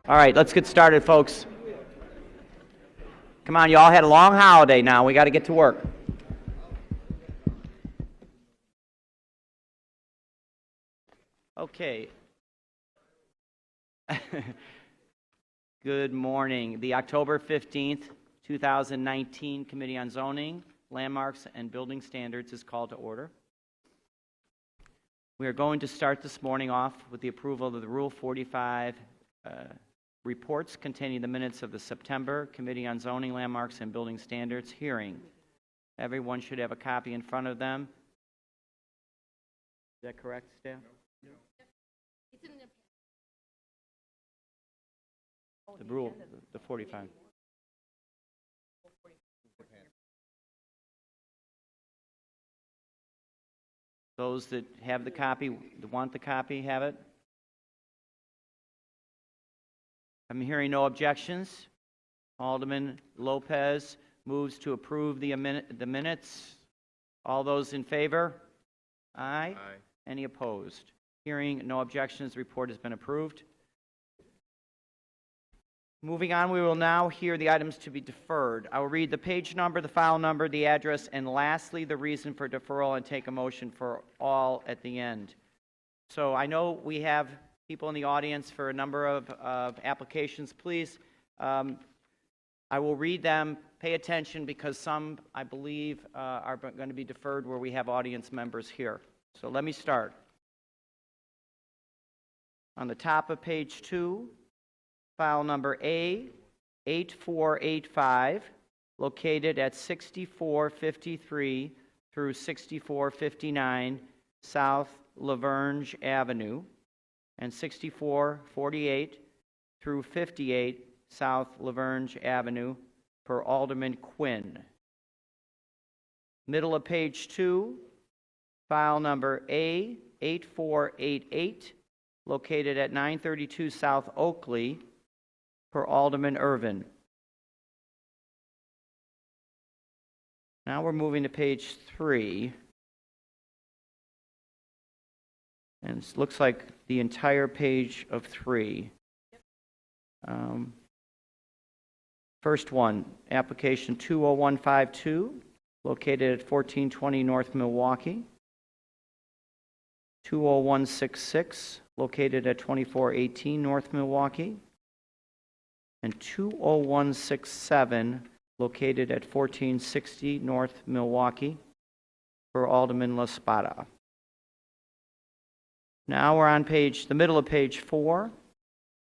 All right, let's get started, folks. Come on, you all had a long holiday now. We got to get to work. Okay. Good morning. The October 15th, 2019 Committee on Zoning, Landmarks, and Building Standards is called to order. We are going to start this morning off with the approval of the Rule 45 reports containing the minutes of the September Committee on Zoning, Landmarks, and Building Standards hearing. Everyone should have a copy in front of them. Is that correct, staff? No. It's in The rule, the 45. Those that have the copy, want the copy, have it? I'm hearing no objections. Alderman Lopez moves to approve the minutes. All those in favor? Aye. Aye. Any opposed? Hearing no objections, the report has been approved. Moving on, we will now hear the items to be deferred. I will read the page number, the file number, the address, and lastly, the reason for deferral, and take a motion for all at the end. So I know we have people in the audience for a number of applications. Please, I will read them. Pay attention because some, I believe, are going to be deferred where we have audience members here. So let me start. On the top of page 2, file number A8485, located at 6453 through 6459 South Lavergne Avenue, and 6448 through 58 South Lavergne Avenue per Alderman Quinn. Middle of page 2, file number A8488, located at 932 South Oakley per Alderman Irvin. Now we're moving to page 3. And it looks like the entire page of 3. First one, application 20152, located at 1420 North Milwaukee. 20166, located at 2418 North Milwaukee. And 20167, located at 1460 North Milwaukee for Alderman La Spada. Now we're on the middle of page 4,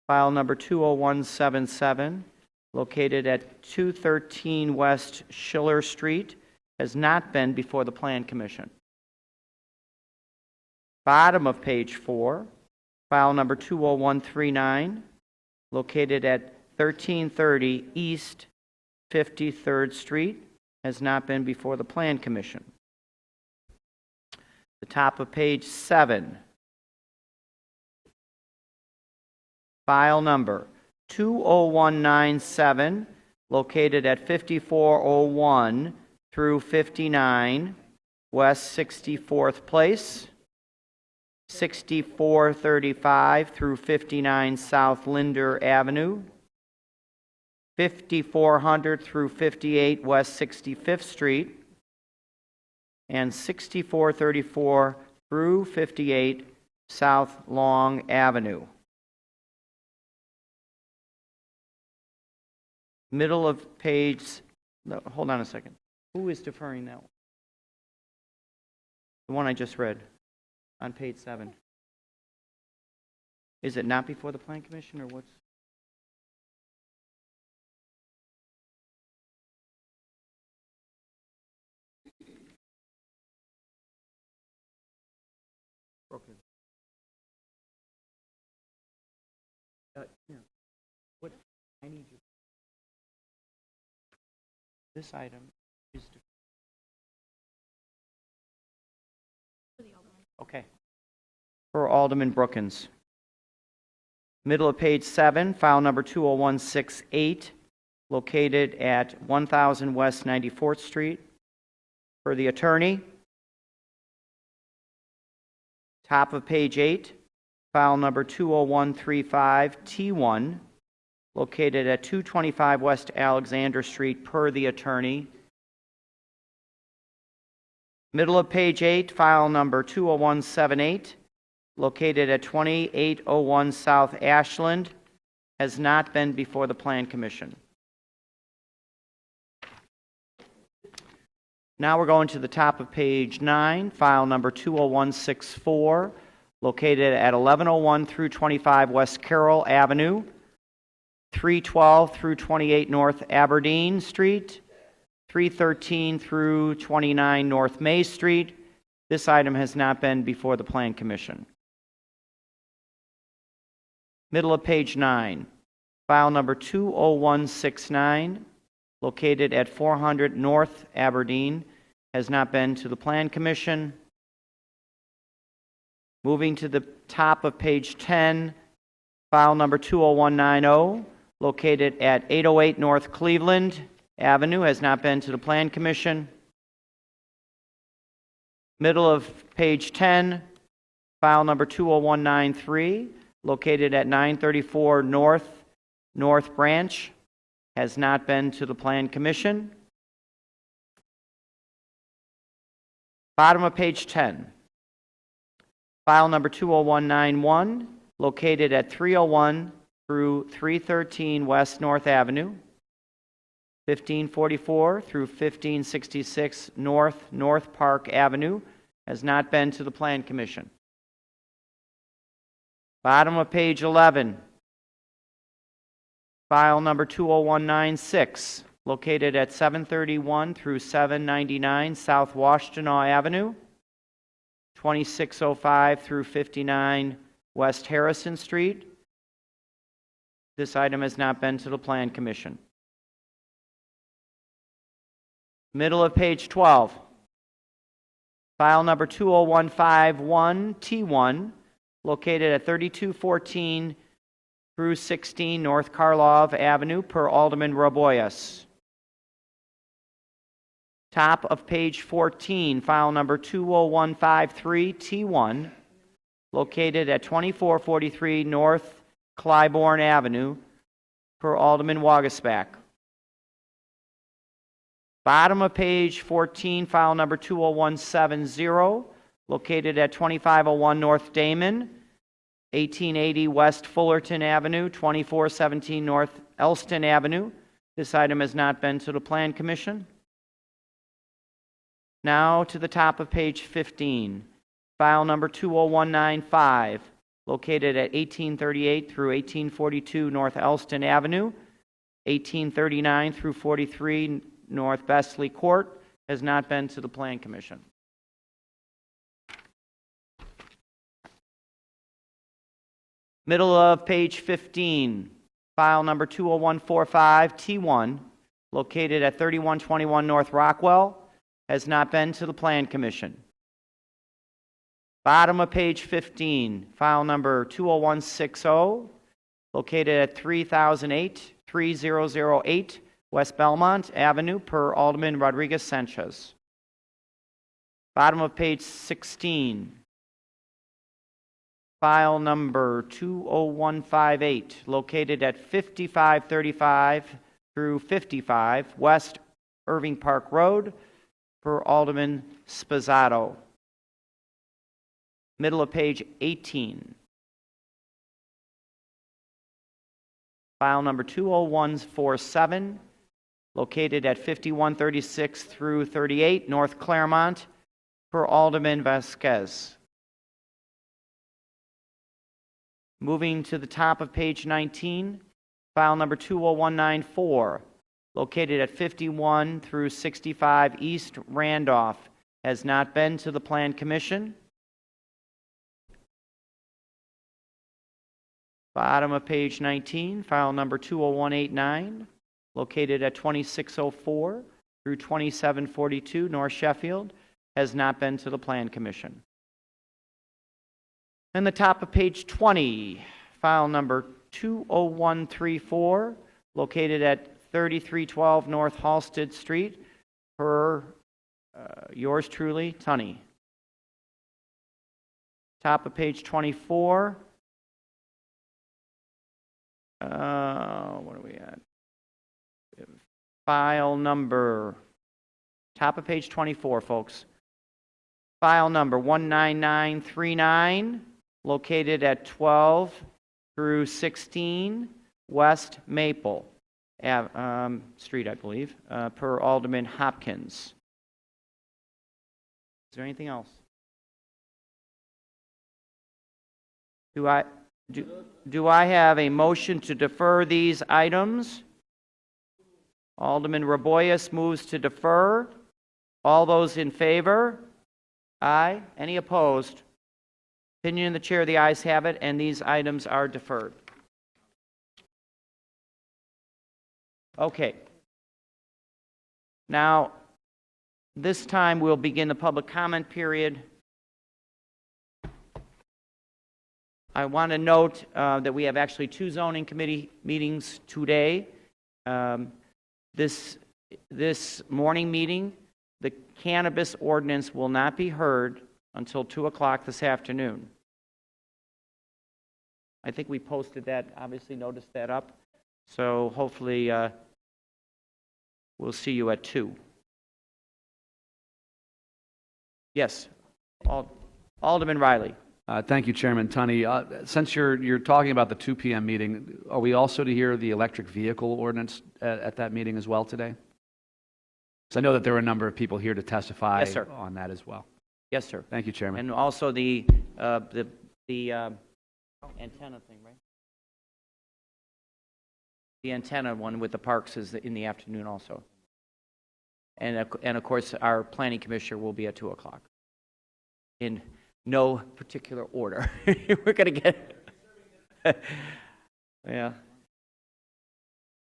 file number 20177, located at 213 West Schiller Street, has not been before the Plan Commission. Bottom of page 4, file number 20139, located at 1330 East 53rd Street, has not been before the Plan Commission. The top of page 7, file number 20197, located at 5401 through 59 West 64th Place, 6435 through 59 South Linder Avenue, 5400 through 58 West 65th Street, and 6434 through 58 South Long Avenue. Middle of page, no, hold on a second. Who is deferring that one? The one I just read on page 7. Is it not before the Plan Commission or what's? Okay. Yeah. What? I need you. This item is okay. For Alderman Brookins. Middle of page 7, file number 20168, located at 1000 West 94th Street. For the attorney. Top of page 8, file number 20135 T1, located at 225 West Alexander Street, per the attorney. Middle of page 8, file number 20178, located at 2801 South Ashland, has not been before the Plan Commission. Now we're going to the top of page 9, file number 20164, located at 1101 through 25 West Carroll Avenue, 312 through 28 North Aberdeen Street, 313 through 29 North May Street. This item has not been before the Plan Commission. Middle of page 9, file number 20169, located at 400 North Aberdeen, has not been to the Plan Commission. Moving to the top of page 10, file number 20190, located at 808 North Cleveland Avenue, has not been to the Plan Commission. Middle of page 10, file number 20193, located at 934 North Branch, has not been to the Plan Commission. Bottom of page 10, file number 20191, located at 301 through 313 West North Avenue, 1544 through 1566 North Park Avenue, has not been to the Plan Commission. Bottom of page 11, file number 20196, located at 731 through 799 South Washtenaw Avenue, 2605 through 59 West Harrison Street. This item has not been to the Plan Commission. Middle of page 12, file number 20151 T1, located at 3214 through 16 North Karlov Avenue, per Alderman Raboyes. Top of page 14, file number 20153 T1, located at 2443 North Clybourne Avenue, per Alderman Wagasback. Bottom of page 14, file number 20170, located at 2501 North Damon, 1880 West Fullerton Avenue, 2417 North Elston Avenue. This item has not been to the Plan Commission. Now to the top of page 15, file number 20195, located at 1838 through 1842 North Elston Avenue, 1839 through 43 North Bestley Court, has not been to the Plan Commission. Middle of page 15, file number 20145 T1, located at 3121 North Rockwell, has not been to the Plan Commission. Bottom of page 15, file number 20160, located at 3008 West Belmont Avenue, per Alderman Rodriguez Sanchez. Bottom of page 16, file number 20158, located at 5535 through 55 West Irving Park Road, per Alderman Spazzato. Middle of page 18, file number 20147, located at 5136 through 38 North Claremont, per Alderman Vasquez. Moving to the top of page 19, file number 20194, located at 51 through 65 East Randolph, has not been to the Plan Commission. Bottom of page 19, file number 20189, located at 2604 through 2742 North Sheffield, has not been to the Plan Commission. And the top of page 20, file number 20134, located at 3312 North Halsted Street, per yours truly, Tunney. Top of page 24, file number, top of page 24, folks. File number 19939, located at 12 through 16 West Maple Street, I believe, per Alderman Hopkins. Is there anything else? Do I have a motion to defer these items? Alderman Raboyes moves to defer. All those in favor? Aye. Any opposed? Opinion in the chair, the ayes have it, and these items are deferred. Okay. Now, this time we'll begin the public comment period. I want to note that we have actually 2 zoning committee meetings today. This morning meeting, the cannabis ordinance will not be heard until 2 o'clock this afternoon. I think we posted that, obviously noticed that up. So hopefully we'll see you at 2. Yes, Alderman Riley. Thank you, Chairman Tunney. Since you're talking about the 2 p.m. meeting, are we also to hear the electric vehicle ordinance at that meeting as well today? Because I know that there were a number of people here to testify Yes, sir. on that as well. Yes, sir. Thank you, Chairman. And also the antenna thing, right? The antenna one with the parks is in the afternoon also. And of course, our planning commissioner will be at 2 o'clock. In no particular order. We're going to get... Yeah.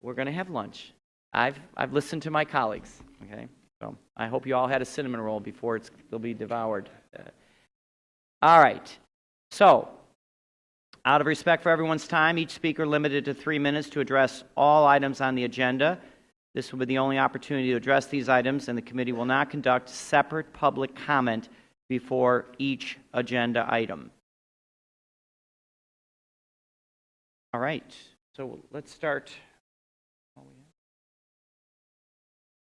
We're going to have lunch. I've listened to my colleagues, okay? So I hope you all had a cinnamon roll before it'll be devoured. All right. So, out of respect for everyone's time, each speaker limited to 3 minutes to address all items on the agenda. This will be the only opportunity to address these items, and the committee will not conduct separate public comment before each agenda item. All right, so let's start.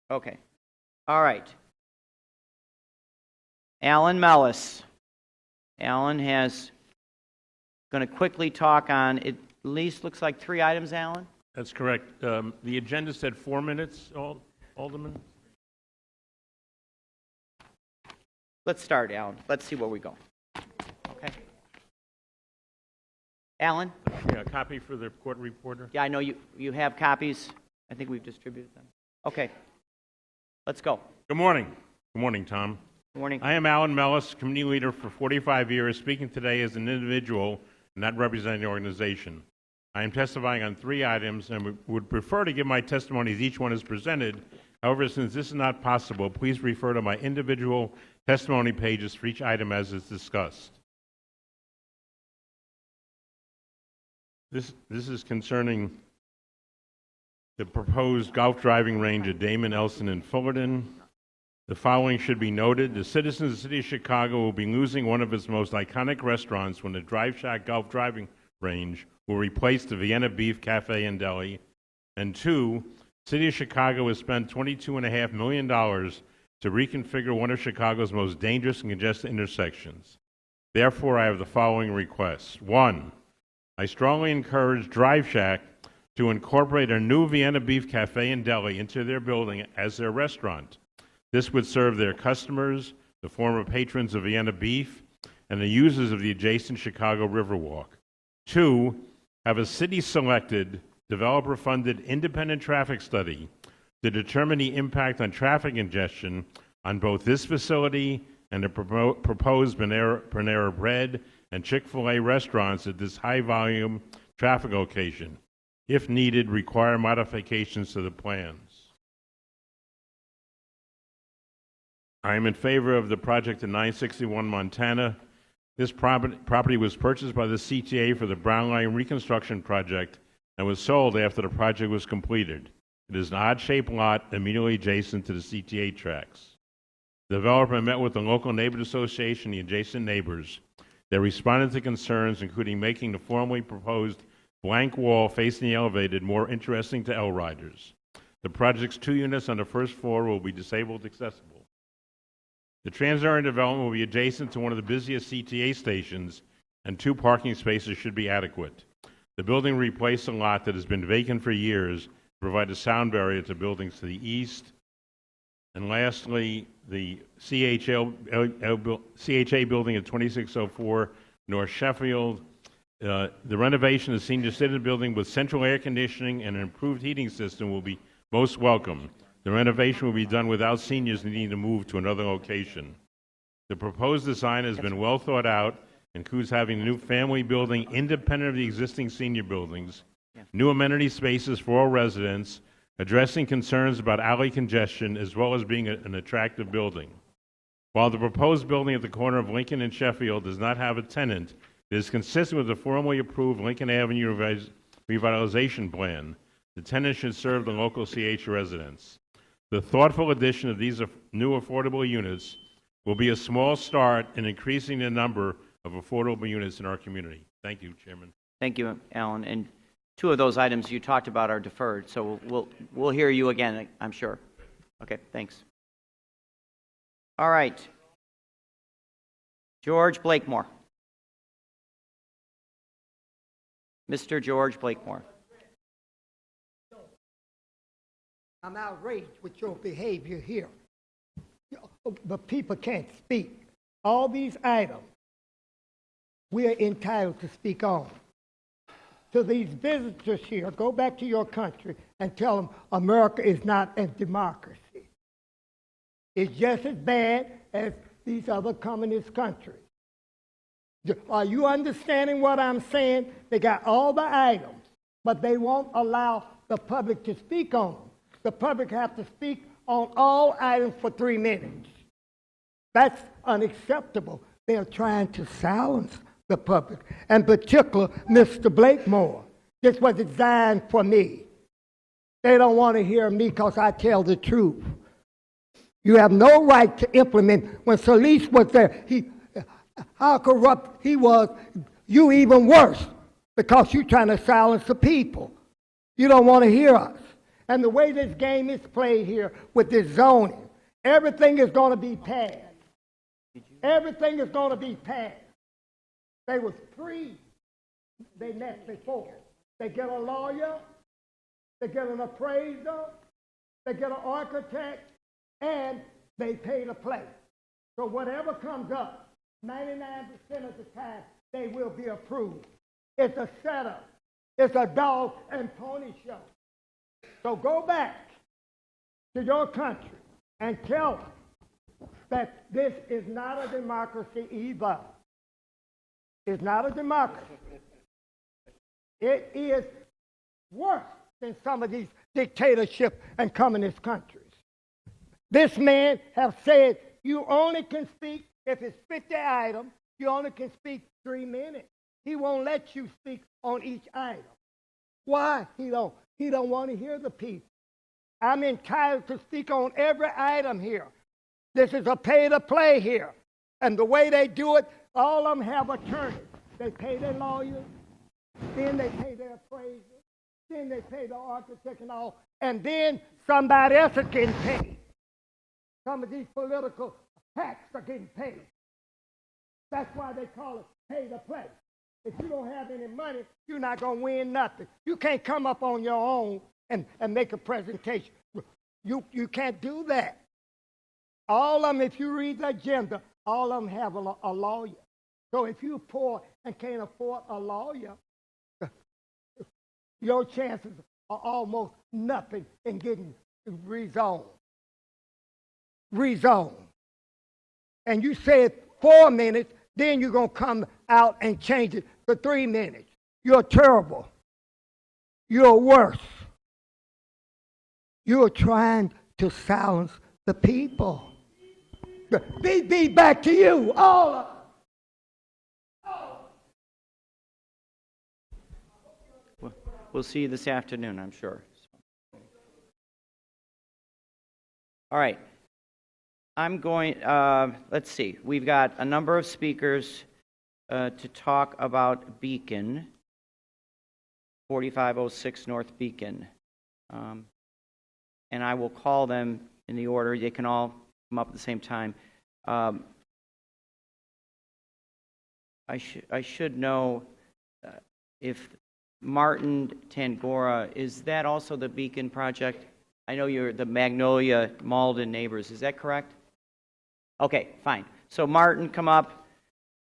Okay, all right. Alan Mellis. Alan is going to quickly talk on, it at least looks like 3 items, Alan? That's correct. The agenda said 4 minutes, Alderman. Let's start, Alan. Let's see where we go. Okay. Alan? Yeah, a copy for the court reporter. Yeah, I know you have copies. I think we've distributed them. Okay. Let's go. Good morning. Good morning, Tom. Good morning. I am Alan Mellis, community leader for 45 years, speaking today as an individual, not representing the organization. I am testifying on 3 items and would prefer to give my testimony as each one is presented. However, since this is not possible, please refer to my individual testimony pages for each item as is discussed. This is concerning the proposed golf driving range at Damon, Elson, and Fullerton. The following should be noted. The citizens of the city of Chicago will be losing one of its most iconic restaurants when the Drive Shack golf driving range will replace the Vienna Beef Cafe and Deli. And 2, City of Chicago has spent $22.5 million to reconfigure one of Chicago's most dangerous and congested intersections. Therefore, I have the following requests. 1, I strongly encourage Drive Shack to incorporate a new Vienna Beef Cafe and Deli into their building as their restaurant. This would serve their customers, the former patrons of Vienna Beef, and the users of the adjacent Chicago Riverwalk. 2, have a city-selected, developer-funded independent traffic study to determine the impact on traffic congestion on both this facility and the proposed Panera Bread and Chick-fil-A restaurants at this high-volume traffic location. If needed, require modifications to the plans. I am in favor of the project in 961 Montana. This property was purchased by the CTA for the Brown Line reconstruction project and was sold after the project was completed. It is an odd-shaped lot immediately adjacent to the CTA tracks. The developer met with the local neighborhood association and the adjacent neighbors. They responded to concerns, including making the formerly proposed blank wall facing the elevated more interesting to L-riders. The project's 2 units on the first floor will be disabled accessible. The Transarea development will be adjacent to one of the busiest CTA stations, and 2 parking spaces should be adequate. The building will replace a lot that has been vacant for years to provide a sound barrier to buildings to the east. And lastly, the CHA building at 2604 North Sheffield. The renovation of the senior citizen building with central air conditioning and an improved heating system will be most welcome. The renovation will be done without seniors needing to move to another location. The proposed design has been well thought out, includes having a new family building independent of the existing senior buildings, new amenity spaces for all residents, addressing concerns about alley congestion, as well as being an attractive building. While the proposed building at the corner of Lincoln and Sheffield does not have a tenant, it is consistent with the formally approved Lincoln Avenue revitalization plan. The tenant should serve the local CH residents. The thoughtful addition of these new affordable units will be a small start in increasing the number of affordable units in our community. Thank you, Chairman. Thank you, Alan. And 2 of those items you talked about are deferred, so we'll hear you again, I'm sure. Okay, thanks. All right. George Blakemore. Mr. George Blakemore. I'm outraged with your behavior here. But people can't speak. All these items, we are entitled to speak on. To these visitors here, go back to your country and tell them America is not a democracy. It's just as bad as these other communist countries. Are you understanding what I'm saying? They got all the items, but they won't allow the public to speak on them. The public have to speak on all items for 3 minutes. That's unacceptable. They're trying to silence the public, and particular Mr. Blakemore. This was designed for me. They don't want to hear me because I tell the truth. You have no right to implement. When Solis was there, how corrupt he was, you even worse, because you're trying to silence the people. You don't want to hear us. And the way this game is played here with this zoning, everything is going to be passed. Everything is going to be passed. They was they met before. They get a lawyer, they get an appraiser, they get an architect, and they pay to play. So whatever comes up, 99% of the time, they will be approved. It's a setup. It's a dog and pony show. So go back to your country and tell them that this is not a democracy either. It's not a democracy. It is worse than some of these dictatorship and communist countries. This man have said you only can speak, if it's 50 items, you only can speak 3 minutes. He won't let you speak on each item. Why? He don't want to hear the people. I'm entitled to speak on every item here. This is a pay-to-play here. And the way they do it, all of them have attorneys. They pay their lawyers, then they pay their appraiser, then they pay the architect and all, and then somebody else is getting paid. Some of these political hacks are getting paid. That's why they call it pay-to-play. If you don't have any money, you're not going to win nothing. You can't come up on your own and make a presentation. You can't do that. All of them, if you read the agenda, all of them have a lawyer. So if you're poor and can't afford a lawyer, your chances are almost nothing in getting rezoned. Rezoned. And you said 4 minutes, then you're going to come out and change it to 3 minutes. You're terrible. You're worse. You're trying to silence the people. Be back to you, all of them. We'll see you this afternoon, I'm sure. All right. I'm going, let's see. We've got a number of speakers to talk about Beacon, 4506 North Beacon. and I will call them in the order. They can all come up at the same time. I should know if Martin Tangora, is that also the Beacon project? I know you're the Magnolia Malden neighbors. Is that correct? Okay, fine. So Martin, come up,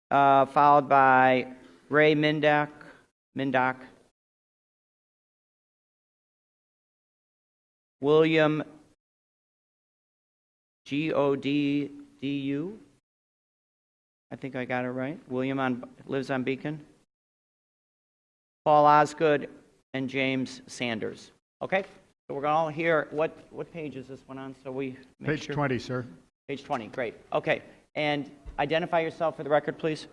followed by Ray Mindak. William Goddu. I think I got it right. William lives on Beacon. Paul Osgood and James Sanders. Okay, so we're going to all hear, what page is this one on? So we make Page sure. 20, sir. Page 20, great. Okay, and identify yourself for the record, please.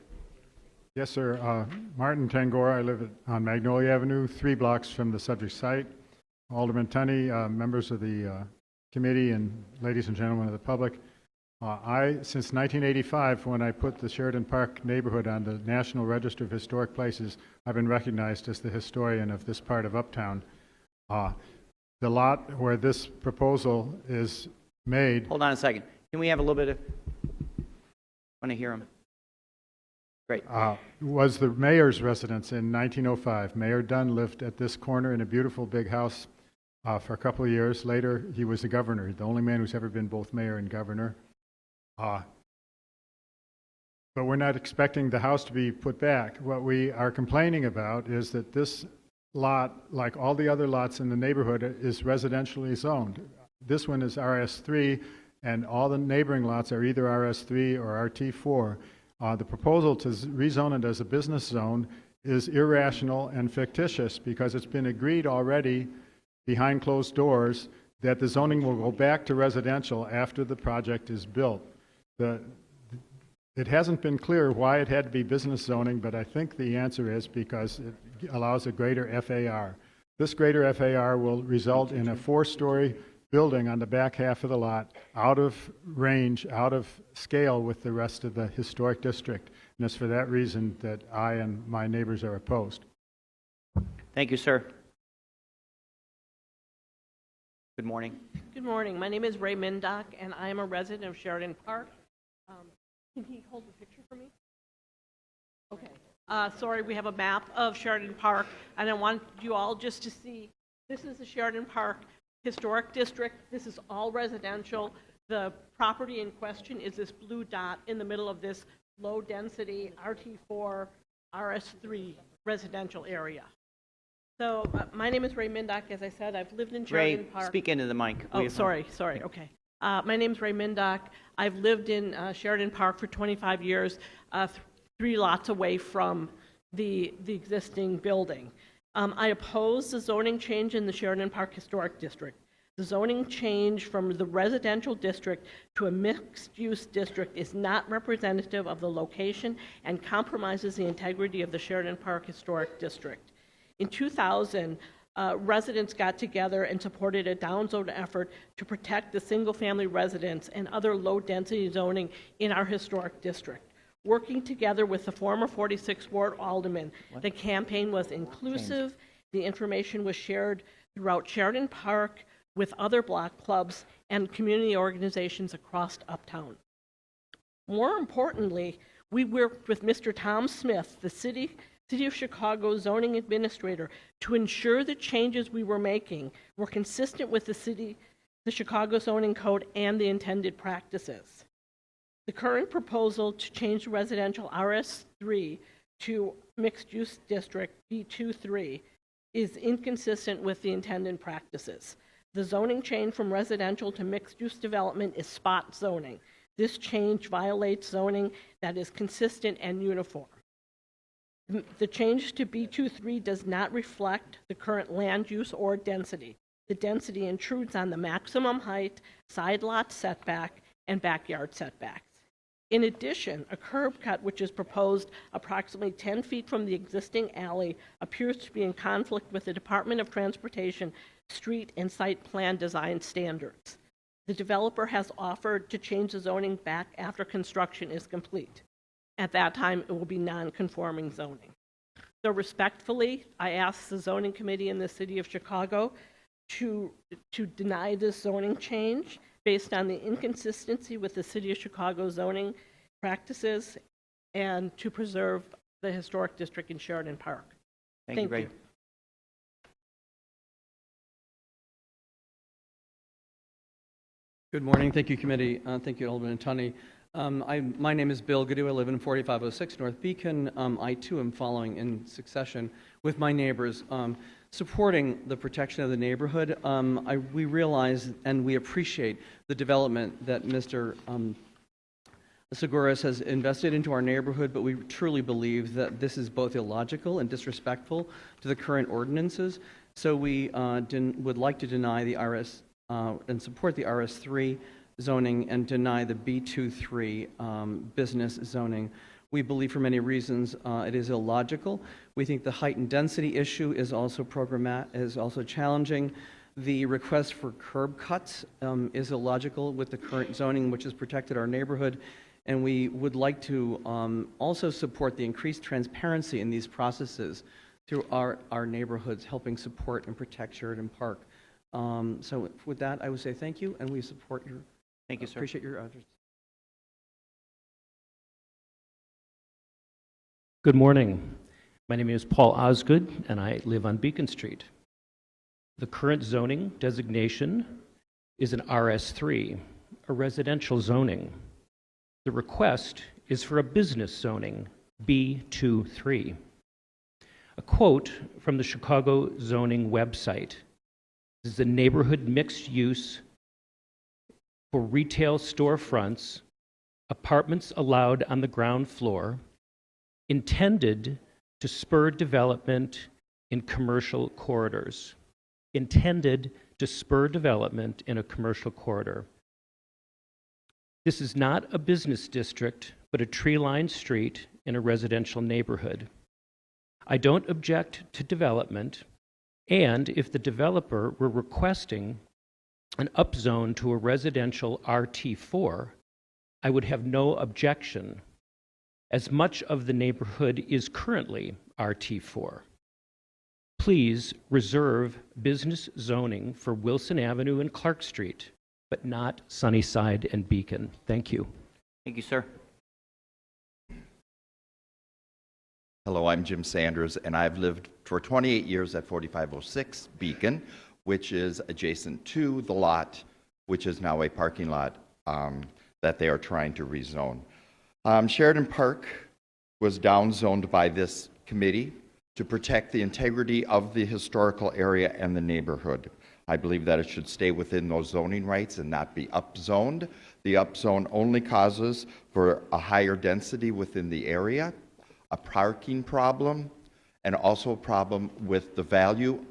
Yes, sir. Martin Tangora. I live on Magnolia Avenue, 3 blocks from the subject site. Alderman Tunney, members of the committee, and ladies and gentlemen of the public. Since 1985, when I put the Sheridan Park neighborhood on the National Register of Historic Places, I've been recognized as the historian of this part of Uptown. The lot where this proposal is made. Hold on a second. Can we have a little bit of, want to hear him? Great. Was the mayor's residence in 1905. Mayor Dunn lived at this corner in a beautiful big house for a couple of years. Later, he was the governor, the only man who's ever been both mayor and governor. But we're not expecting the house to be put back. What we are complaining about is that this lot, like all the other lots in the neighborhood, is residentially zoned. This one is RS3, and all the neighboring lots are either RS3 or RT4. The proposal to rezone it as a business zone is irrational and fictitious because it's been agreed already behind closed doors that the zoning will go back to residential after the project is built. It hasn't been clear why it had to be business zoning, but I think the answer is because it allows a greater FAR. This greater FAR will result in a 4-story building on the back half of the lot, out of range, out of scale with the rest of the historic district. And it's for that reason that I and my neighbors are opposed. Thank you, sir. Good morning. Good morning. My name is Ray Mindock, and I am a resident of Sheridan Park. Can he hold the picture for me? Okay. Sorry, we have a map of Sheridan Park, and I want you all just to see, this is the Sheridan Park Historic District. This is all residential. The property in question is this blue dot in the middle of this low-density RT4, RS3 residential area. So my name is Ray Mindock. As I said, I've lived in Sheridan Ray, Park. speak into the mic. Oh, sorry, okay. My name's Ray Mindock. I've lived in Sheridan Park for 25 years, 3 lots away from the existing building. I oppose the zoning change in the Sheridan Park Historic District. The zoning change from the residential district to a mixed-use district is not representative of the location and compromises the integrity of the Sheridan Park Historic District. In 2000, residents got together and supported a downzone effort to protect the single-family residents and other low-density zoning in our historic district. Working together with the former 46th Ward Alderman, the campaign was inclusive. The information was shared throughout Sheridan Park with other block clubs and community organizations across Uptown. More importantly, we worked with Mr. Tom Smith, the City of Chicago zoning administrator, to ensure the changes we were making were consistent with the Chicago zoning code and the intended practices. The current proposal to change the residential RS3 to mixed-use district B23 is inconsistent with the intended practices. The zoning change from residential to mixed-use development is spot zoning. This change violates zoning that is consistent and uniform. The change to B23 does not reflect the current land use or density. The density intrudes on the maximum height, side lot setback, and backyard setbacks. In addition, a curb cut, which is proposed approximately 10 feet from the existing alley, appears to be in conflict with the Department of Transportation street and site plan design standards. The developer has offered to change the zoning back after construction is complete. At that time, it will be non-conforming zoning. So respectfully, I ask the zoning committee in the City of Chicago to deny this zoning change based on the inconsistency with the City of Chicago zoning practices and to preserve the historic district in Sheridan Park. Thank you, Thank Ray. you. Good morning. Thank you, committee. Thank you, Alderman Tunney. My name is Bill Gaddu. I live in 4506 North Beacon. I, too, am following in succession with my neighbors, supporting the protection of the neighborhood. We realize and we appreciate the development that Mr. Seguros has invested into our neighborhood, but we truly believe that this is both illogical and disrespectful to the current ordinances. So we would like to deny the RS and support the RS3 zoning and deny the B23 business zoning. We believe for many reasons it is illogical. We think the height and density issue is also challenging. The request for curb cuts is illogical with the current zoning, which has protected our neighborhood. And we would like to also support the increased transparency in these processes through our neighborhoods, helping support and protect Sheridan Park. So with that, I would say thank you, and we support your, Thank you, sir. appreciate your efforts. Good morning. My name is Paul Osgood, and I live on Beacon Street. The current zoning designation is an RS3, a residential zoning. The request is for a business zoning, B23. A quote from the Chicago zoning website. This is a neighborhood mixed use for retail storefronts, apartments allowed on the ground floor, intended to spur development in commercial corridors. Intended to spur development in a commercial corridor. This is not a business district, but a tree-lined street in a residential neighborhood. I don't object to development, and if the developer were requesting an upzone to a residential RT4, I would have no objection, as much of the neighborhood is currently RT4. Please reserve business zoning for Wilson Avenue and Clark Street, but not Sunnyside and Beacon. Thank you. Thank you, sir. Hello, I'm Jim Sanders, and I've lived for 28 years at 4506 Beacon, which is adjacent to the lot, which is now a parking lot that they are trying to rezone. Sheridan Park was downzoned by this committee to protect the integrity of the historical area and the neighborhood. I believe that it should stay within those zoning rights and not be upzoned. The upzone only causes for a higher density within the area, a parking problem, and also a problem with the value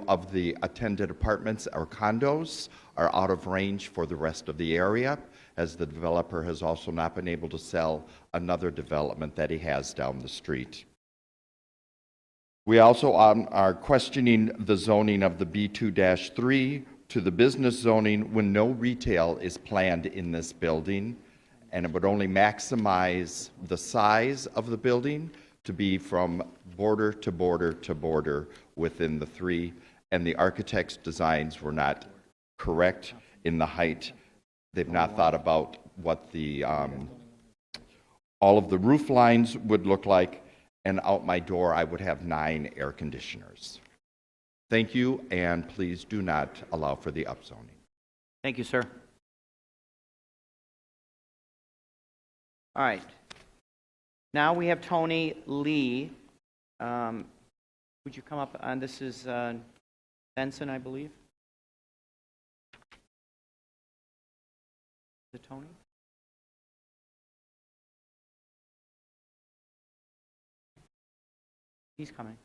of the attended apartments or condos are out of range for the rest of the area, as the developer has also not been able to sell another development that he has down the street. We also are questioning the zoning of the B2-3 to the business zoning when no retail is planned in this building, and it would only maximize the size of the building to be from border to border to border within the three, and the architect's designs were not correct in the height. They've not thought about what the all of the roof lines would look like, and out my door I would have 9 air conditioners. Thank you, and please do not allow for the upzoning. Thank you, sir. All right. Now we have Tony Lee. Would you come up? This is Benson, I believe. Is it Tony? He's coming.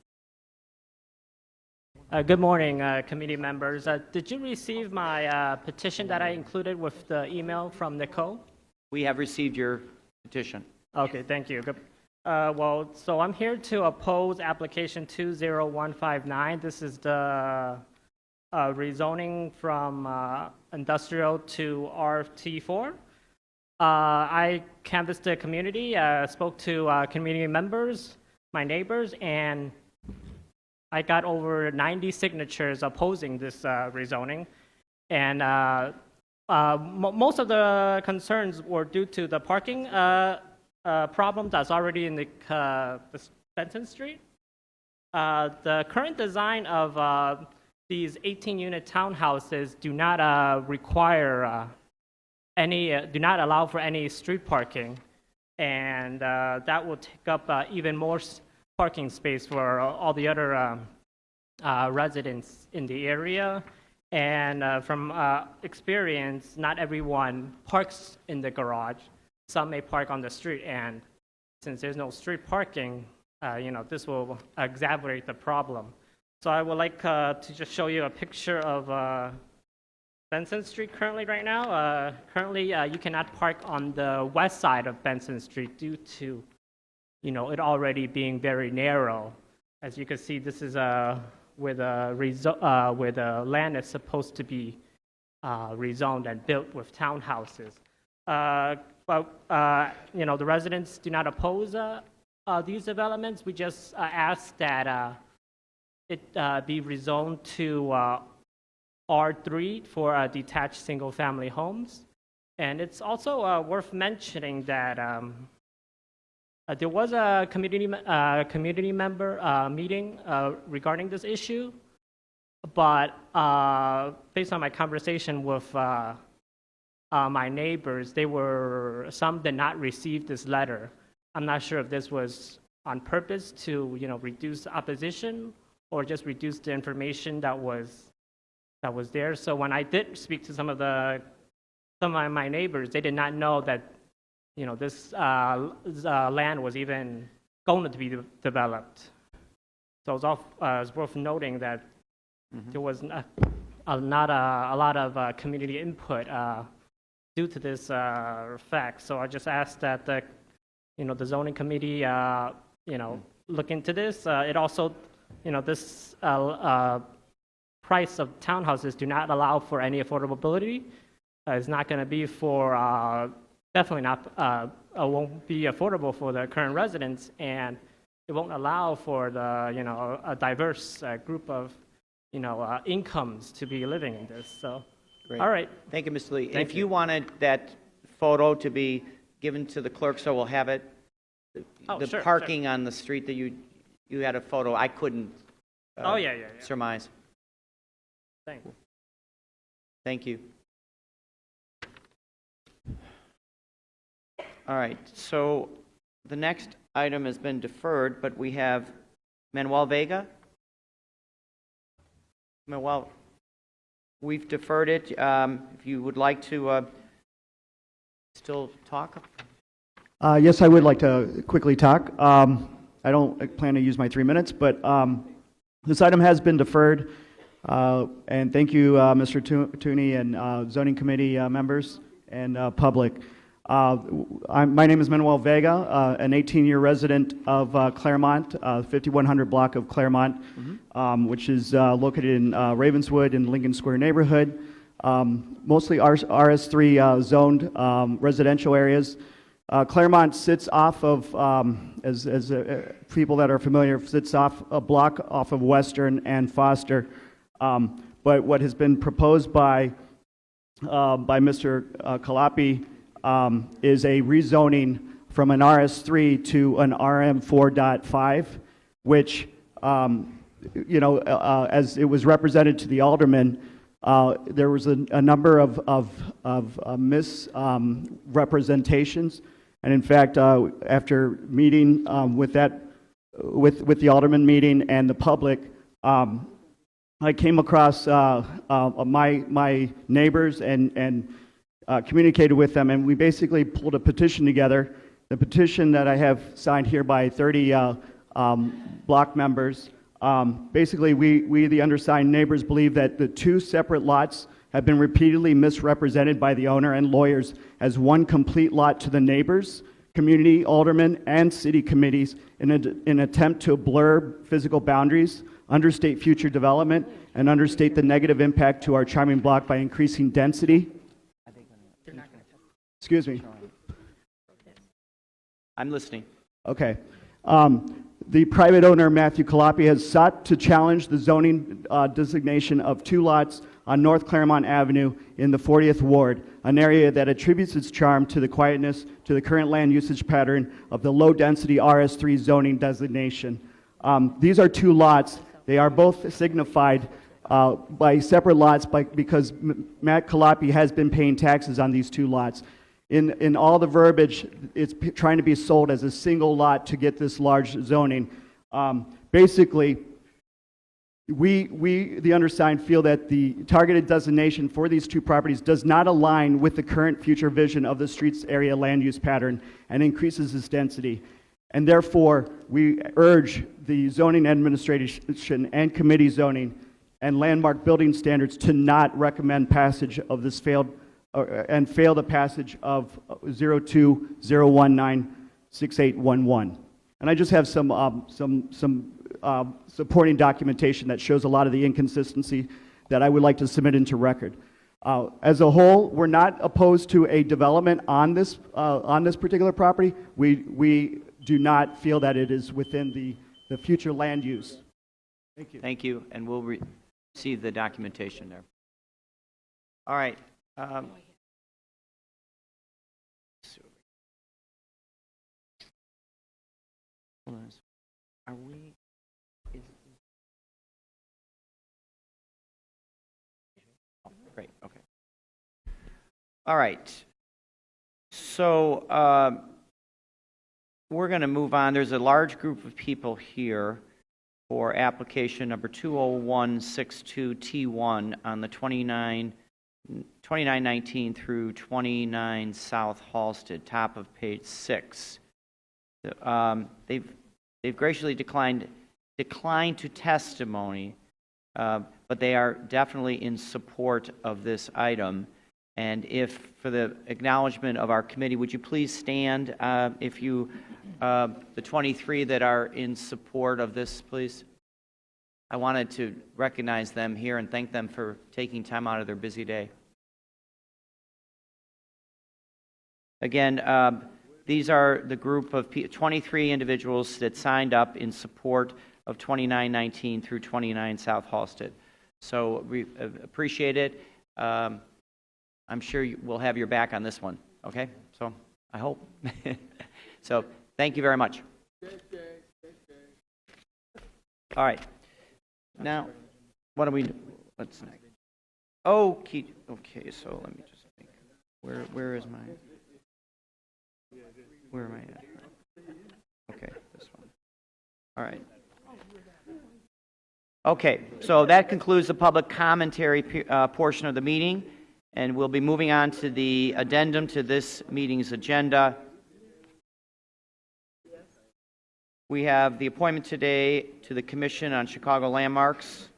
Good morning, committee members. Did you receive my petition that I included with the email from Nicole? We have received your petition. Okay, thank you. Good. Well, so I'm here to oppose application 20159. This is the rezoning from industrial to RT4. I canvassed the community, spoke to community members, my neighbors, and I got over 90 signatures opposing this rezoning, and most of the concerns were due to the parking problem that's already in the Benson Street. The current design of these 18-unit townhouses do not require do not allow for any street parking, and that will take up even more parking space for all the other residents in the area. And from experience, not everyone parks in the garage. Some may park on the street, and since there's no street parking, this will exacerbate the problem. So I would like to just show you a picture of Benson Street currently right now. Currently, you cannot park on the west side of Benson Street due to, it already being very narrow. As you can see, this is where the land is supposed to be rezoned and built with townhouses. But the residents do not oppose these developments. We just ask that it be rezoned to R3 for detached single-family homes. And it's also worth mentioning that there was a community member meeting regarding this issue, but based on my conversation with my neighbors, some did not receive this letter. I'm not sure if this was on purpose to reduce the opposition or just reduce the information that was there. So when I did speak to some of my neighbors, they did not know that this land was even going to be developed. So it's worth noting that there was not a lot of community input due to this fact. So I just asked that the zoning committee look into this. It also this price of townhouses do not allow for any affordability. It's not going to be for definitely not won't be affordable for the current residents, and it won't allow for the a diverse group of incomes to be living in this. So, Great. all right. Thank you, Mr. Lee. Thank If you. you wanted that photo to be given to the clerk, so we'll have it. Oh, The sure, parking on the street that you had a photo, I couldn't Oh, yeah. surmise. Thanks. Thank you. All right, so the next item has been deferred, but we have Manuel Vega. Manuel, we've deferred it. If you would like to still talk. Yes, I would like to quickly talk. I don't plan to use my 3 minutes, but this item has been deferred. And thank you, Mr. Tooney and zoning committee members and public. My name is Manuel Vega, an 18-year resident of Claremont, 5100 block of Claremont, which is located in Ravenswood in Lincoln Square neighborhood. Mostly RS3 zoned residential areas. Claremont sits off of, as people that are familiar, sits off a block off of Western and Foster. But what has been proposed by Mr. Kalapi is a rezoning from an RS3 to an RM 4.5, which, as it was represented to the alderman, there was a number of misrepresentations. And in fact, after meeting with the alderman meeting and the public, I came across my neighbors and communicated with them, and we basically pulled a petition together. The petition that I have signed here by 30 block members. Basically, we, the undersigned neighbors, believe that the two separate lots have been repeatedly misrepresented by the owner and lawyers as one complete lot to the neighbors, community, aldermen, and city committees in an attempt to blur physical boundaries, understate future development, and understate the negative impact to our charming block by increasing density. Excuse me. I'm listening. Okay. The private owner, Matthew Calapi, has sought to challenge the zoning designation of 2 lots on North Claremont Avenue in the 40th Ward, an area that attributes its charm to the quietness to the current land usage pattern of the low-density RS3 zoning designation. These are 2 lots. They are both signified by separate lots because Matt Calapi has been paying taxes on these 2 lots. In all the verbiage, it's trying to be sold as a single lot to get this large zoning. Basically, we, the undersigned, feel that the targeted designation for these 2 properties does not align with the current future vision of the streets area land use pattern and increases its density. And therefore, we urge the zoning administration and committee zoning and landmark building standards to not recommend passage of this fail the passage of 02-019-6811. And I just have some supporting documentation that shows a lot of the inconsistency that I would like to submit into record. As a whole, we're not opposed to a development on this particular property. We do not feel that it is within the future land use. Thank you. Thank you, and we'll receive the documentation there. All right. Hold on. Are we? Great. Okay. All right. So we're going to move on. There's a large group of people here for application number 20162T1 on the 2919 through 29 South Halsted, top of page 6. They've graciously declined to testimony, but they are definitely in support of this item. And if, for the acknowledgement of our committee, would you please stand, if you, the 23 that are in support of this, please? I wanted to recognize them here and thank them for taking time out of their busy day. Again, these are the group of 23 individuals that signed up in support of 2919 through 29 South Halsted. So we appreciate it. I'm sure we'll have your back on this one, okay? So I hope. So thank you very much. All right. Now, what do we do? What's next? Okay, so let me just think. Where is my... Where am I at? Okay, this one. All right. Okay, so that concludes the public commentary portion of the meeting, and we'll be moving on to the addendum to this meeting's agenda. We have the appointment today to the Commission on Chicago Landmarks.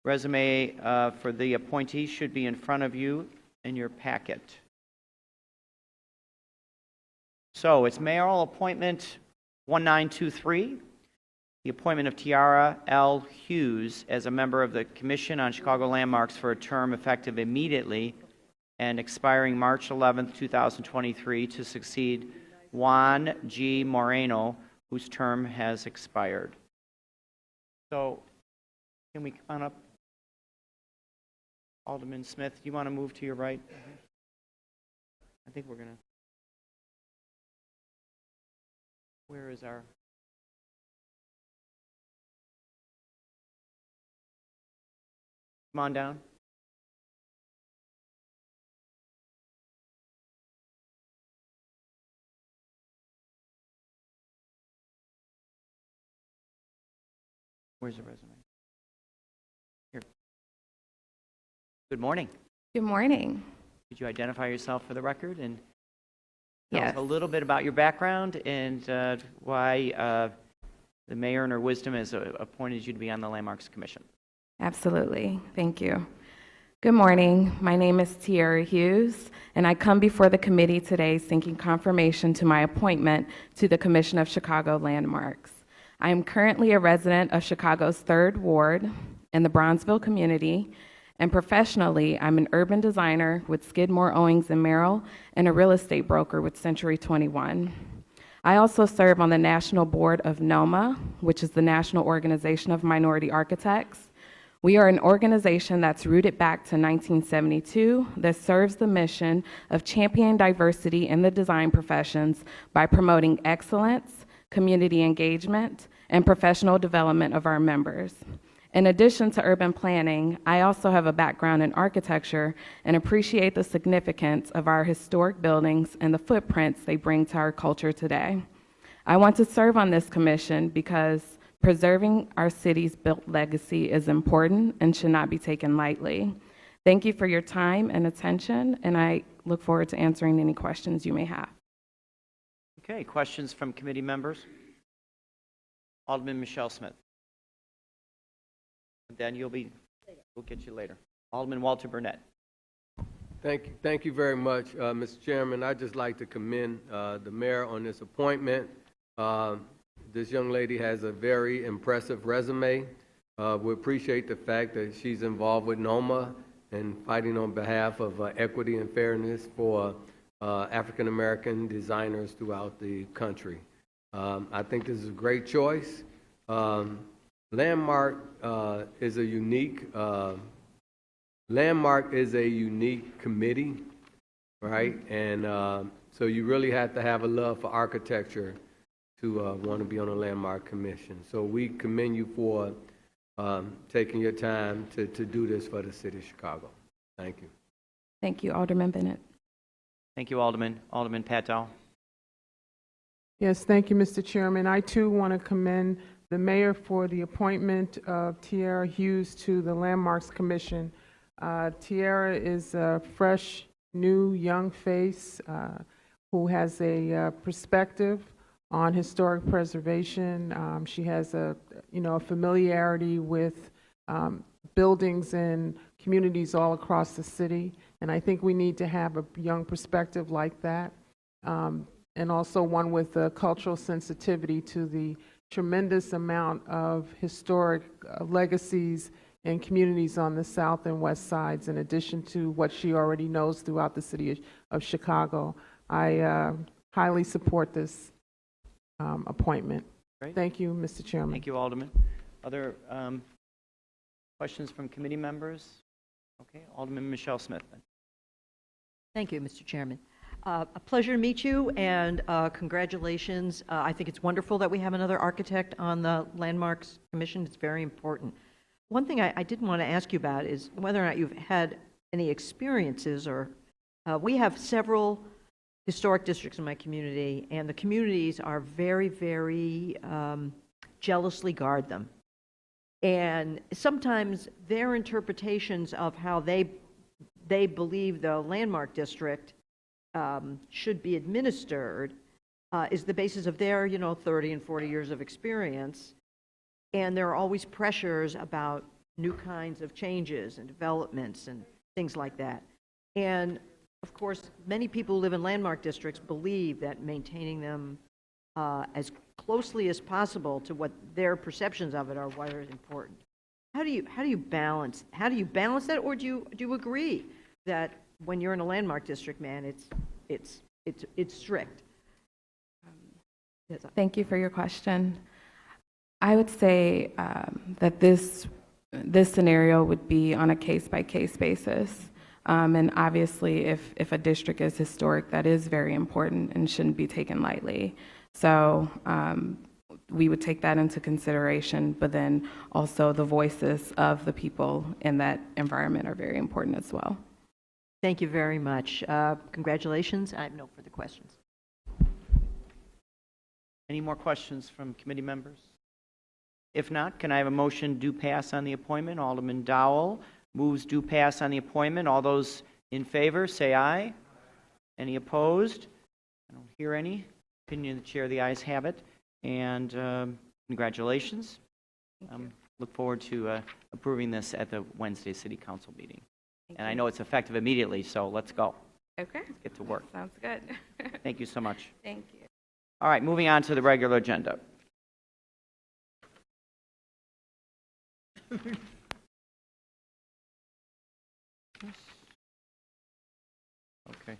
Resume for the appointee should be in front of you in your packet. So it's mayoral appointment 1923, the appointment of Tiara L. Hughes as a member of the Commission on Chicago Landmarks for a term effective immediately and expiring March 11th, 2023 to succeed Juan G. Moreno, whose term has expired. So can we come on up? Alderman Smith, you want to move to your right? I think we're going to... Where is our... Come on down. Where's the resume? Here. Good morning. Good morning. Could you identify yourself for the record and tell Yes. us a little bit about your background and why the mayor in her wisdom has appointed you to be on the Landmarks Commission? Absolutely. Thank you. Good morning. My name is Tiara Hughes, and I come before the committee today seeking confirmation to my appointment to the Commission of Chicago Landmarks. I am currently a resident of Chicago's 3rd Ward in the Bronzeville community, and professionally, I'm an urban designer with Skidmore, Owings & Merrill and a real estate broker with Century 21. I also serve on the National Board of NOMA, which is the National Organization of Minority Architects. We are an organization that's rooted back to 1972 that serves the mission of championing diversity in the design professions by promoting excellence, community engagement, and professional development of our members. In addition to urban planning, I also have a background in architecture and appreciate the significance of our historic buildings and the footprints they bring to our culture today. I want to serve on this commission because preserving our city's built legacy is important and should not be taken lightly. Thank you for your time and attention, and I look forward to answering any questions you may have. Okay, questions from committee members? Alderman Michelle Smith. Then we'll get you later. Alderman Walter Burnett. Thank you very much, Mr. Chairman. I'd just like to commend the mayor on this appointment. This young lady has a very impressive resume. We appreciate the fact that she's involved with NOMA and fighting on behalf of equity and fairness for African American designers throughout the country. I think this is a great choice. Landmark is a unique committee, right? And so you really have to have a love for architecture to want to be on a Landmark Commission. So we commend you for taking your time to do this for the city of Chicago. Thank you. Thank you, Alderman Bennett. Thank you, Alderman. Alderman Patel. Yes, thank you, Mr. Chairman. I too want to commend the mayor for the appointment of Tiara Hughes to the Landmarks Commission. Tiara is a fresh, new, young face who has a perspective on historic preservation. She has a familiarity with buildings and communities all across the city, and I think we need to have a young perspective like that, and also one with a cultural sensitivity to the tremendous amount of historic legacies and communities on the south and west sides, in addition to what she already knows throughout the city of Chicago. I highly support this appointment. Great. Thank you, Mr. Chairman. Thank you, Alderman. Other questions from committee members? Okay, Alderman Michelle Smith. Then. Thank you, Mr. Chairman. A pleasure to meet you, and congratulations. I think it's wonderful that we have another architect on the Landmarks Commission. It's very important. One thing I did want to ask you about is whether or not you've had any experiences, or we have several historic districts in my community, and the communities are very, very jealously guard them. And sometimes their interpretations of how they believe the landmark district should be administered is the basis of their 30 and 40 years of experience. And there are always pressures about new kinds of changes and developments and things like that. And of course, many people who live in landmark districts believe that maintaining them as closely as possible to what their perceptions of it are what is important. How do you balance that, or do you agree that when you're in a landmark district, man, it's strict? Thank you for your question. I would say that this scenario would be on a case-by-case basis. And obviously, if a district is historic, that is very important and shouldn't be taken lightly. So we would take that into consideration, but then also the voices of the people in that environment are very important as well. Thank you very much. Congratulations. I have no further questions. Any more questions from committee members? If not, can I have a motion do pass on the appointment? Alderman Dowell moves do pass on the appointment. All those in favor, say aye. Any opposed? I don't hear any. Opinion of the chair, the ayes have it. And congratulations. Look forward to approving this at the Wednesday City Council meeting. And I know it's effective immediately, so let's go. Okay. Let's get to work. Sounds good. Thank you so much. Thank you. All right, moving on to the regular agenda. Okay.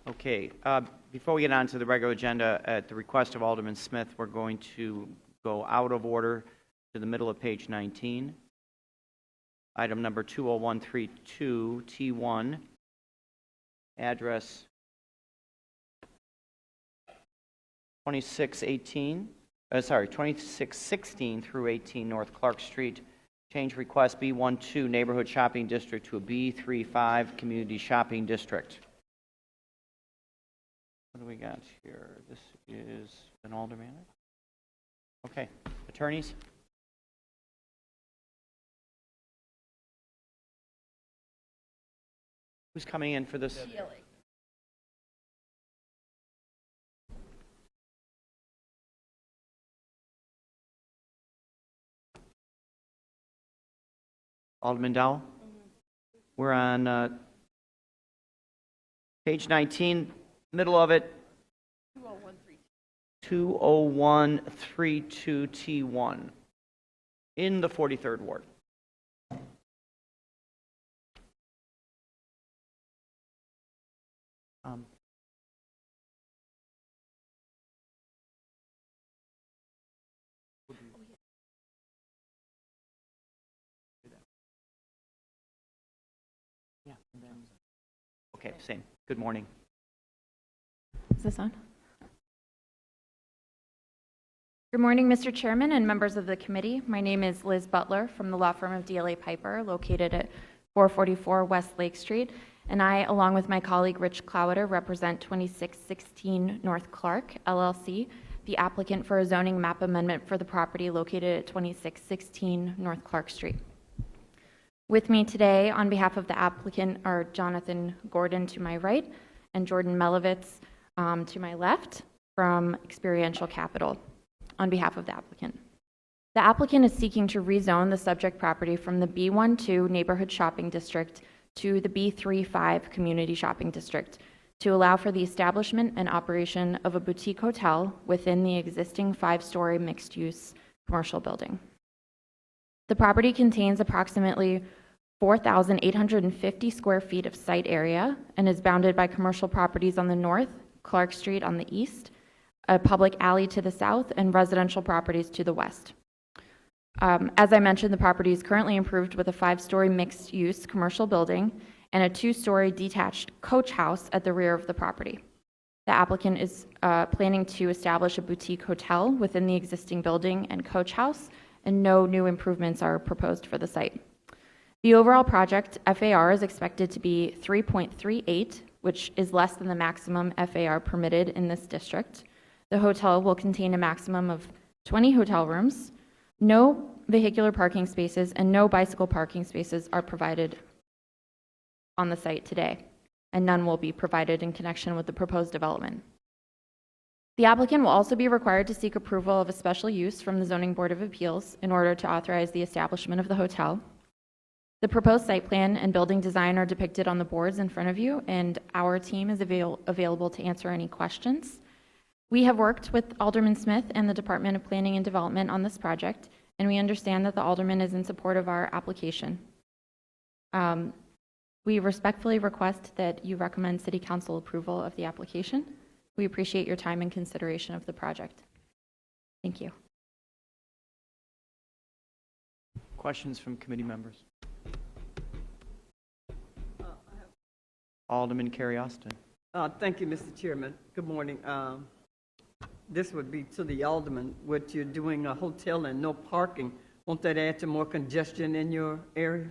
Okay, before we get on to the regular agenda, at the request of Alderman Smith, we're going to go out of order to the middle of page 19. Item number 20132, T1, address 2616 through 18 North Clark Street. Change request B12 Neighborhood Shopping District to a B35 Community Shopping District. What do we got here? This is an alderman. Okay, attorneys? Who's coming in for this? Alderman Dowell? We're on page 19, middle of it. 20132 T1 in the 43rd Ward. Okay, same. Good morning. Is this on? Good morning, Mr. Chairman and members of the committee. My name is Liz Butler from the law firm of DLA Piper, located at 444 West Lake Street. And I, along with my colleague Rich Clowater, represent 2616 North Clark, LLC, the applicant for a zoning map amendment for the property located at 2616 North Clark Street. With me today on behalf of the applicant are Jonathan Gordon to my right and Jordan Melovitz to my left from Experiential Capital on behalf of the applicant. The applicant is seeking to rezone the subject property from the B12 Neighborhood Shopping District to the B35 Community Shopping District to allow for the establishment and operation of a boutique hotel within the existing 5-story mixed-use commercial building. The property contains approximately 4,850 square feet of site area and is bounded by commercial properties on the north, Clark Street on the east, a public alley to the south, and residential properties to the west. As I mentioned, the property is currently improved with a 5-story mixed-use commercial building and a 2-story detached coach house at the rear of the property. The applicant is planning to establish a boutique hotel within the existing building and coach house, and no new improvements are proposed for the site. The overall project FAR is expected to be 3.38, which is less than the maximum FAR permitted in this district. The hotel will contain a maximum of 20 hotel rooms. No vehicular parking spaces and no bicycle parking spaces are provided on the site today, and none will be provided in connection with the proposed development. The applicant will also be required to seek approval of a special use from the Zoning Board of Appeals in order to authorize the establishment of the hotel. The proposed site plan and building design are depicted on the boards in front of you, and our team is available to answer any questions. We have worked with Alderman Smith and the Department of Planning and Development on this project, and we understand that the Alderman is in support of our application. We respectfully request that you recommend City Council approval of the application. We appreciate your time and consideration of the project. Thank you. Questions from committee members? Alderman Carrie Austin. Thank you, Mr. Chairman. Good morning. This would be to the alderman. What you're doing, a hotel and no parking, won't that add to more congestion in your area?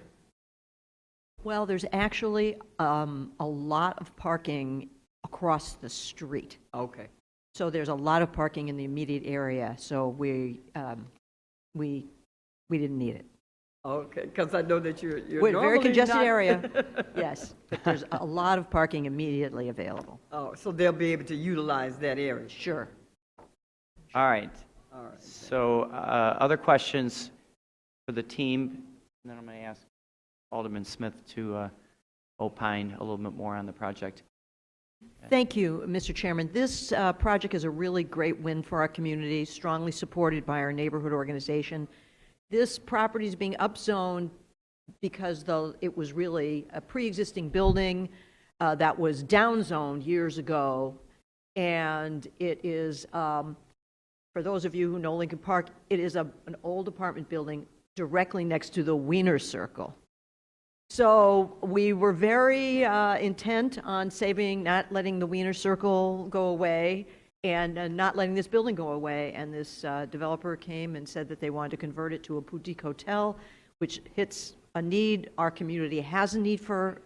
Well, there's actually a lot of parking across the street. Okay. So there's a lot of parking in the immediate area, so we didn't need it. Okay, because I know that you're We're a very normally congested not- area, yes, but there's a lot of parking immediately available. Oh, so they'll be able to utilize that area? Sure. All right. All right. So other questions for the team? And then I'm going to ask Alderman Smith to opine a little bit more on the project. Thank you, Mr. Chairman. This project is a really great win for our community, strongly supported by our neighborhood organization. This property is being upzoned because it was really a pre-existing building. that was downzoned years ago. And it is, for those of you who know Lincoln Park, it is an old apartment building directly next to the Wiener Circle. So we were very intent on saving, not letting the Wiener Circle go away, and not letting this building go away. And this developer came and said that they wanted to convert it to a boutique hotel, which hits a need. Our community has a need for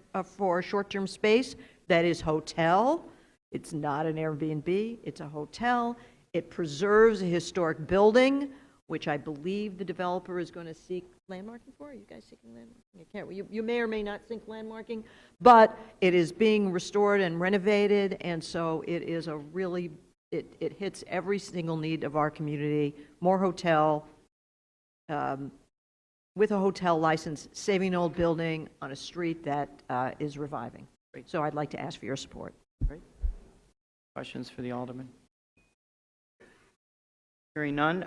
short-term space that is hotel. It's not an Airbnb, it's a hotel. It preserves a historic building, which I believe the developer is going to seek landmarking for. Are you guys seeking landmarking? You can't. You may or may not seek landmarking, but it is being restored and renovated, and so it is a really, it hits every single need of our community. More hotel, with a hotel license, saving an old building on a street that is reviving. So I'd like to ask for your support. Great. Questions for the Alderman? Hearing none.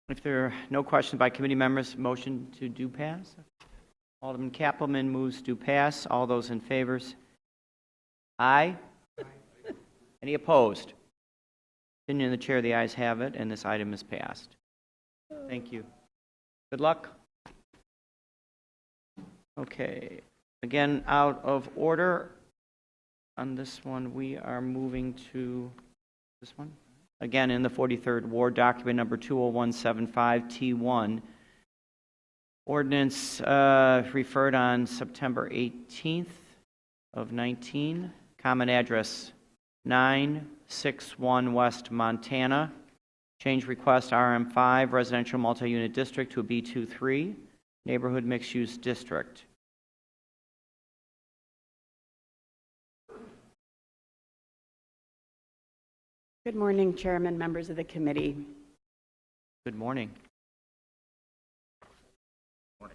If there are no questions by committee members, motion to do pass. Alderman Kappelman moves to pass. All those in favor? Aye. Any opposed? Opinion of the chair, the ayes have it, and this item is passed. Thank you. Good luck. Okay. Again, out of order. On this one, we are moving to this one. Again, in the 43rd Ward, document number 20175 T1. Ordinance referred on September 18th of 19. Common address 961 West Montana. Change request RM5 residential multi-unit district to a B23 neighborhood mixed-use district. Good morning, Chairman, members of the committee. Good morning. Good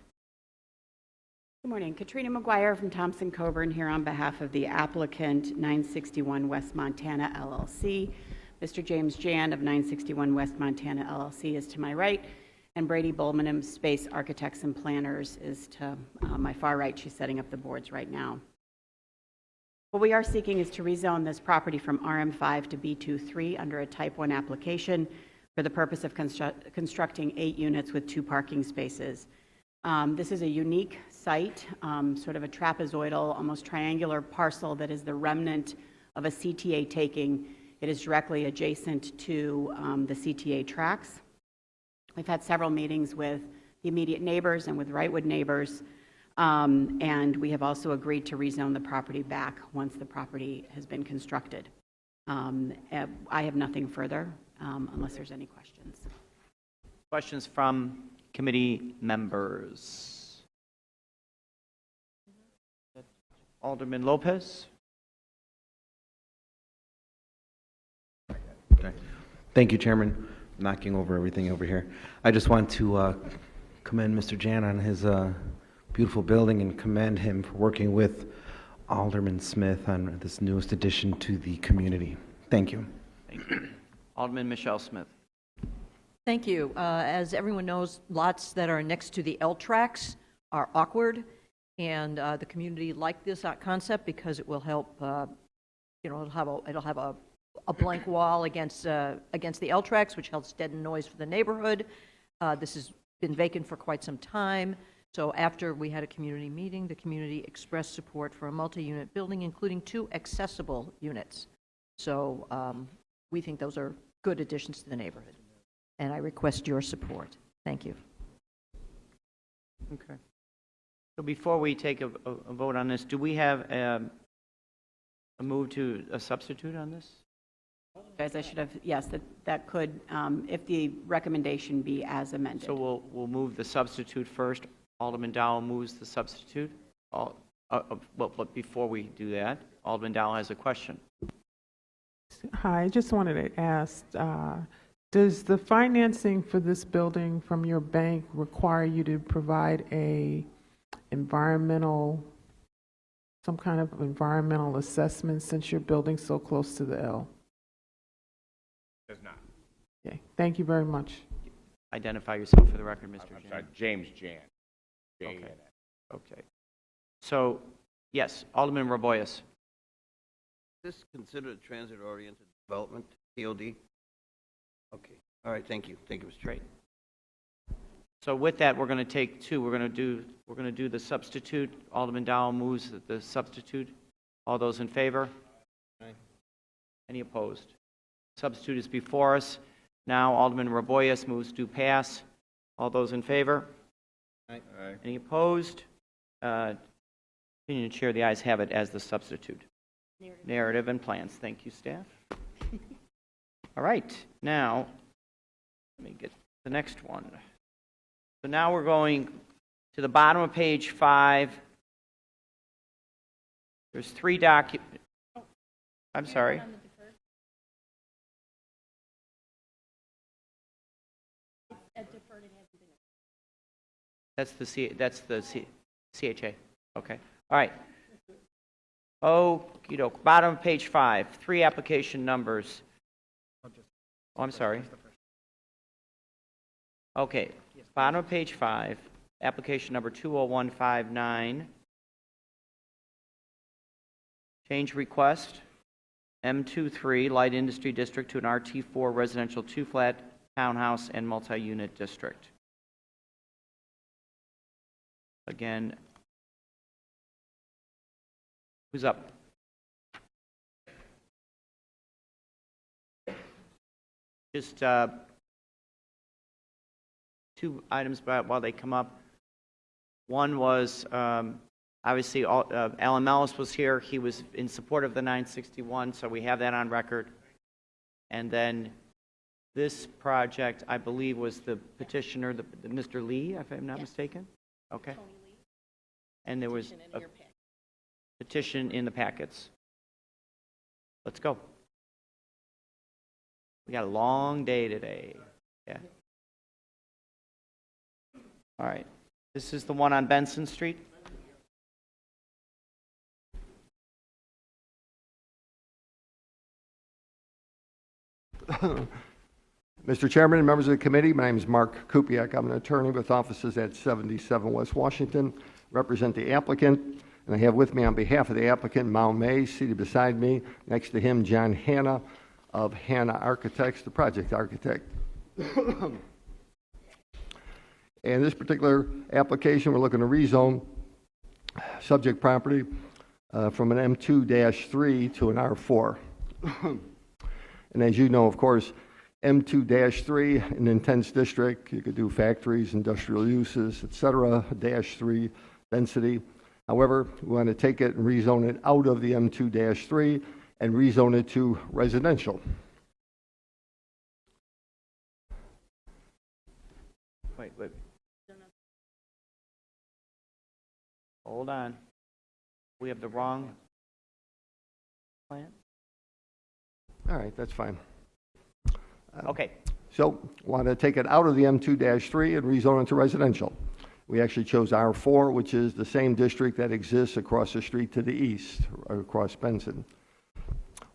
morning. Katrina McGuire from Thompson Coburn here on behalf of the applicant, 961 West Montana LLC. Mr. James Jan of 961 West Montana LLC is to my right, and Brady Bullman, Space Architects and Planners, is to my far right. She's setting up the boards right now. What we are seeking is to rezone this property from RM5 to B23 under a Type 1 application for the purpose of constructing 8 units with 2 parking spaces. This is a unique site, sort of a trapezoidal, almost triangular parcel that is the remnant of a CTA taking. It is directly adjacent to the CTA tracks. We've had several meetings with the immediate neighbors and with Wrightwood neighbors. And we have also agreed to rezone the property back once the property has been constructed. I have nothing further unless there's any questions. Questions from committee members? Alderman Lopez? Okay. Thank you, Chairman. Knocking over everything over here. I just want to commend Mr. Jan on his beautiful building and commend him for working with Alderman Smith on this newest addition to the community. Thank you. Thank you. Alderman Michelle Smith. Thank you. As everyone knows, lots that are next to the L tracks are awkward, and the community liked this concept because it will help. It'll have a blank wall against the L tracks, which helps deaden noise for the neighborhood. This has been vacant for quite some time. So after we had a community meeting, the community expressed support for a multi-unit building, including 2 accessible units. So we think those are good additions to the neighborhood. And I request your support. Thank you. Okay. So before we take a vote on this, do we have a move to a substitute on this? Guys, I should have, yes, that could, if the recommendation be as amended. So we'll move the substitute first. Alderman Dowell moves the substitute. But before we do that, Alderman Dowell has a question. Hi, I just wanted to ask, does the financing for this building from your bank require you to provide some kind of environmental assessment since you're building so close to the L? Does not. Okay, thank you very much. Identify yourself for the record, Mr. I'm Jan. sorry, James Jan. Okay. Okay. So Yes, Alderman Raboyes. Is this considered transit-oriented development, TOD? Okay, all right, thank you. Thank you, Mr. Chairman. So with that, we're going to take two. We're going to do the substitute. Alderman Dow moves the substitute. All those in favor? Aye. Any opposed? Substitute is before us. Now Alderman Raboyes moves to pass. All those in favor? Aye. Any opposed? Opinion chair, the ayes have it as the substitute. Narrative and plans. Thank you, staff. All right, now let me get the next one. So now we're going to the bottom of page 5. There's 3 documents. I'm sorry. That's the CHA. Okay. All right. Okey doke. Bottom of page 5. 3 application numbers. Oh, I'm sorry. Okay. Bottom of page 5. Application number 20159. Change request. M23 Light Industry District to an RT4 Residential 2-flat Townhouse and Multi-Unit District. Again, who's up? Just 2 items while they come up. One was, obviously, Alan Mellis was here. He was in support of the 961, so we have that on record. And then this project, I believe, was the petitioner, the Mr. Lee, if I'm not mistaken? Okay. And there was a petition in the packets. Let's go. We got a long day today. Yeah. All right. This is the one on Benson Street. Mr. Chairman and members of the committee, my name is Mark Kupiak. I'm an attorney with offices at 77 West Washington, represent the applicant, and I have with me on behalf of the applicant, Mao May, seated beside me. Next to him, John Hanna of Hanna Architects, the project architect. And this particular application, we're looking to rezone subject property from an M2-3 to an R4. And as you know, of course, M2-3, an intense district, you could do factories, industrial uses, etc., -3 density. However, we want to take it and rezone it out of the M2-3 and rezone it to residential. Wait. Hold on. We have the wrong plan? All right, that's fine. Okay. So, want to take it out of the M2-3 and rezone it to residential. We actually chose R4, which is the same district that exists across the street to the east, across Benson.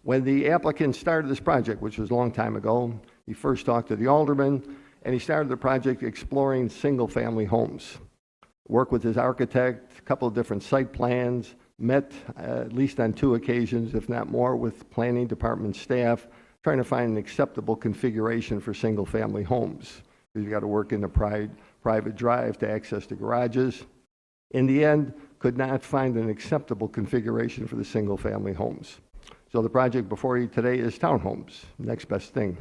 When the applicant started this project, which was a long time ago, he first talked to the alderman, and he started the project exploring single-family homes. Worked with his architect, a couple of different site plans, met at least on 2 occasions, if not more, with planning department staff, trying to find an acceptable configuration for single-family homes. You've got to work in the private drive to access the garages. In the end, could not find an acceptable configuration for the single-family homes. So the project before you today is townhomes, next best thing.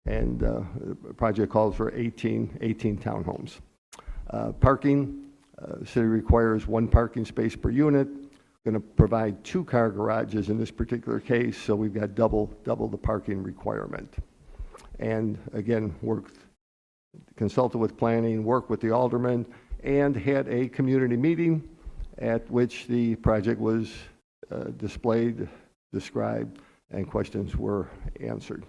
And the project calls for 18 townhomes. Parking, the city requires 1 parking space per unit. Going to provide 2 car garages in this particular case, so we've got double the parking requirement. And again, consulted with planning, worked with the alderman, and had a community meeting at which the project was displayed, described, and questions were answered.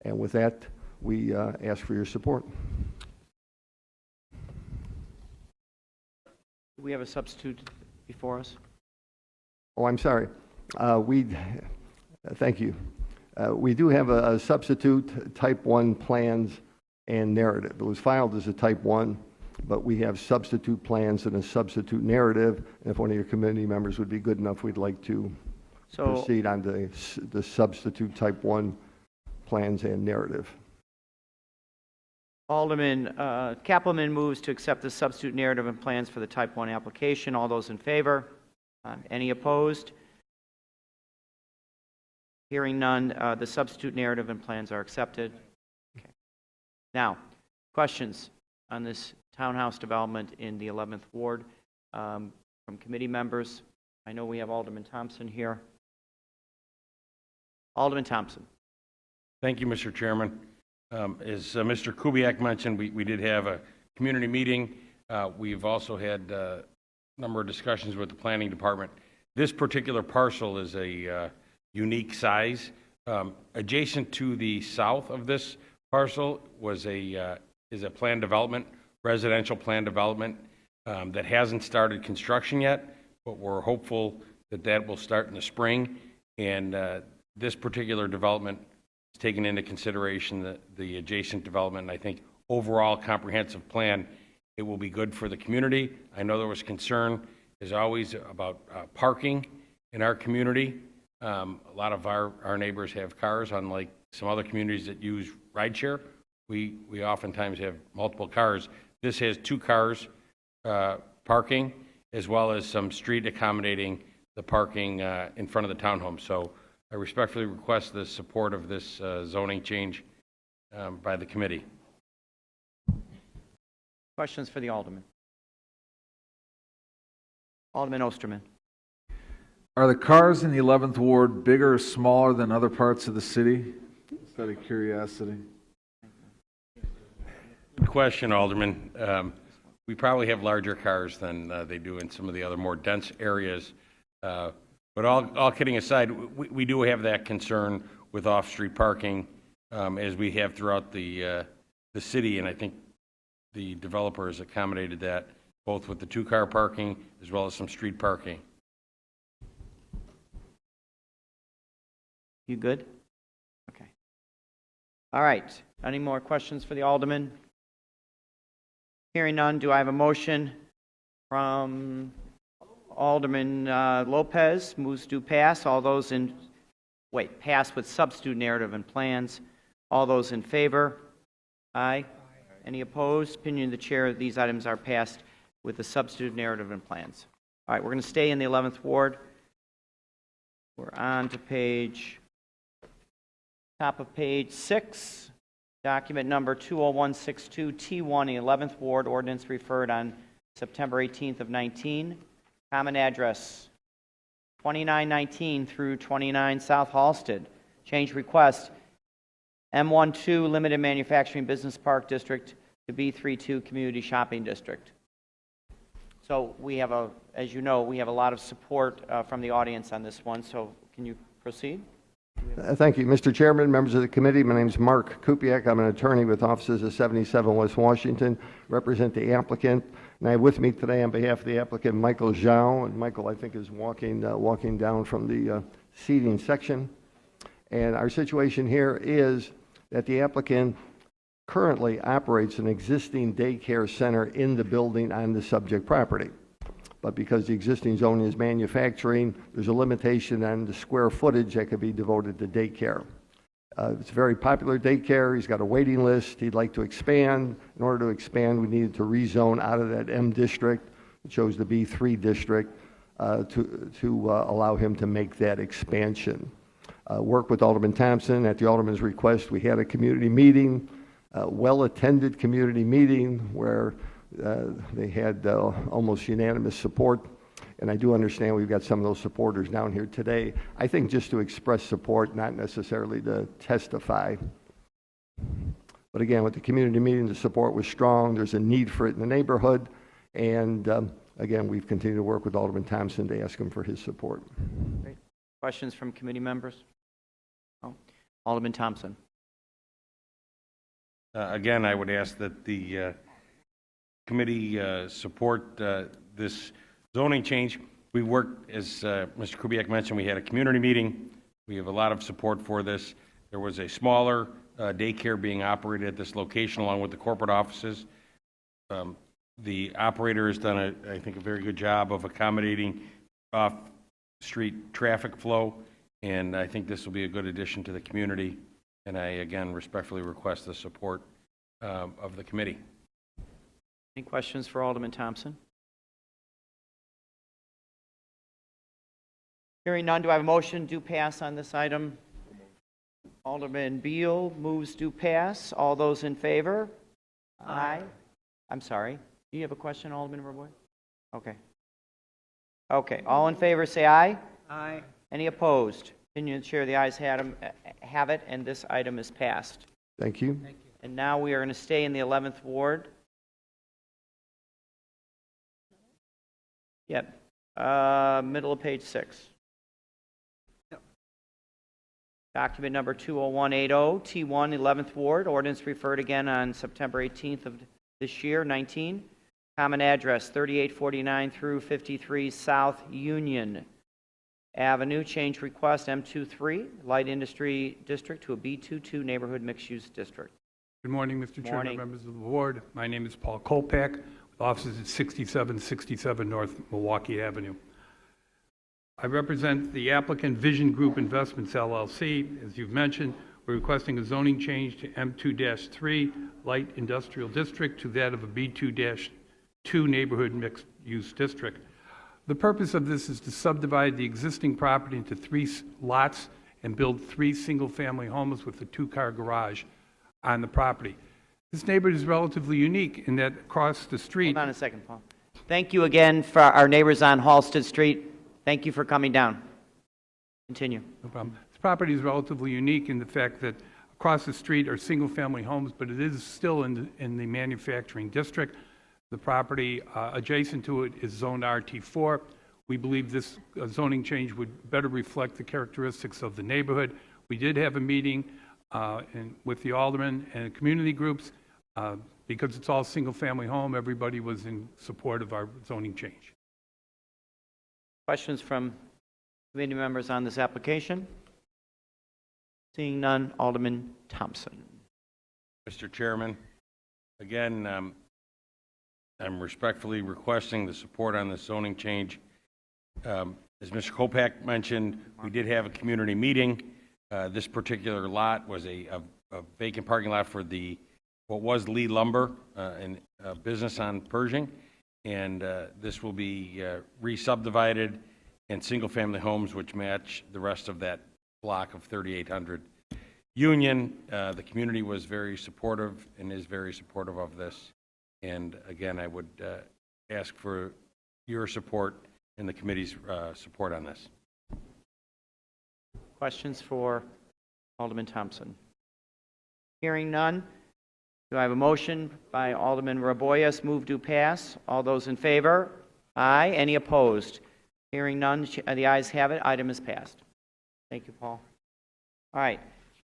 And with that, we ask for your support. Do we have a substitute before us? Oh, I'm sorry. Thank you. We do have a substitute, type 1 plans and narrative. It was filed as a type 1, but we have substitute plans and a substitute narrative. And if one of your committee members would be good enough, we'd like to proceed on the substitute type 1 plans and narrative. Alderman Kappelman moves to accept the substitute narrative and plans for the type 1 application. All those in favor? Any opposed? Hearing none, the substitute narrative and plans are accepted. Okay. Now, questions on this townhouse development in the 11th Ward from committee members? I know we have Alderman Thompson here. Alderman Thompson. Thank you, Mr. Chairman. As Mr. Kubiak mentioned, we did have a community meeting. We've also had a number of discussions with the planning department. This particular parcel is a unique size. Adjacent to the south of this parcel is a planned development, residential planned development that hasn't started construction yet, but we're hopeful that that will start in the spring. And this particular development is taken into consideration the adjacent development. And I think overall comprehensive plan, it will be good for the community. I know there was concern, as always, about parking in our community. A lot of our neighbors have cars, unlike some other communities that use rideshare. We oftentimes have multiple cars. This has 2 cars parking, as well as some street accommodating the parking in front of the townhome. So I respectfully request the support of this zoning change by the committee. Questions for the Alderman? Alderman Osterman. Are the cars in the 11th Ward bigger or smaller than other parts of the city? Just out of curiosity. Good question, Alderman. We probably have larger cars than they do in some of the other more dense areas. But all kidding aside, we do have that concern with off-street parking, as we have throughout the city, and I think the developer has accommodated that, both with the 2-car parking as well as some street parking. You good? Okay. All right. Any more questions for the Alderman? Hearing none, do I have a motion from Alderman Lopez? Moves to pass. All those in, pass with substitute narrative and plans. All those in favor? Aye. Any opposed? Opinion of the chair, these items are passed with the substitute narrative and plans. All right, we're going to stay in the 11th Ward. We're on to top of page 6, document number 20162, T1, the 11th Ward, ordinance referred on September 18th of 19. Common address 2919 through 29 South Halsted. Change request M12 Limited Manufacturing Business Park District to B32 Community Shopping District. So we have as you know, we have a lot of support from the audience on this one. So can you proceed? Thank you, Mr. Chairman, members of the committee. My name is Mark Kupiak. I'm an attorney with offices at 77 West Washington, represent the applicant. And I have with me today on behalf of the applicant, Michael Zhao. And Michael, I think, is walking down from the seating section. And our situation here is that the applicant currently operates an existing daycare center in the building on the subject property. But because the existing zoning is manufacturing, there's a limitation on the square footage that could be devoted to daycare. It's a very popular daycare. He's got a waiting list. He'd like to expand. In order to expand, we needed to rezone out of that M district. It chose the B3 district to allow him to make that expansion. Work with Alderman Thompson. At the Alderman's request, we had a community meeting, a well-attended community meeting where they had almost unanimous support, and I do understand we've got some of those supporters down here today. I think just to express support, not necessarily to testify. But again, with the community meeting, the support was strong. There's a need for it in the neighborhood, and again, we've continued to work with Alderman Thompson to ask him for his support. Great. Questions from committee members? No? Alderman Thompson. Again, I would ask that the committee support this zoning change. We worked, as Mr. Kubiak mentioned, we had a community meeting. We have a lot of support for this. There was a smaller daycare being operated at this location along with the corporate offices. The operator has done, I think, a very good job of accommodating off-street traffic flow, and I think this will be a good addition to the community. And I, again, respectfully request the support of the committee. Any questions for Alderman Thompson? Hearing none, do I have a motion to pass on this item? Alderman Beal moves to pass. All those in favor? Aye. I'm sorry. Do you have a question, Alderman Raboy? Okay. Okay, all in favor, say aye. Aye. Any opposed? Opinion of the chair, the ayes have it, and this item is passed. Thank you. And now we are going to stay in the 11th Ward. Yep, middle of page 6. Document number 20180, T1, 11th Ward, ordinance referred again on September 18th of this year, 19. Common address, 3849 through 53 South Union Avenue, change request M23, Light Industry District to a B22 Neighborhood Mixed-Use District. Good morning, Mr. Chairman, Morning. members of the board. My name is Paul Kolpak, with offices at 6767 North Milwaukee Avenue. I represent the applicant Vision Group Investments LLC. As you've mentioned, we're requesting a zoning change to M2-3 Light Industrial District to that of a B2-2 Neighborhood Mixed-Use District. The purpose of this is to subdivide the existing property into 3 lots and build 3 single-family homes with a 2-car garage on the property. This neighborhood is relatively unique in that across the street... Hold on a second, Paul. Thank you again for our neighbors on Halsted Street. Thank you for coming down. Continue. No problem. This property is relatively unique in the fact that across the street are single-family homes, but it is still in the manufacturing district. The property adjacent to it is zoned RT4. We believe this zoning change would better reflect the characteristics of the neighborhood. We did have a meeting with the aldermen and community groups. Because it's all single-family home, everybody was in support of our zoning change. Questions from committee members on this application? Seeing none, Alderman Thompson. Mr. Chairman, again, I'm respectfully requesting the support on this zoning change. As Mr. Kolpak mentioned, we did have a community meeting. This particular lot was a vacant parking lot for what was Lee Lumber, and business on Pershing, and this will be re-subdivided and single-family homes which match the rest of that block of 3800 Union. The community was very supportive and is very supportive of this. And again, I would ask for your support and the committee's support on this. Questions for Alderman Thompson? Hearing none, do I have a motion by Alderman Raboyes, move to pass? All those in favor? Aye. Any opposed? Hearing none, the ayes have it. Item is passed. Thank you, Paul. All right.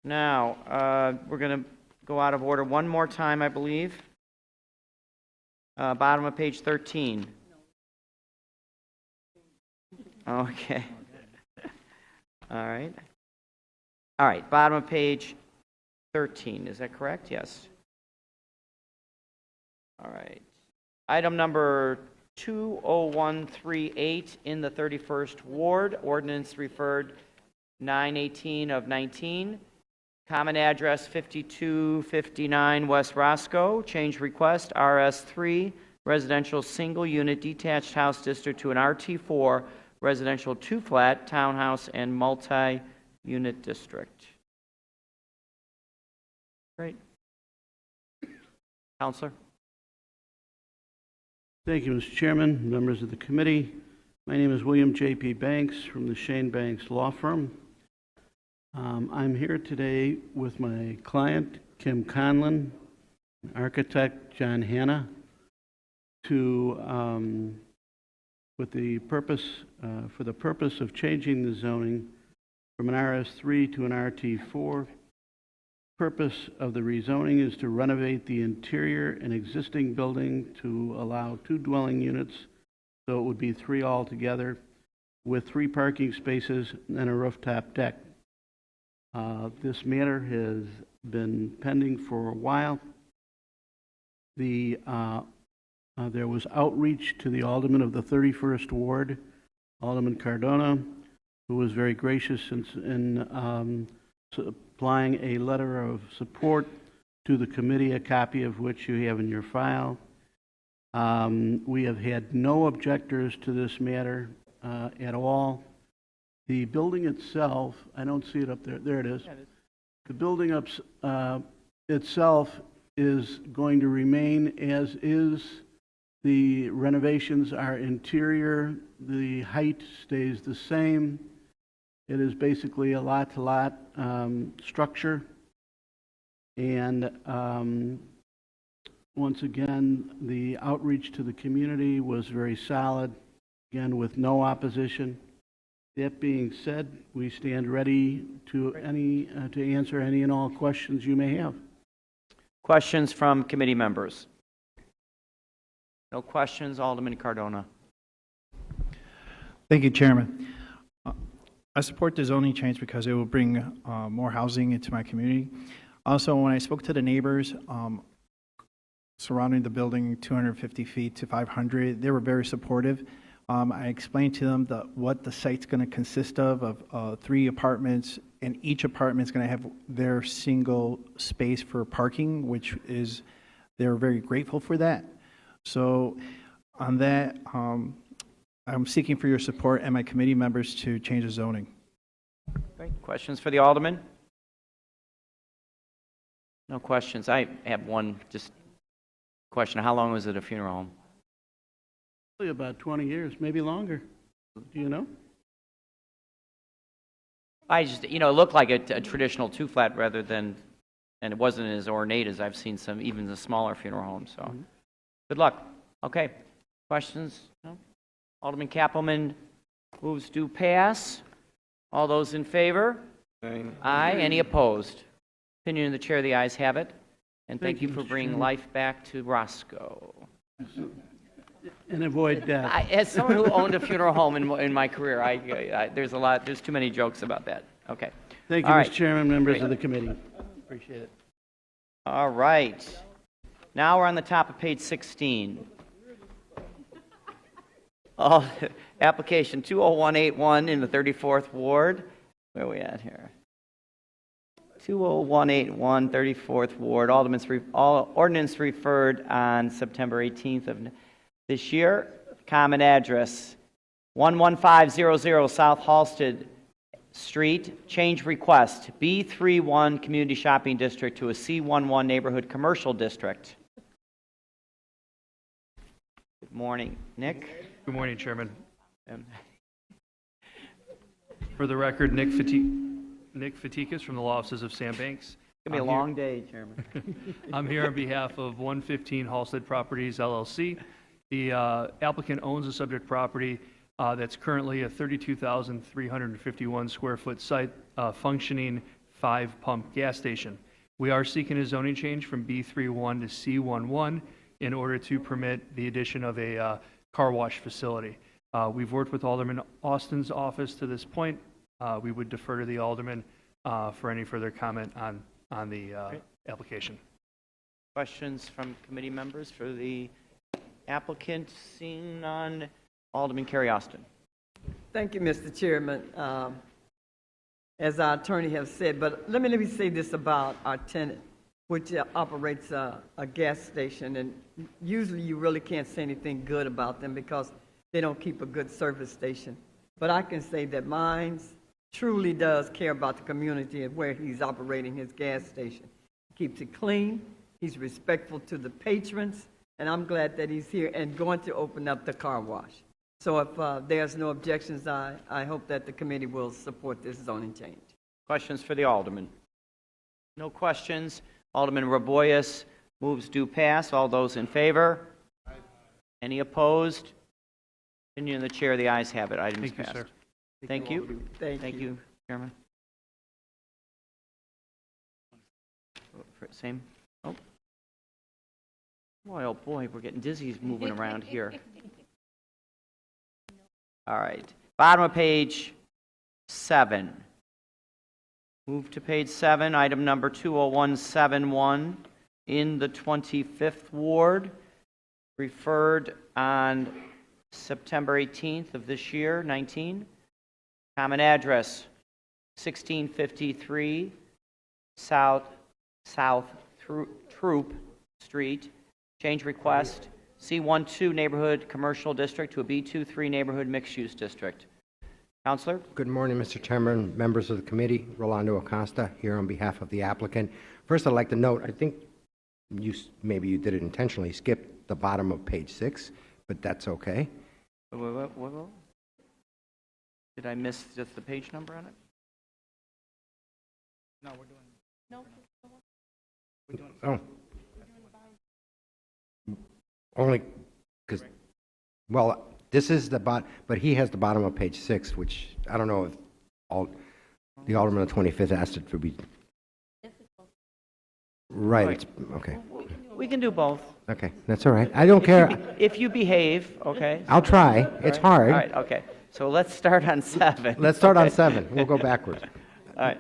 Now, we're going to go out of order one more time, I believe. Bottom of page 13. Okay. All right. All right, bottom of page 13. Is that correct? Yes. All right. Item number 20138 in the 31st Ward, ordinance referred 918 of 19. Common address 5259 West Roscoe. Change request RS3 residential single unit detached house district to an RT4 residential 2-flat townhouse and multi-unit district. Great. Counselor? Thank you, Mr. Chairman, members of the committee. My name is William J.P. Banks from the Shane Banks Law Firm. I'm here today with my client, Kim Conlon, architect John Hanna, for the purpose of changing the zoning from an RS3 to an RT4. Purpose of the rezoning is to renovate the interior and existing building to allow 2 dwelling units, so it would be 3 altogether, with 3 parking spaces and a rooftop deck. This matter has been pending for a while. The There was outreach to the alderman of the 31st Ward, Alderman Cardona, who was very gracious in supplying a letter of support to the committee, a copy of which you have in your file. We have had no objectors to this matter at all. The building itself, I don't see it up there. There it is. The building itself is going to remain as is. The renovations are interior. The height stays the same. It is basically a lot-to-lot structure. And once again, the outreach to the community was very solid, again, with no opposition. That being said, we stand ready to answer any and all questions you may have. Questions from committee members? No questions. Alderman Cardona. Thank you, Chairman. I support the zoning change because it will bring more housing into my community. Also, when I spoke to the neighbors surrounding the building, 250 feet to 500, they were very supportive. I explained to them what the site's going to consist of 3 apartments, and each apartment is going to have their single space for parking, which is, they're very grateful for that. So on that, I'm seeking for your support and my committee members to change the zoning. Great. Questions for the alderman? No questions. I have one just question. How long was it a funeral home? Probably about 20 years, maybe longer. Do you know? I just, it looked like a traditional 2-flat rather than, and it wasn't as ornate as I've seen some, even the smaller funeral homes. So, good luck. Okay. Questions? No? Alderman Kappelman moves to pass. All those in favor? Aye. Aye. Any opposed? Opinion of the chair, the ayes have it. And thank you for Mr. bringing Chairman. life back to Roscoe. And avoid death. As someone who owned a funeral home in my career, there's too many jokes about that. Okay. Thank you, All Mr. right. Chairman, members Great. of the committee. Appreciate it. All right. Now we're on the top of page 16. Application 20181 in the 34th Ward. Where are we at here? 20181, 34th Ward. Ordinance referred on September 18th of this year. Common address 11500 South Halsted Street. Change request B31 Community Shopping District to a C11 Neighborhood Commercial District. Good morning, Nick. Good morning, Chairman. For the record, Nick Fatikas from the Law Offices of Sam Banks. It's going to be a long day, Chairman. I'm here on behalf of 115 Halsted Properties LLC. The applicant owns a subject property that's currently a 32,351 square foot site, functioning 5-pump gas station. We are seeking a zoning change from B31 to C11 in order to permit the addition of a car wash facility. We've worked with Alderman Austin's office to this point. We would defer to the alderman for any further comment on the application. Questions from committee members for the applicant? Seeing none. Alderman Kerry Austin. Thank you, Mr. Chairman. As our attorney has said, but let me say this about our tenant, which operates a gas station, and usually you really can't say anything good about them because they don't keep a good service station. But I can say that Mines truly does care about the community and where he's operating his gas station. He keeps it clean, he's respectful to the patrons, and I'm glad that he's here and going to open up the car wash. So if there's no objections, I hope that the committee will support this zoning change. Questions for the alderman? No questions. Alderman Raboyes moves to pass. All those in favor? Any opposed? Opinion of the chair, the ayes have it. Items Thank you, passed. sir. Thank you. Thank you, Chairman. Same. Oh. Boy, oh boy, we're getting dizzy moving around here. All right. Bottom of page 7. Move to page 7, item number 20171 in the 25th Ward. referred on September 18th of this year, 19. Common address, 1653 South Troop Street. Change request, C12 Neighborhood Commercial District to a B23 Neighborhood Mixed Use District. Counselor? Good morning, Mr. Chairman, members of the committee. Rolando Acosta here on behalf of the applicant. First, I'd like to note, I think maybe you did it intentionally, skip the bottom of page 6, but that's okay. What? Did I miss just the page number on it? No, we're doing. No. We're doing. Oh. Only because, well, this is the but he has the bottom of page 6, which I don't know if the Alderman of the 25th asked it to be. Right, it's, okay. We can do both. Okay, that's all right. I don't care. If you behave, okay? I'll try. It's hard. All right, okay. So let's start on 7. Let's start on Okay. 7. We'll go backwards. All right.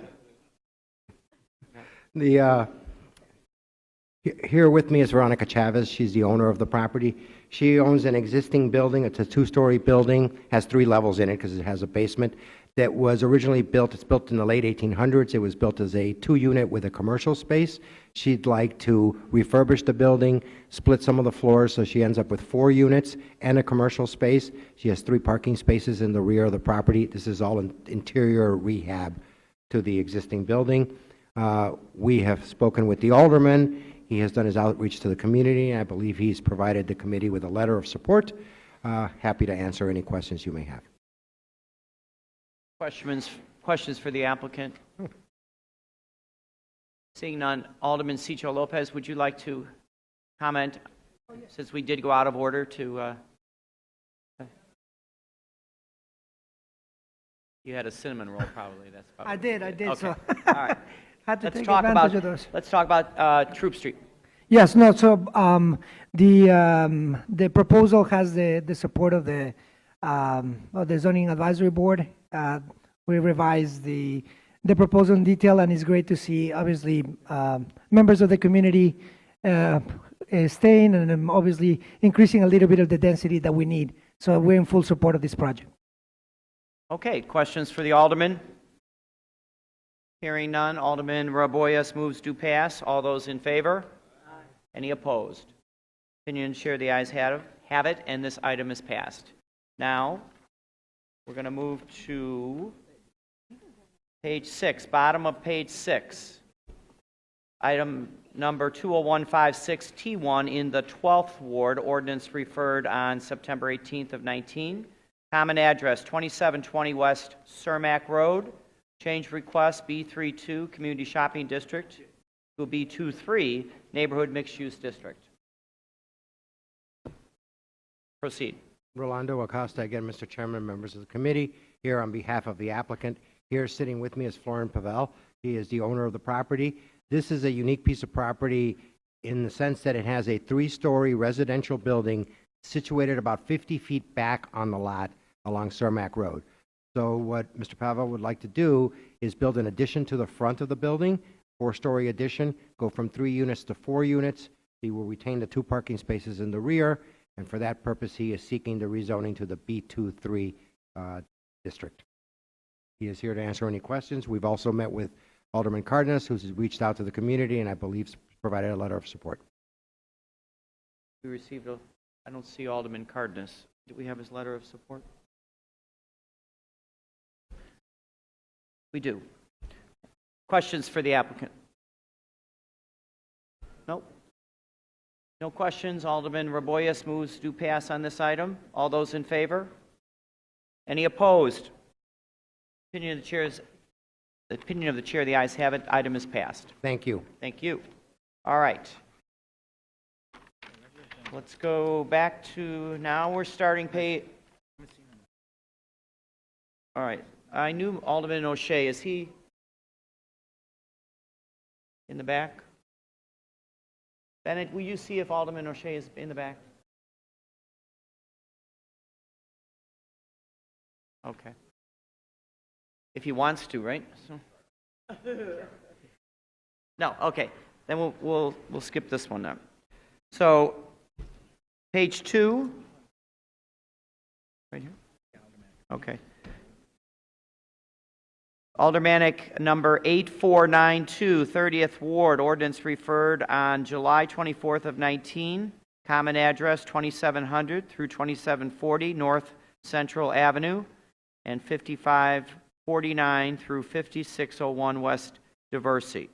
Here with me is Veronica Chavez. She's the owner of the property. She owns an existing building. It's a 2-story building, has 3 levels in it because it has a basement, that was originally built, it's built in the late 1800s. It was built as a 2-unit with a commercial space. She'd like to refurbish the building, split some of the floors, so she ends up with 4 units and a commercial space. She has 3 parking spaces in the rear of the property. This is all interior rehab to the existing building. We have spoken with the alderman. He has done his outreach to the community, and I believe he's provided the committee with a letter of support. Happy to answer any questions you may have. Questions for the applicant? Seeing none, Alderman Cicho Lopez, would you like to comment? Since we did go out of order to... You had a cinnamon roll, probably. That's probably. I did, Okay. so. All right. Had to Let's take talk advantage about, of those. let's talk about Troop Street. Yes, no, so the proposal has the support of the zoning advisory board. We revised the proposal in detail, and it's great to see, obviously, members of the community staying and obviously increasing a little bit of the density that we need. So we're in full support of this project. Okay, questions for the Alderman? Hearing none, Alderman Raboyes moves to pass. All those in favor? Any opposed? Opinion and chair, the ayes have it, and this item is passed. Now, we're going to move to page 6, bottom of page 6. Item number 20156T1 in the 12th Ward, ordinance referred on September 18th of 19. Common address, 2720 West Cermak Road. Change request, B32 Community Shopping District to B23 Neighborhood Mixed Use District. Proceed. Rolando Acosta, again, Mr. Chairman, members of the committee, here on behalf of the applicant. Here sitting with me is Florin Pavel. He is the owner of the property. This is a unique piece of property in the sense that it has a 3-story residential building situated about 50 feet back on the lot along Cermak Road. So what Mr. Pavel would like to do is build an addition to the front of the building, 4-story addition, go from 3 units to 4 units. He will retain the 2 parking spaces in the rear, and for that purpose, he is seeking the rezoning to the B23 district. He is here to answer any questions. We've also met with Alderman Cardenas, who's reached out to the community, and I believe provided a letter of support. We received I don't see Alderman Cardenas. Do we have his letter of support? We do. Questions for the applicant? Nope. No questions. Alderman Raboyes moves to pass on this item. All those in favor? Any opposed? Opinion of the chair, the ayes have it. Item is passed. Thank you. Thank you. All right. Let's go back to, now we're starting all right. I knew Alderman O'Shea. Is he in the back? Bennett, will you see if Alderman O'Shea is in the back? Okay. If he wants to, right? No, okay. Then we'll skip this one now. So Page 2. Right here? Okay. Aldermanic number 8492, 30th Ward, ordinance referred on July 24th of 19. Common address 2700 through 2740 North Central Avenue and 5549 through 5601 West Diversey.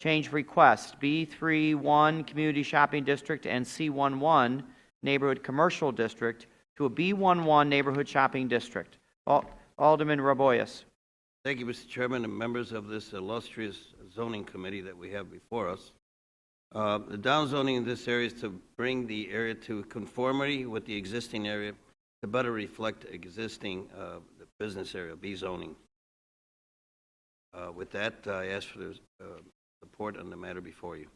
Change request B31 Community Shopping District and C11 Neighborhood Commercial District to a B11 Neighborhood Shopping District. Alderman Raboyes. Thank you, Mr. Chairman, and members of this illustrious zoning committee that we have before us. The downzoning in this area is to bring the area to conformity with the existing area to better reflect existing the business area, B zoning. With that, I ask for the support on the matter before you.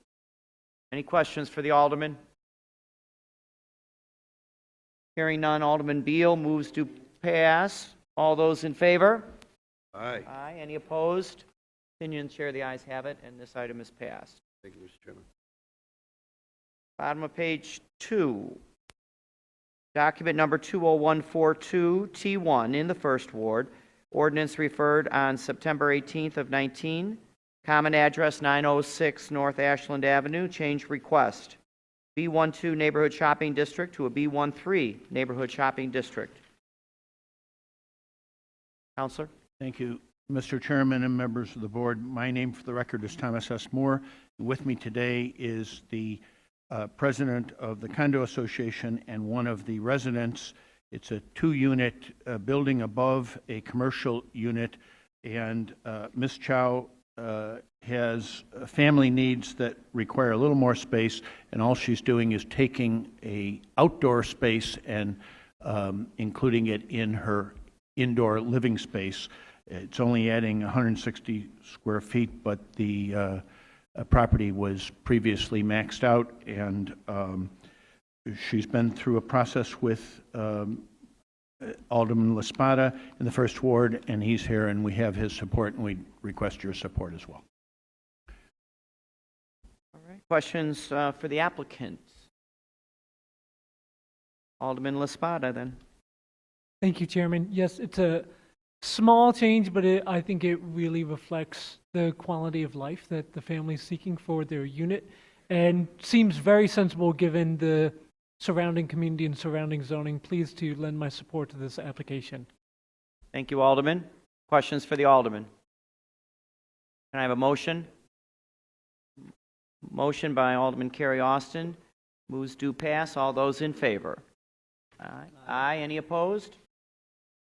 Any questions for the Alderman? Hearing none, Alderman Beal moves to pass. All those in favor? Aye. Aye. Any opposed? Opinion of the chair, the ayes have it, and this item is passed. Thank you, Mr. Chairman. Bottom of page 2. Document number 20142, T1 in the First Ward. Ordinance referred on September 18th of 19. Common address 906 North Ashland Avenue. Change request. B12 Neighborhood Shopping District to a B13 Neighborhood Shopping District. Counselor? Thank you, Mr. Chairman and members of the board. My name for the record is Thomas S. Moore. With me today is the president of the Condo Association and one of the residents. It's a 2-unit building above a commercial unit, and Ms. Chow has family needs that require a little more space, and all she's doing is taking a outdoor space and including it in her indoor living space. It's only adding 160 square feet, but the property was previously maxed out, and she's been through a process with Alderman Laspada in the First Ward, and he's here, and we have his support, and we request your support as well. All right. Questions for the applicant? Alderman Laspada, then. Thank you, Chairman. Yes, it's a small change, but I think it really reflects the quality of life that the family is seeking for their unit, and seems very sensible given the surrounding community and surrounding zoning. Pleased to lend my support to this application. Thank you, Alderman. Questions for the Alderman? Can I have a motion? Motion by Alderman Kerry Austin. Moves do pass. All those in favor? Aye. Aye. Any opposed?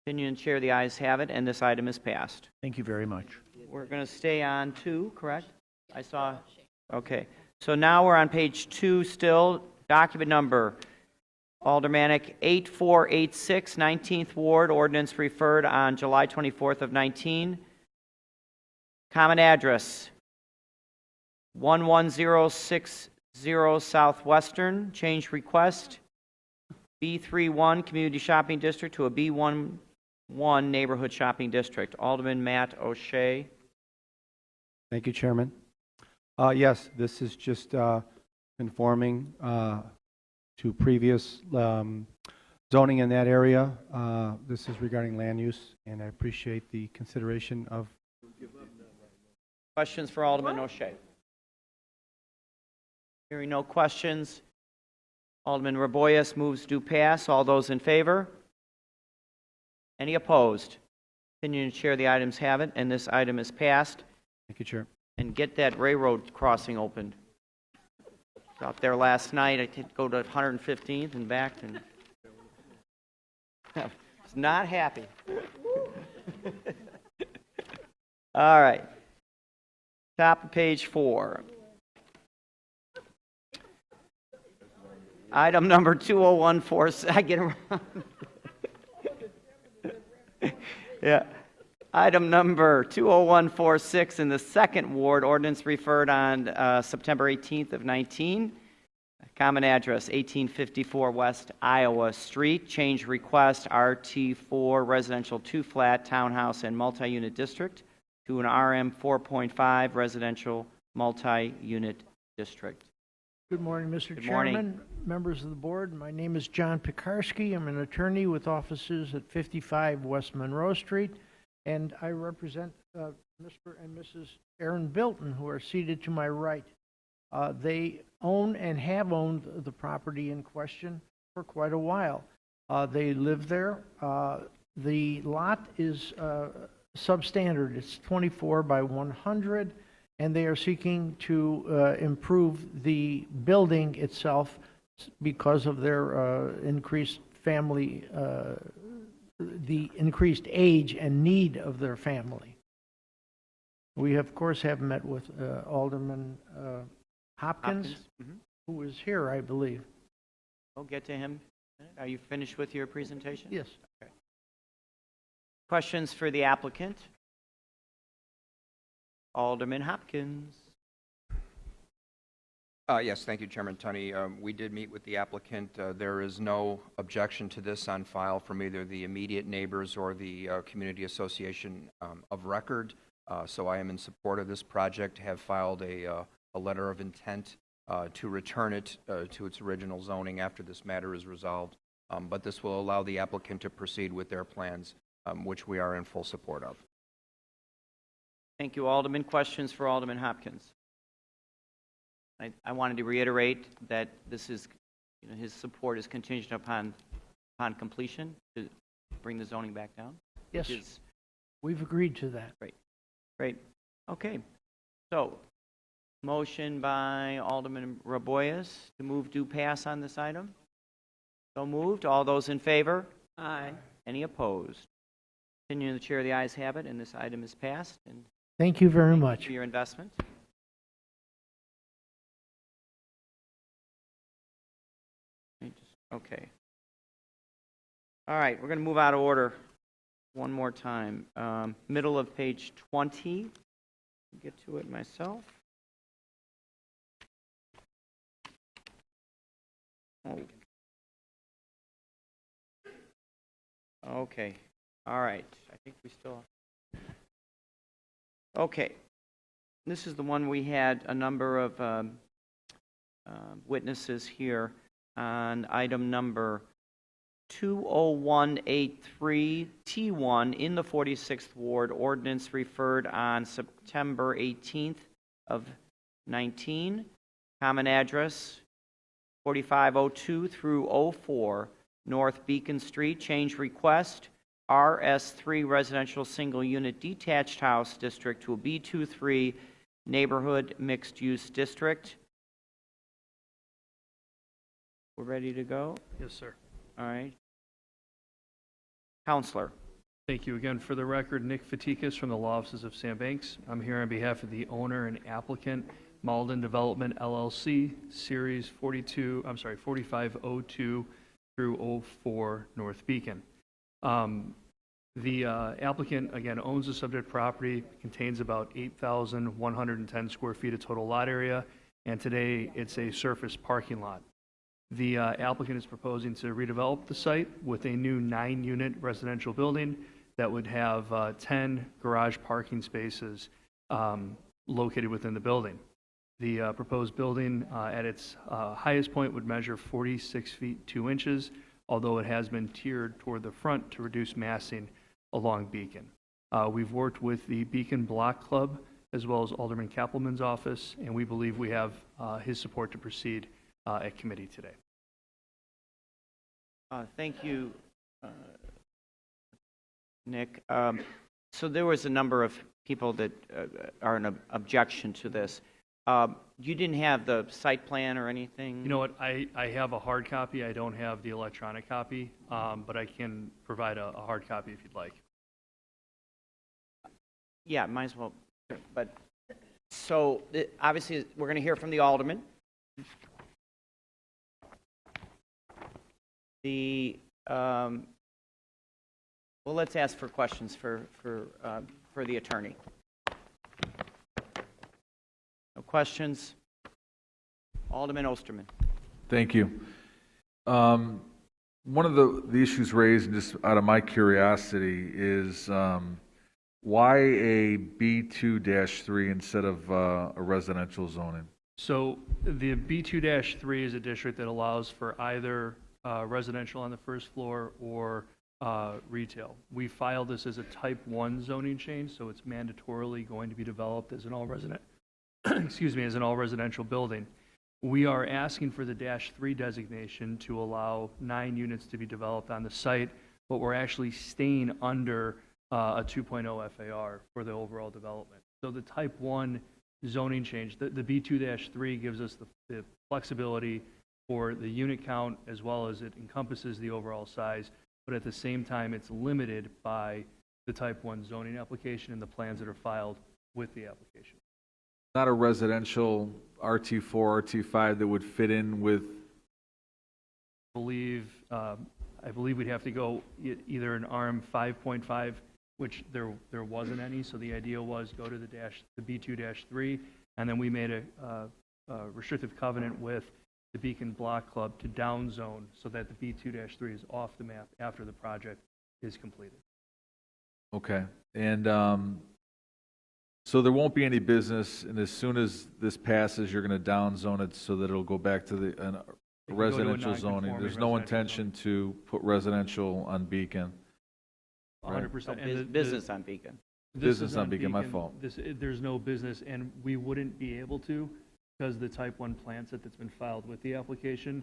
Opinion of the chair, the ayes have it, and this item is passed. Thank you very much. We're going to stay on 2, correct? I saw. Okay. So now we're on page 2 still. Document number Aldermanic 8486, 19th Ward, ordinance referred on July 24th of 19. Common address 11060 Southwestern. Change request B31 Community Shopping District to a B11 Neighborhood Shopping District. Alderman Matt O'Shea. Thank you, Chairman. Yes, this is just conforming to previous zoning in that area. This is regarding land use, and I appreciate the consideration of. Questions for Alderman O'Shea? Hearing no questions, Alderman Raboyes moves do pass. All those in favor? Any opposed? Opinion of the chair, the items have it, and this item is passed. Thank you, Chair. And get that railroad crossing opened. Out there last night, I did go to 115th and back, and I was not happy. All right. Top of page 4. Item number 20146. I get around. Yeah. Item number 20146 in the Second Ward, ordinance referred on September 18th of 19. Common address 1854 West Iowa Street. Change request RT4 Residential 2-Flat Townhouse and Multi-Unit District to an RM 4.5 Residential Multi-Unit District. Good morning, Mr. Good morning. Chairman, members of the board. My name is John Pekarsky. I'm an attorney with offices at 55 West Monroe Street, and I represent Mr. and Mrs. Aaron Bilton, who are seated to my right. They own and have owned the property in question for quite a while. They live there. The lot is substandard. It's 24 by 100, and they are seeking to improve the building itself because of their increased family, the increased age and need of their family. We, of course, have met with Alderman Hopkins, who is here, I believe. We'll get to him. Are you finished with your presentation? Yes. Okay. Questions for the applicant? Alderman Hopkins. Yes, thank you, Chairman Tunney. We did meet with the applicant. There is no objection to this on file from either the immediate neighbors or the Community Association of record. So I am in support of this project, have filed a letter of intent to return it to its original zoning after this matter is resolved. But this will allow the applicant to proceed with their plans, which we are in full support of. Thank you, Alderman. Questions for Alderman Hopkins? I wanted to reiterate that this is, his support is contingent upon completion to bring the zoning back down. Yes, which is we've agreed to that. great. Great. Okay. So, motion by Alderman Raboyes to move due pass on this item. So moved. All those in favor? Aye. Any opposed? Continuing the chair, the ayes have it, and this item is passed. And Thank you very thank you much. for your investment. Okay. All right, we're going to move out of order one more time. Middle of page 20. Get to it myself. Oh. Okay. All right. I think we still. Okay. This is the one we had a number of witnesses here on item number 20183 T1 in the 46th Ward, ordinance referred on September 18th of 19. Common address 4502 through 04 North Beacon Street. Change request RS3 residential single unit detached house district to a B23 neighborhood mixed use district. We're ready to go? Yes, sir. All right. Counselor. Thank you again. For the record, Nick Fatikas from the Law Offices of Sam Banks. I'm here on behalf of the owner and applicant, Malden Development LLC, Series 4502 through 04 North Beacon. The applicant, again, owns the subject property, contains about 8,110 square feet of total lot area, and today it's a surface parking lot. The applicant is proposing to redevelop the site with a new 9-unit residential building that would have 10 garage parking spaces located within the building. The proposed building at its highest point would measure 46 feet 2 inches, although it has been tiered toward the front to reduce massing along Beacon. We've worked with the Beacon Block Club as well as Alderman Kappelman's office, and we believe we have his support to proceed at committee today. Thank you, Nick. So there was a number of people that are an objection to this. You didn't have the site plan or anything? You know what, I have a hard copy. I don't have the electronic copy, but I can provide a hard copy if you'd like. Yeah, might as well. But so obviously we're going to hear from the alderman. Well, let's ask for questions for the attorney. No questions? Alderman Osterman. Thank you. One of the issues raised, just out of my curiosity, is why a B2-3 instead of a residential zoning? So the B2-3 is a district that allows for either residential on the first floor or retail. We filed this as a type 1 zoning change, so it's mandatorily going to be developed as an all resident, excuse me, as an all residential building. We are asking for the -3 designation to allow 9 units to be developed on the site, but we're actually staying under a 2.0 FAR for the overall development. So the type 1 zoning change, the B2-3 gives us the flexibility for the unit count as well as it encompasses the overall size, but at the same time, it's limited by the type 1 zoning application and the plans that are filed with the application. Not a residential RT4, RT5 that would fit in with, I believe we'd have to go either an RM 5.5, which there wasn't any, so the idea was go to the B2-3, and then we made a restrictive covenant with the Beacon Block Club to downzone so that the B2-3 is off the map after the project is completed. okay. And so there won't be any business, and as soon as this passes, you're going to downzone it so that it'll go back to the residential zoning. There's no intention to put residential on Beacon. 100%. Business on Beacon. Business on Beacon, my fault. There's no business, and we wouldn't be able to because the type 1 plan set that's been filed with the application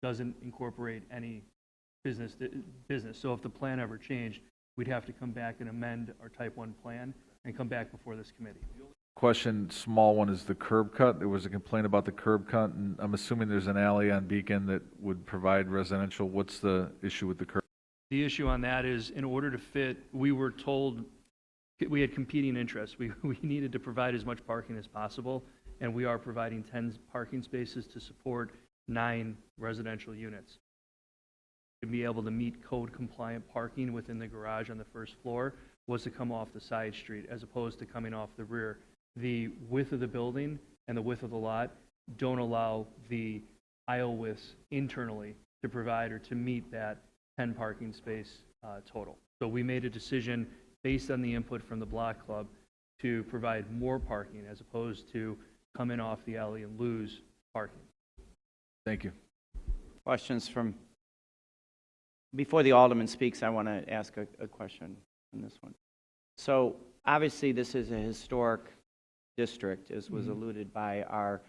doesn't incorporate any business. So if the plan ever changed, we'd have to come back and amend our type 1 plan and come back before this committee. Question, small one, is the curb cut. There was a complaint about the curb cut, and I'm assuming there's an alley on Beacon that would provide residential. What's the issue with the curb? The issue on that is, in order to fit, we were told we had competing interests. We needed to provide as much parking as possible, and we are providing 10 parking spaces to support 9 residential units. To be able to meet code-compliant parking within the garage on the first floor was to come off the side street as opposed to coming off the rear. The width of the building and the width of the lot don't allow the aisle widths internally to provide or to meet that 10 parking space total. So we made a decision based on the input from the Block Club to provide more parking as opposed to come in off the alley and lose parking. Thank you. Questions from, before the alderman speaks, I want to ask a question on this one. So obviously, this is a historic district, as was alluded by our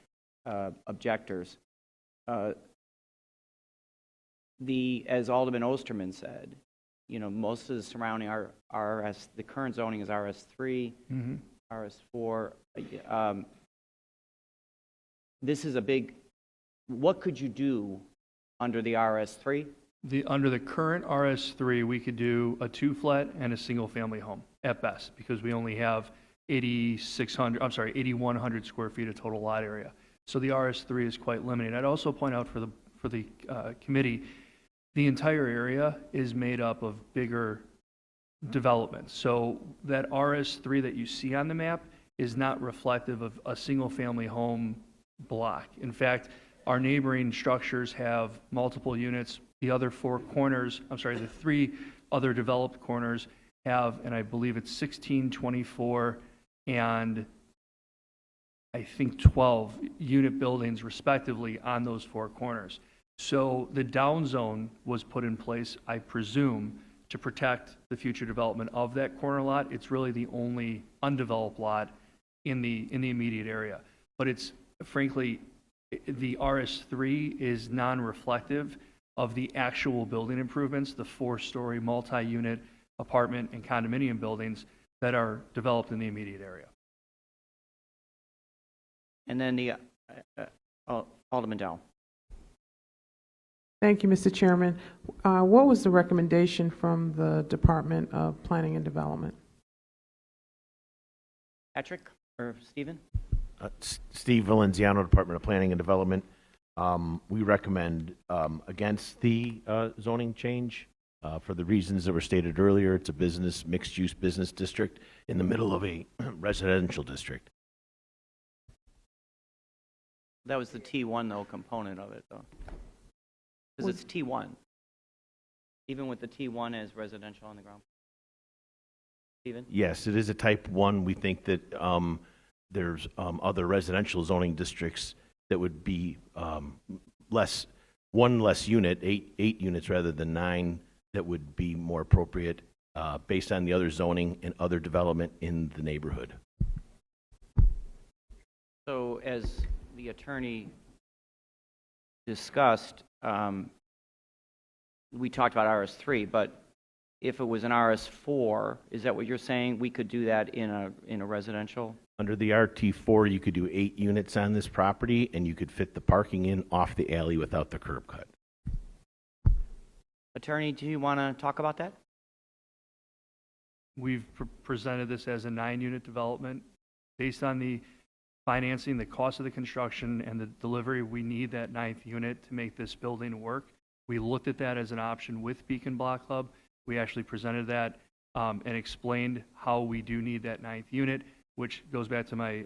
objectors. As Alderman Osterman said, you know, most of the surrounding RS, the current zoning is RS3, RS4. This is a big, what could you do under the RS3? Under the current RS3, we could do a 2-flat and a single-family home at best, because we only have 8,100 square feet of total lot area. So the RS3 is quite limited. I'd also point out for the committee, the entire area is made up of bigger developments. So that RS3 that you see on the map is not reflective of a single-family home block. In fact, our neighboring structures have multiple units. The other 4 corners, the 3 other developed corners have, and I believe it's 16, 24, and I think 12 unit buildings respectively on those 4 corners. So the down zone was put in place, I presume, to protect the future development of that corner lot. It's really the only undeveloped lot in the immediate area. But it's, frankly, the RS3 is non-reflective of the actual building improvements, the 4-story multi-unit apartment and condominium buildings that are developed in the immediate area. And then the Alderman Dow. Thank you, Mr. Chairman. What was the recommendation from the Department of Planning and Development? Patrick or Stephen? Steve Valenziano, Department of Planning and Development. We recommend against the zoning change for the reasons that were stated earlier. It's a business, mixed-use business district in the middle of a residential district. That was the T1, though, component of it, though. Because it's T1. Even with the T1 as residential on the ground. Stephen? Yes, it is a type 1. We think that there's other residential zoning districts that would be one less unit, eight units rather than 9, that would be more appropriate based on the other zoning and other development in the neighborhood. So as the attorney discussed, we talked about RS3, but if it was an RS4, is that what you're saying? We could do that in a residential? Under the RT4, you could do 8 units on this property, and you could fit the parking in off the alley without the curb cut. Attorney, do you want to talk about that? We've presented this as a 9-unit development. Based on the financing, the cost of the construction, and the delivery, we need that 9th unit to make this building work. We looked at that as an option with Beacon Block Club. We actually presented that and explained how we do need that 9th unit, which goes back to my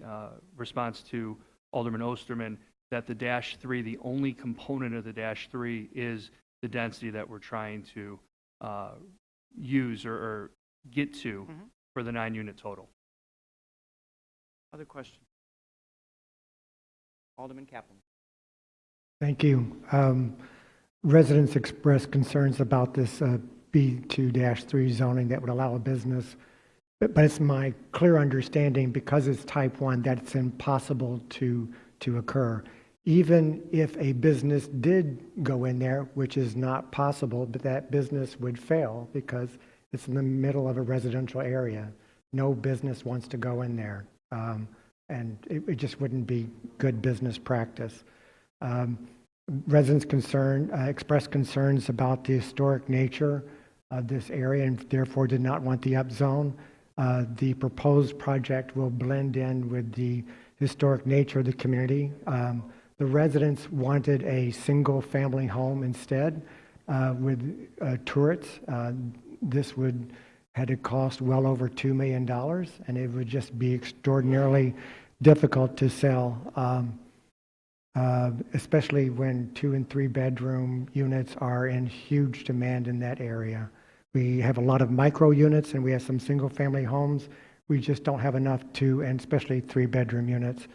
response to Alderman Osterman, that the -3, the only component of the -3 is the density that we're trying to use or get to for the 9-unit total. Other questions? Alderman Kaplan. Thank you. Residents expressed concerns about this B2-3 zoning that would allow a business, but it's my clear understanding, because it's type 1, that it's impossible to occur. Even if a business did go in there, which is not possible, but that business would fail because it's in the middle of a residential area. No business wants to go in there, and it just wouldn't be good business practice. Residents expressed concerns about the historic nature of this area and therefore did not want the upzone. The proposed project will blend in with the historic nature of the community. The residents wanted a single-family home instead with turrets. This had to cost well over $2 million, and it would just be extraordinarily difficult to sell. Especially when 2- and 3-bedroom units are in huge demand in that area. We have a lot of micro units and we have some single-family homes. We just don't have enough and especially 3-bedroom units.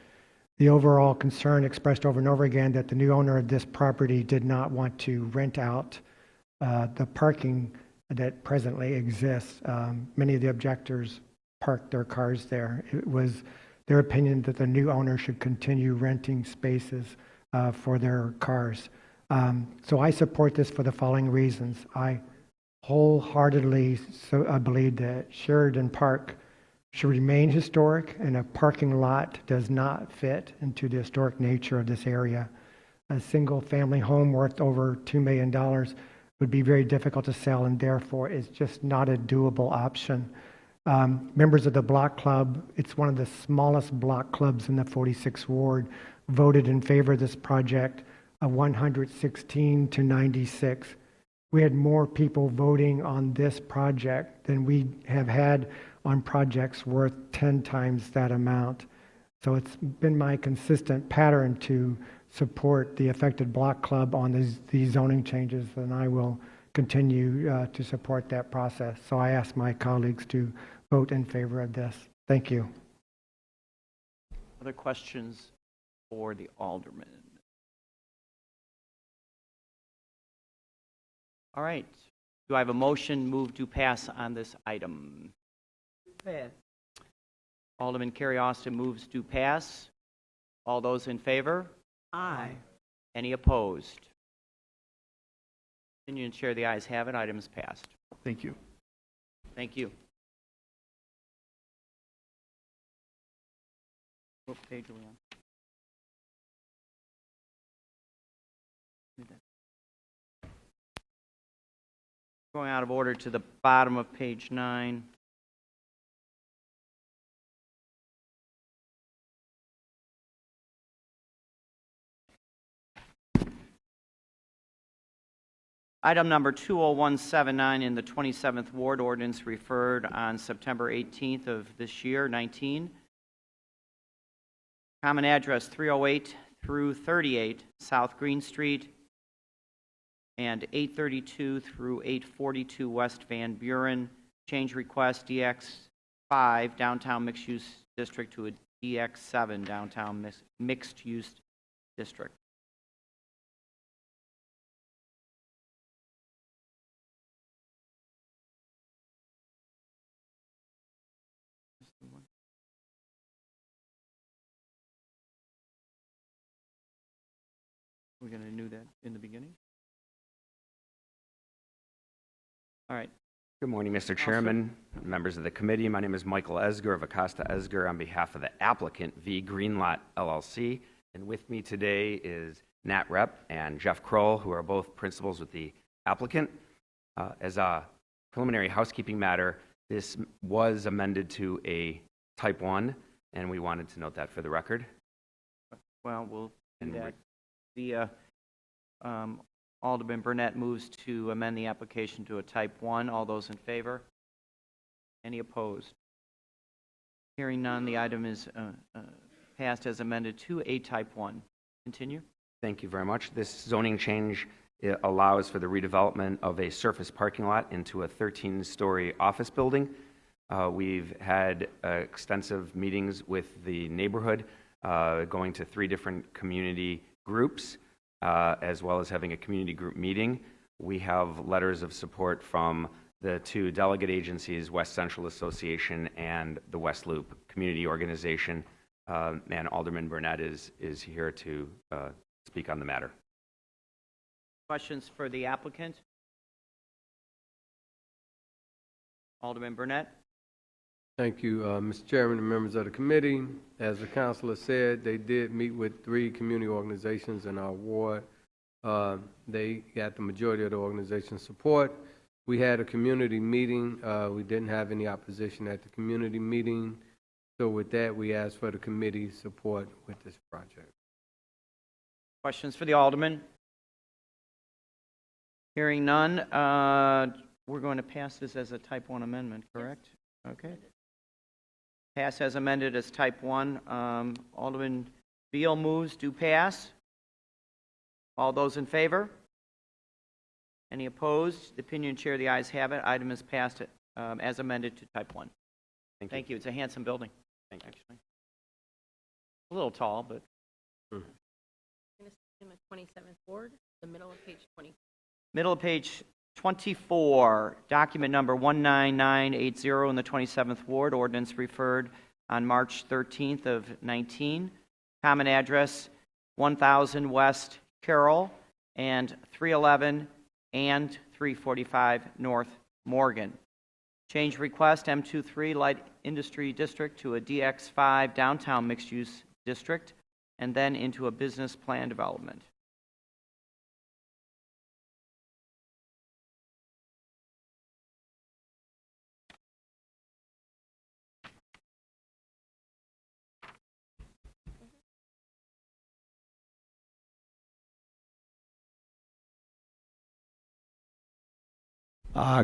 The overall concern expressed over and over again that the new owner of this property did not want to rent out the parking that presently exists. Many of the objectors parked their cars there. It was their opinion that the new owner should continue renting spaces for their cars. So I support this for the following reasons. I wholeheartedly believe that Sheridan Park should remain historic, and a parking lot does not fit into the historic nature of this area. A single-family home worth over $2 million would be very difficult to sell, and therefore is just not a doable option. Members of the block club, it's one of the smallest block clubs in the 46th Ward, voted in favor of this project, 116 to 96. We had more people voting on this project than we have had on projects worth 10 times that amount. So it's been my consistent pattern to support the affected block club on these zoning changes, and I will continue to support that process. So I ask my colleagues to vote in favor of this. Thank you. Other questions for the alderman? All right. Do I have a motion move to pass on this item? Pass. Alderman Carrie Austin moves to pass. All those in favor? Aye. Any opposed? Continue and chair, the ayes have it. Item is passed. Thank you. Thank you. What page are we on? Going out of order to the bottom of page 9. Item number 20179 in the 27th Ward ordinance referred on September 18th of this year, 19. Common address 308 through 38 South Green Street and 832 through 842 West Van Buren. Change request DX5 Downtown Mixed Use District to a DX7 Downtown Mixed-Use District. We're going to do that in the beginning? All right. Good morning, Mr. Chairman, members of the committee. My name is Michael Esger of Acosta Esger on behalf of the applicant, V Greenlot LLC. And with me today is Nat Rep and Jeff Kroll, who are both principals with the applicant. As a preliminary housekeeping matter, this was amended to a type 1, and we wanted to note that for the record. Well, we'll do that. The Alderman Burnett moves to amend the application to a type 1. All those in favor? Any opposed? Hearing none, the item is passed as amended to a type 1. Continue. Thank you very much. This zoning change allows for the redevelopment of a surface parking lot into a 13-story office building. We've had extensive meetings with the neighborhood, going to 3 different community groups, as well as having a community group meeting. We have letters of support from the 2 delegate agencies, West Central Association and the West Loop Community Organization, and Alderman Burnett is here to speak on the matter. Questions for the applicant? Alderman Burnett? Thank you, Mr. Chairman and members of the committee. As the councilor said, they did meet with 3 community organizations in our ward. They got the majority of the organization's support. We had a community meeting. We didn't have any opposition at the community meeting. So with that, we asked for the committee's support with this project. Questions for the Alderman? Hearing none, we're going to pass this as a type 1 amendment, correct? Okay. Pass as amended as type 1. Alderman Beal moves to pass. All those in favor? Any opposed? The opinion chair, the ayes have it. Item is passed as amended to type 1. Thank you. It's a handsome building. Thank you. Actually. A little tall, but. I'm going to assume a 27th ward, the middle of page 20. Middle of page 24, document number 19980 in the 27th Ward, ordinance referred on March 13th of 19. Common address 1000 West Carroll and 311 and 345 North Morgan. Change request M23 Light Industry District to a DX5 Downtown Mixed Use District and then into a business plan development.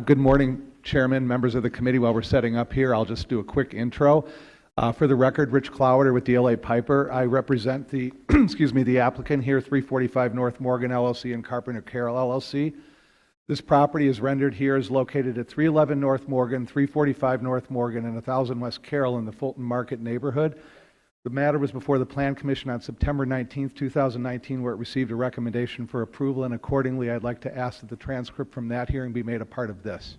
Good morning, Chairman, members of the committee. While we're setting up here, I'll just do a quick intro. For the record, Rich Clowater with DLA Piper. I represent the, the applicant here, 345 North Morgan LLC and Carpenter Carroll LLC. This property is rendered here is located at 311 North Morgan, 345 North Morgan, and 1000 West Carroll in the Fulton Market neighborhood. The matter was before the Plan Commission on September 19th, 2019, where it received a recommendation for approval, and accordingly, I'd like to ask that the transcript from that hearing be made a part of this.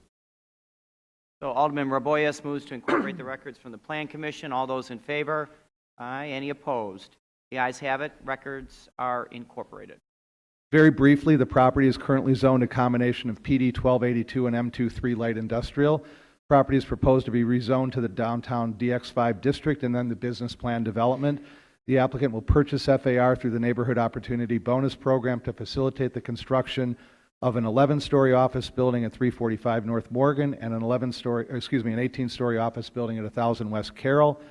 So Alderman Raboyes moves to incorporate the records from the Plan Commission. All those in favor? Aye. Any opposed? The ayes have it. Records are incorporated. Very briefly, the property is currently zoned a combination of PD 1282 and M23 light industrial. Property is proposed to be rezoned to the downtown DX5 district and then the business plan development. The applicant will purchase FAR through the Neighborhood Opportunity Bonus Program to facilitate the construction of an 11-story office building at 345 North Morgan and an 18-story office building at 1000 West Carroll.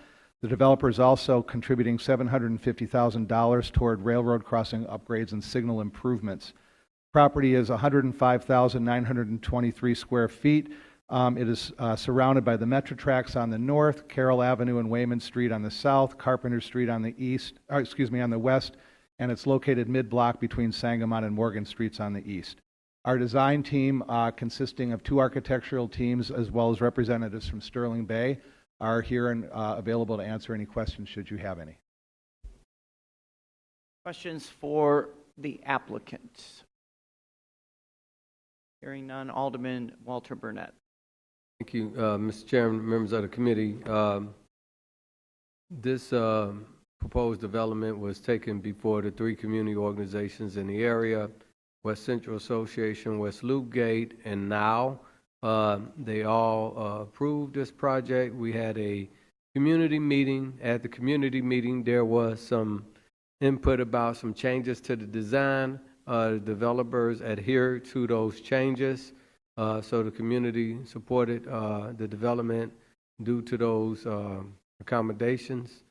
The developer is also contributing $750,000 toward railroad crossing upgrades and signal improvements. Property is 105,923 square feet. It is surrounded by the Metro tracks on the north, Carroll Avenue and Wayman Street on the south, Carpenter Street on the on the west, and it's located mid-block between Sangamon and Morgan Streets on the east. Our design team, consisting of 2 architectural teams as well as representatives from Sterling Bay, are here and available to answer any questions should you have any. Questions for the applicant? Hearing none, Alderman Walter Burnett. Thank you, Mr. Chairman, members of the committee. This proposed development was taken before the three community organizations in the area, West Central Association, West Loop Gate, and NOW. They all approved this project. We had a community meeting. At the community meeting, there was some input about some changes to the design. The developers adhered to those changes. So the community supported the development due to those accommodations.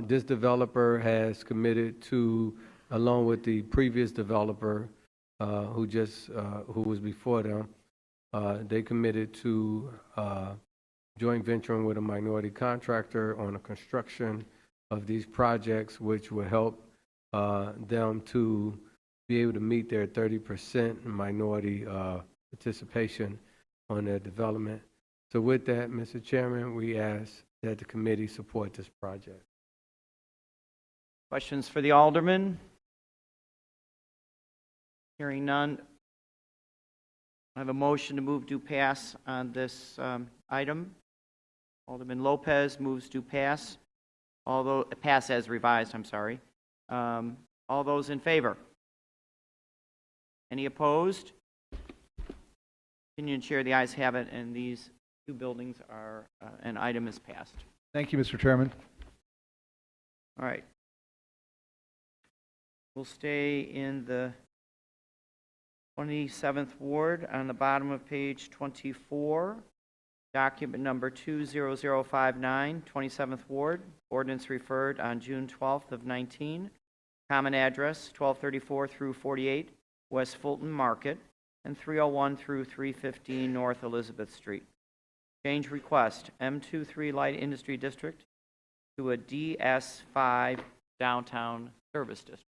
This developer has committed to, along with the previous developer who was before them, they committed to joint venturing with a minority contractor on the construction of these projects, which will help them to be able to meet their 30% minority participation on their development. So with that, Mr. Chairman, we ask that the committee support this project. Questions for the Alderman? Hearing none. I have a motion to move due pass on this item. Alderman Lopez moves due pass. Pass as revised, I'm sorry. All those in favor? Any opposed? Opinion Chair, the ayes have it, and these two buildings are, an item is passed. Thank you, Mr. Chairman. All right. We'll stay in the 27th Ward on the bottom of page 24. Document number 20059, 27th Ward. Ordinance referred on June 12th of 19. Common address 1234 through 48 West Fulton Market and 301 through 315 North Elizabeth Street. Change request M23 Light Industry District to a DS5 Downtown Service District.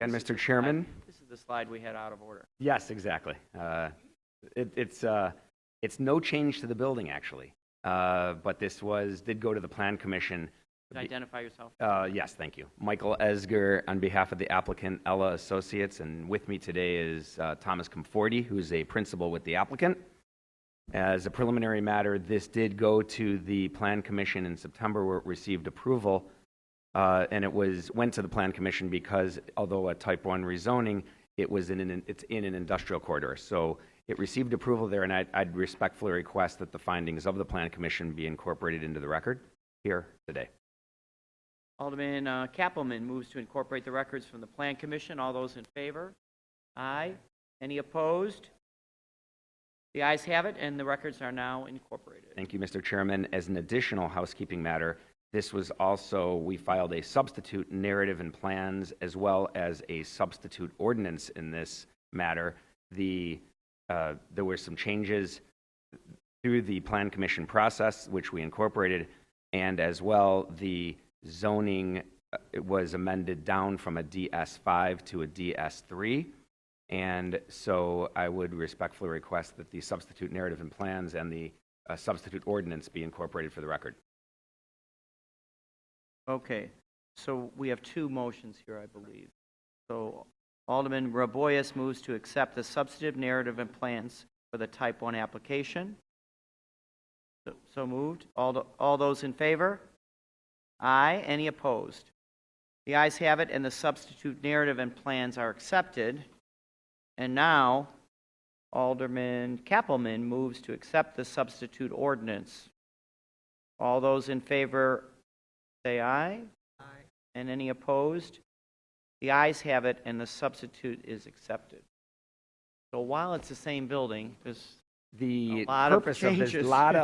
And Mr. Chairman? This is the slide we had out of order. Yes, exactly. It's no change to the building, actually. But this did go to the Plan Commission. Identify yourself. Yes, thank you. Michael Esger on behalf of the applicant, Ella Associates, and with me today is Thomas Comforti, who's a principal with the applicant. As a preliminary matter, this did go to the Plan Commission in September, where it received approval, and it went to the Plan Commission because, although a Type 1 rezoning, it's in an industrial corridor. So it received approval there, and I'd respectfully request that the findings of the Plan Commission be incorporated into the record here today. Alderman Kappelman moves to incorporate the records from the Plan Commission. All those in favor? Aye. Any opposed? The ayes have it, and the records are now incorporated. Thank you, Mr. Chairman. As an additional housekeeping matter, this was also, we filed a substitute narrative and plans as well as a substitute ordinance in this matter. There were some changes through the Plan Commission process, which we incorporated, and as well, the zoning it was amended down from a DS5 to a DS3. And so I would respectfully request that the substitute narrative and plans and the substitute ordinance be incorporated for the record. Okay, so we have two motions here, I believe. So Alderman Raboyes moves to accept the substantive narrative and plans for the Type 1 application. So moved. All those in favor? Aye. Any opposed? The ayes have it, and the substitute narrative and plans are accepted. And now, Alderman Kappelman moves to accept the substitute ordinance. All those in favor say aye. Aye. And any opposed? The ayes have it, and the substitute is accepted. So while it's the same building, there's The a lot of purpose of this, changes. lot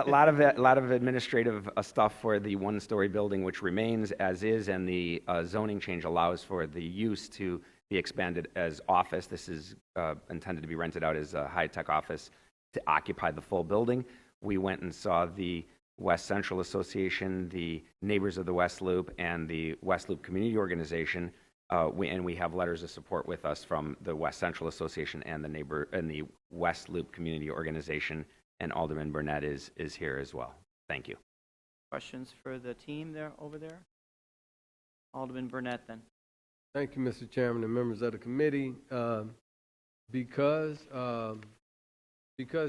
of administrative stuff for the one-story building, which remains as is, and the zoning change allows for the use to be expanded as office. This is intended to be rented out as a high-tech office to occupy the full building. We went and saw the West Central Association, the Neighbors of the West Loop, and the West Loop Community Organization, And we have letters of support with us from the West Central Association and the West Loop Community Organization, and Alderman Burnett is here as well. Thank you. Questions for the team there, over there? Alderman Burnett, then. Thank you, Mr. Chairman and members of the committee. Because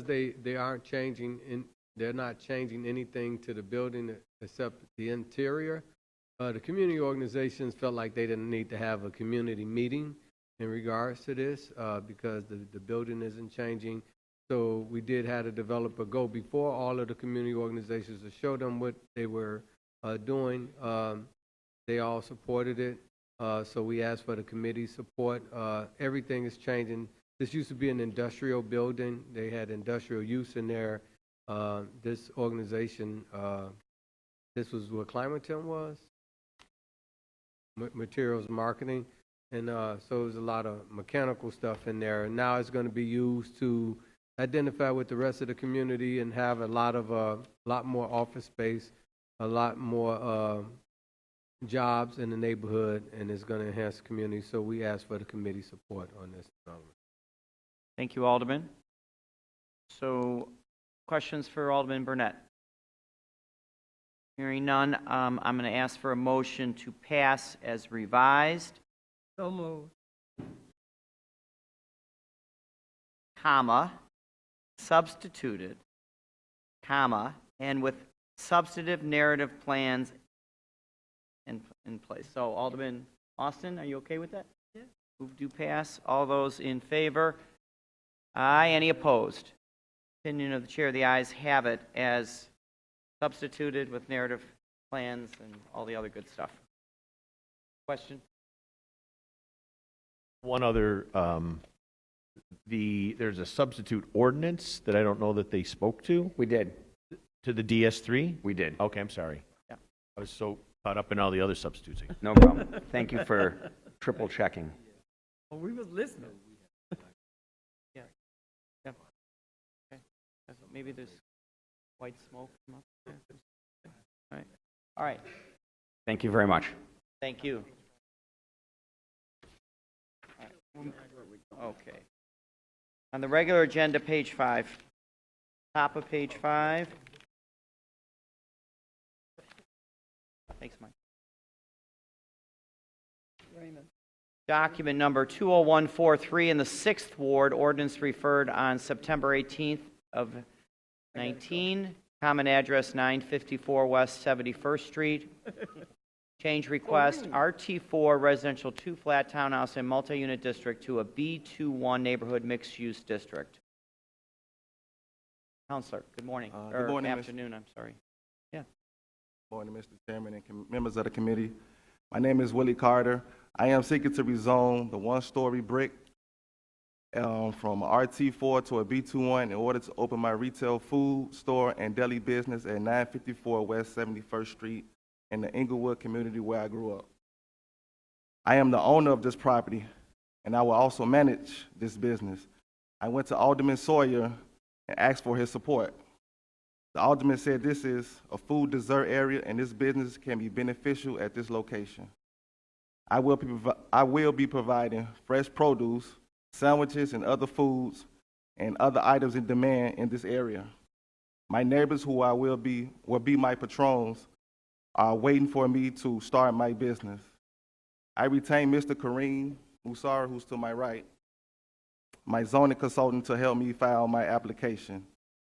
they aren't changing, they're not changing anything to the building except the interior, the community organizations felt like they didn't need to have a community meeting in regards to this because the building isn't changing. So we did have a developer go before all of the community organizations to show them what they were doing. They all supported it. So we asked for the committee support. Everything is changing. This used to be an industrial building. They had industrial use in there. This organization, this was what Climatem was? Materials marketing. And so there's a lot of mechanical stuff in there. And now it's going to be used to identify with the rest of the community and have a lot more office space, a lot more jobs in the neighborhood, and it's going to enhance the community. So we ask for the committee support on this development. Thank you, Alderman. So, questions for Alderman Burnett? Hearing none, I'm going to ask for a motion to pass as revised, So moved. comma, substituted, comma, and with substantive narrative plans in place. So, Alderman Austin, are you okay with that? Yeah. Move to pass. All those in favor? Aye. Any opposed? Opinion of the chair, the ayes have it as substituted with narrative plans and all the other good stuff. Question? One other, there's a substitute ordinance that I don't know that they spoke to. We did. To the DS3? We did. Okay, I'm sorry. Yeah. I was so caught up in all the other substitutes. No problem. Thank you for triple checking. Well, we was listening. Yeah. Yeah. Okay. Maybe there's white smoke from up there. All right. All right. Thank you very much. Thank you. Okay. On the regular agenda, page 5. Top of page 5. Thanks, Mike. Document number 20143 in the 6th Ward, ordinance referred on September 18th of 19, common address 954 West 71st Street. Change request, RT4 residential 2 flat townhouse and multi-unit district to a B21 neighborhood mixed-use district. Counselor, good morning. Good morning, Afternoon, I'm sorry. Yeah. Good morning, Mr. Chairman and members of the committee. My name is Willie Carter. I am seeking to rezone the one-story brick from RT4 to a B21 in order to open my retail food store and deli business at 954 West 71st Street in the Inglewood community where I grew up. I am the owner of this property, and I will also manage this business. I went to Alderman Sawyer and asked for his support. The Alderman said this is a food dessert area and this business can be beneficial at this location. I will be providing fresh produce, sandwiches, and other foods and other items in demand in this area. My neighbors, who I will be my patrons, are waiting for me to start my business. I retain Mr. Kareem Musar, who's to my right, my zoning consultant, to help me file my application.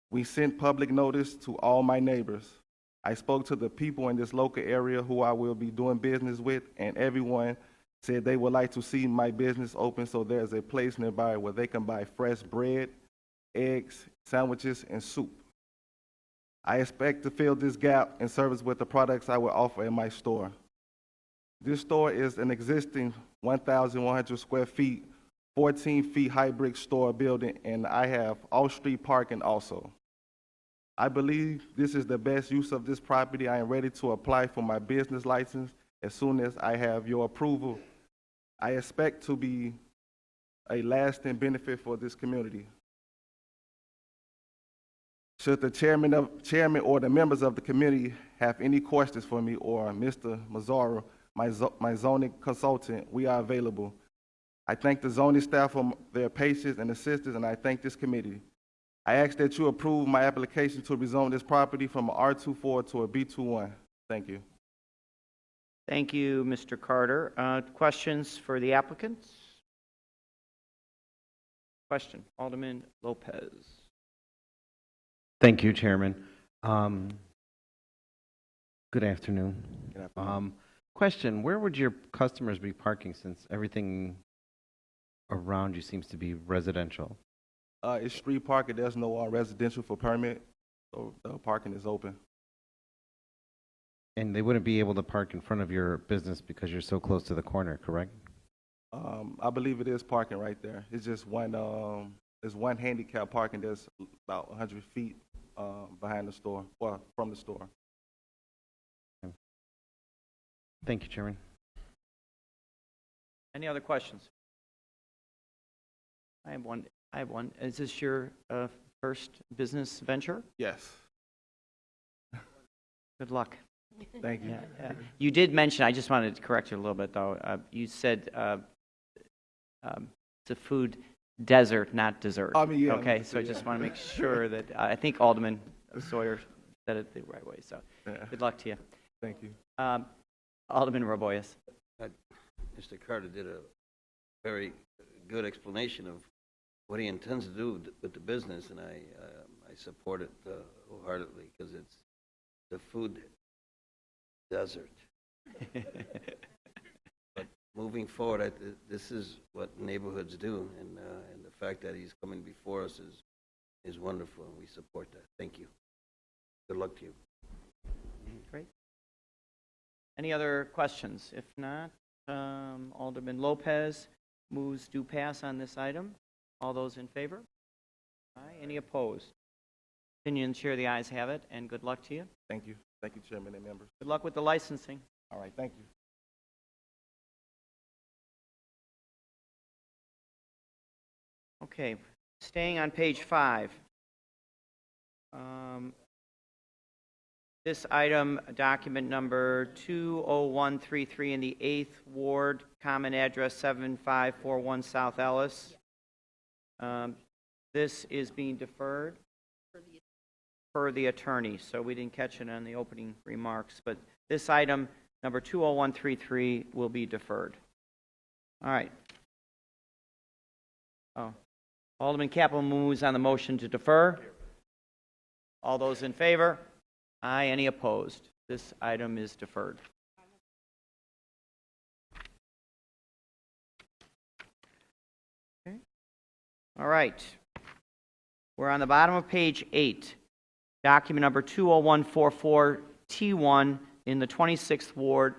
We sent public notice to all my neighbors. I spoke to the people in this local area who I will be doing business with, and everyone said they would like to see my business open so there's a place nearby where they can buy fresh bread, eggs, sandwiches, and soup. I expect to fill this gap in service with the products I will offer in my store. This store is an existing 1,100 square feet, 14 feet high brick store building, and I have off-street parking also. I believe this is the best use of this property. I am ready to apply for my business license as soon as I have your approval. I expect to be a lasting benefit for this community. Should the chairman or the members of the committee have any questions for me or Mr. Mazzaro, my zoning consultant, we are available. I thank the zoning staff for their patience and assistance, and I thank this committee. I ask that you approve my application to rezone this property from a R24 to a B21. Thank you. Thank you, Mr. Carter. Questions for the applicants? Question, Alderman Lopez. Thank you, Chairman. Good afternoon. Good afternoon. Question, where would your customers be parking since everything around you seems to be residential? It's street parking. There's no residential for permit, so the parking is open. And they wouldn't be able to park in front of your business because you're so close to the corner, correct? I believe it is parking right there. It's just one, there's one handicap parking that's about 100 feet behind the store, well, from the store. Thank you, Chairman. Any other questions? I have one. Is this your first business venture? Yes. Good luck. Thank you. Yeah. You did mention, I just wanted to correct you a little bit, though. You said it's a food desert, not dessert. Yeah. Okay, so I just want to make sure that, I think Alderman Sawyer said it the right way, so good luck to you. Thank you. Alderman Roboyes. Mr. Carter did a very good explanation of what he intends to do with the business, and I support it wholeheartedly because it's the food desert. But moving forward, this is what neighborhoods do, and the fact that he's coming before us is wonderful, and we support that. Thank you. Good luck to you. Great. Any other questions? If not, Alderman Lopez moves to pass on this item. All those in favor? Aye. Any opposed? Opinion, chair, the ayes have it, and good luck to you. Thank you. Thank you, Chairman and members. Good luck with the licensing. All right, thank you. Okay, staying on page 5. This item, document number 20133 in the 8th Ward, common address 7541 South Ellis. This is being deferred per the attorney, so we didn't catch it on the opening remarks, but this item, number 20133, will be deferred. All right. Alderman Campbell moves on the motion to defer. All those in favor? Aye. Any opposed? This item is deferred. Okay. All right. We're on the bottom of page 8. Document number 20144T1 in the 26th Ward.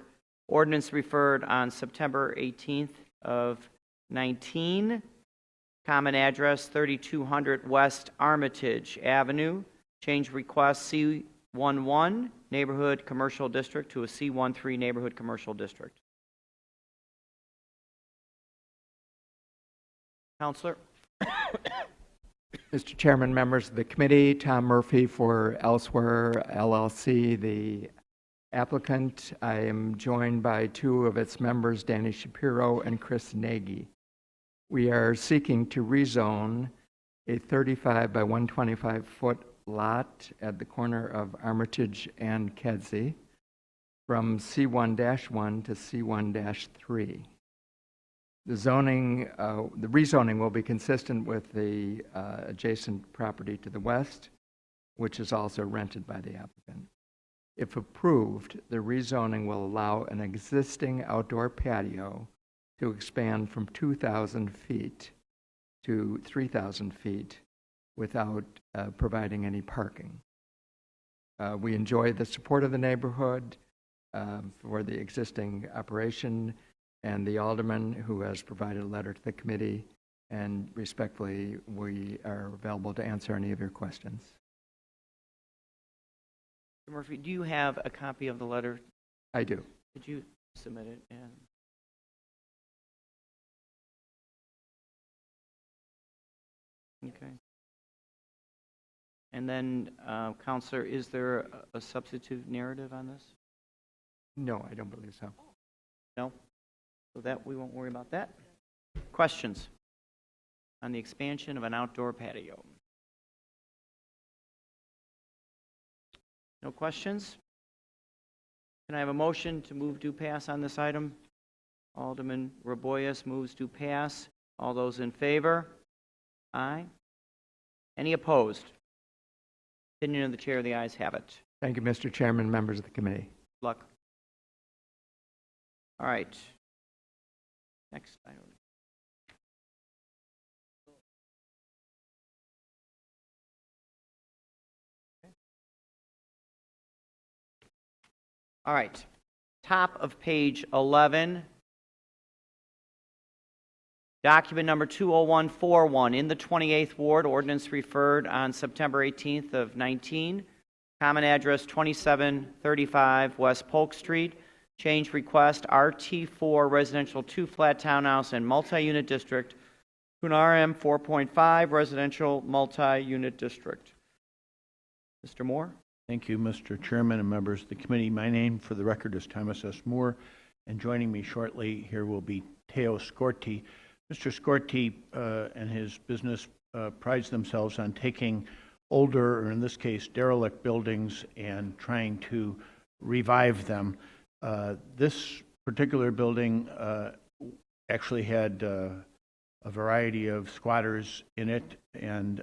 Ordinance referred on September 18th of 19. Common address 3200 West Armitage Avenue. Change request C11 Neighborhood Commercial District to a C13 Neighborhood Commercial District. Counselor? Mr. Chairman, members of the committee, Tom Murphy for Elsewhere LLC, the applicant. I am joined by two of its members, Danny Shapiro and Chris Nagy. We are seeking to rezone a 35 by 125 foot lot at the corner of Armitage and Kedzie from C1-1 to C1-3. The rezoning will be consistent with the adjacent property to the west, which is also rented by the applicant. If approved, the rezoning will allow an existing outdoor patio to expand from 2,000 feet to 3,000 feet without providing any parking. We enjoy the support of the neighborhood for the existing operation, and the alderman who has provided a letter to the committee, and respectfully, we are available to answer any of your questions. Mr. Murphy, do you have a copy of the letter? I do. Could you submit it? Okay. And then, Counselor, is there a substitute narrative on this? No, I don't believe so. No? So that, we won't worry about that. Questions on the expansion of an outdoor patio? No questions? Can I have a motion to move to pass on this item? Alderman Raboyes moves to pass. All those in favor? Aye. Any opposed? Opinion of the chair, the ayes have it. Thank you, Mr. Chairman, members of the committee. Good luck. All right. Next item. All right. Top of page 11. Document number 20141, in the 28th Ward, ordinance referred on September 18th of 19. Common address 2735 West Polk Street. Change request RT4 residential 2-flat townhouse and multi-unit district to an RM 4.5 residential multi-unit district. Mr. Moore? Thank you, Mr. Chairman and members of the committee. My name, for the record, is Thomas S. Moore, and joining me shortly here will be Teo Scorti. Mr. Scorti and his business prides themselves on taking older, or in this case, derelict buildings and trying to revive them. This particular building actually had a variety of squatters in it and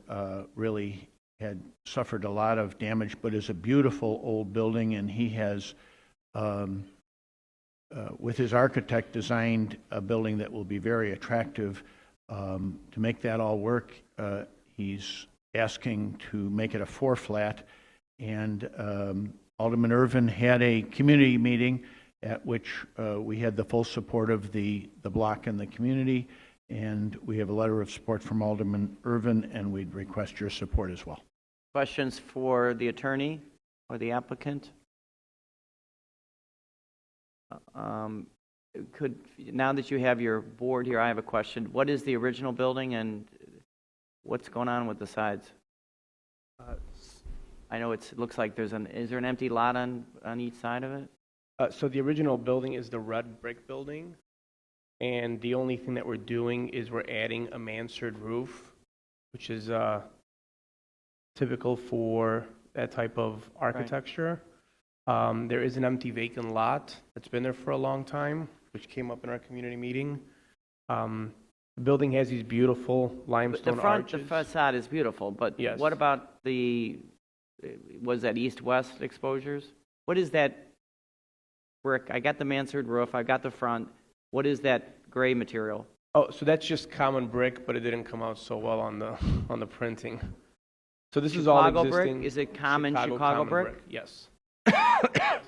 really had suffered a lot of damage, but is a beautiful old building, and he has, with his architect, designed a building that will be very attractive. To make that all work, he's asking to make it a 4-flat, and Alderman Irvin had a community meeting at which we had the full support of the block and the community, and we have a letter of support from Alderman Irvin, and we'd request your support as well. Questions for the attorney or the applicant? Now that you have your board here, I have a question. What is the original building and what's going on with the sides? I know it looks like is there an empty lot on each side of it? So the original building is the red brick building, and the only thing that we're doing is we're adding a mansard roof, which is typical for that type of architecture. Right. There is an empty vacant lot that's been there for a long time, which came up in our community meeting. The building has these beautiful limestone arches. The facade is beautiful, but yes. What about was that east-west exposures? What is that brick? I got the mansard roof, I got the front. What is that gray material? Oh, so that's just common brick, but it didn't come out so well on the printing. So this is all existing. Chicago brick? Is it common Chicago brick? Yes.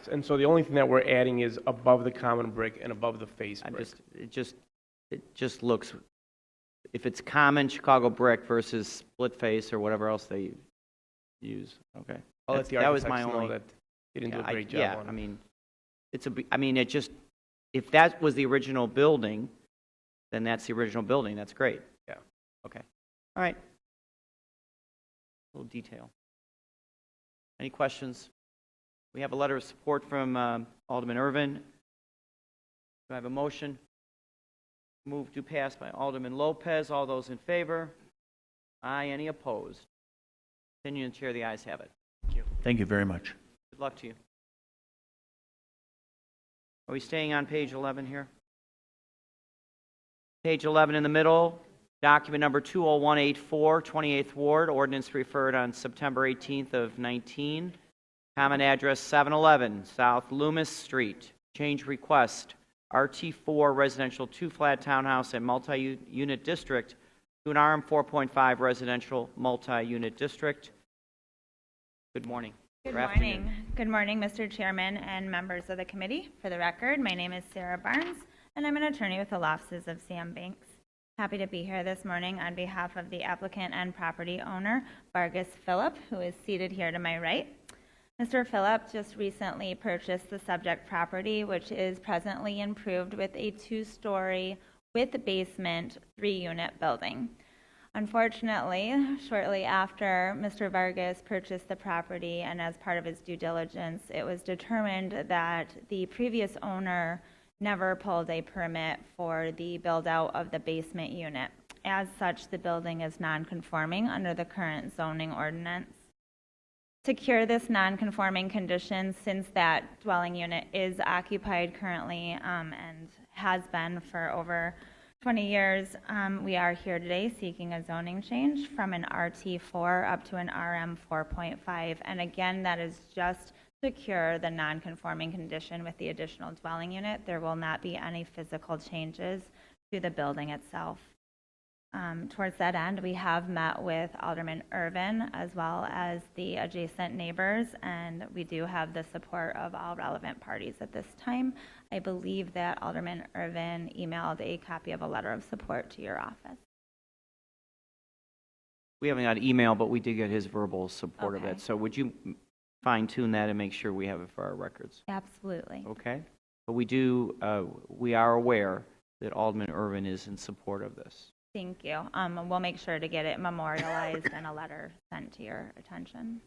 And so the only thing that we're adding is above the common brick and above the face brick. It just looks, if it's common Chicago brick versus split face or whatever else they use. Okay. I'll let the architects know that they didn't do a great job on it. If that was the original building, then that's the original building. That's great. Yeah. Okay. All right. A little detail. Any questions? We have a letter of support from Alderman Irvin. Do I have a motion? Move to pass by Alderman Lopez. All those in favor? Aye. Any opposed? Continue and chair, the ayes have it. Thank you. Thank you very much. Good luck to you. Are we staying on page 11 here? Page 11 in the middle, document number 20184, 28th Ward, ordinance referred on September 18th of 19. Common address 711 South Loomis Street. Change request RT4 residential 2-flat townhouse and multi-unit district to an RM 4.5 residential multi-unit district. Good morning. Good morning. Good morning, Mr. Chairman and members of the committee. For the record, my name is Sarah Barnes, and I'm an attorney with the law offices of Sam Banks. Happy to be here this morning on behalf of the applicant and property owner, Vargas Phillip, who is seated here to my right. Mr. Phillip just recently purchased the subject property, which is presently improved with a 2-story with basement 3-unit building. Unfortunately, shortly after Mr. Vargas purchased the property and as part of his due diligence, it was determined that the previous owner never pulled a permit for the build-out of the basement unit. As such, the building is non-conforming under the current zoning ordinance. To cure this non-conforming condition, since that dwelling unit is occupied currently and has been for over 20 years, we are here today seeking a zoning change from an RT4 up to an RM 4.5. And again, that is just to cure the non-conforming condition with the additional dwelling unit. There will not be any physical changes to the building itself. Towards that end, we have met with Alderman Irvin as well as the adjacent neighbors, and we do have the support of all relevant parties at this time. I believe that Alderman Irvin emailed a copy of a letter of support to your office. We haven't got email, but we did get his verbal support of Okay. it. So would you fine tune that and make sure we have it for our records? Absolutely. Okay? But we are aware that Alderman Irvin is in support of this. Thank you. We'll make sure to get it memorialized and a letter sent to your attention.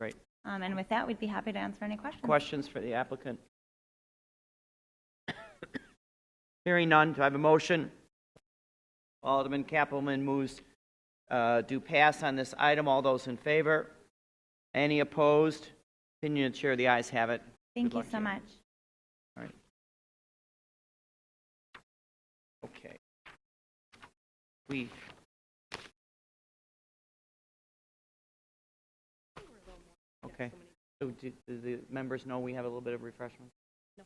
Great. And with that, we'd be happy to answer any questions. Questions for the applicant? Hearing none, do I have a motion? Alderman Kappelman moves do pass on this item. All those in favor? Any opposed? Opinion of the chair, the ayes have it. Thank Good you luck so to you. much. All right. Okay. Okay. So do the members know we have a little bit of refreshment? No.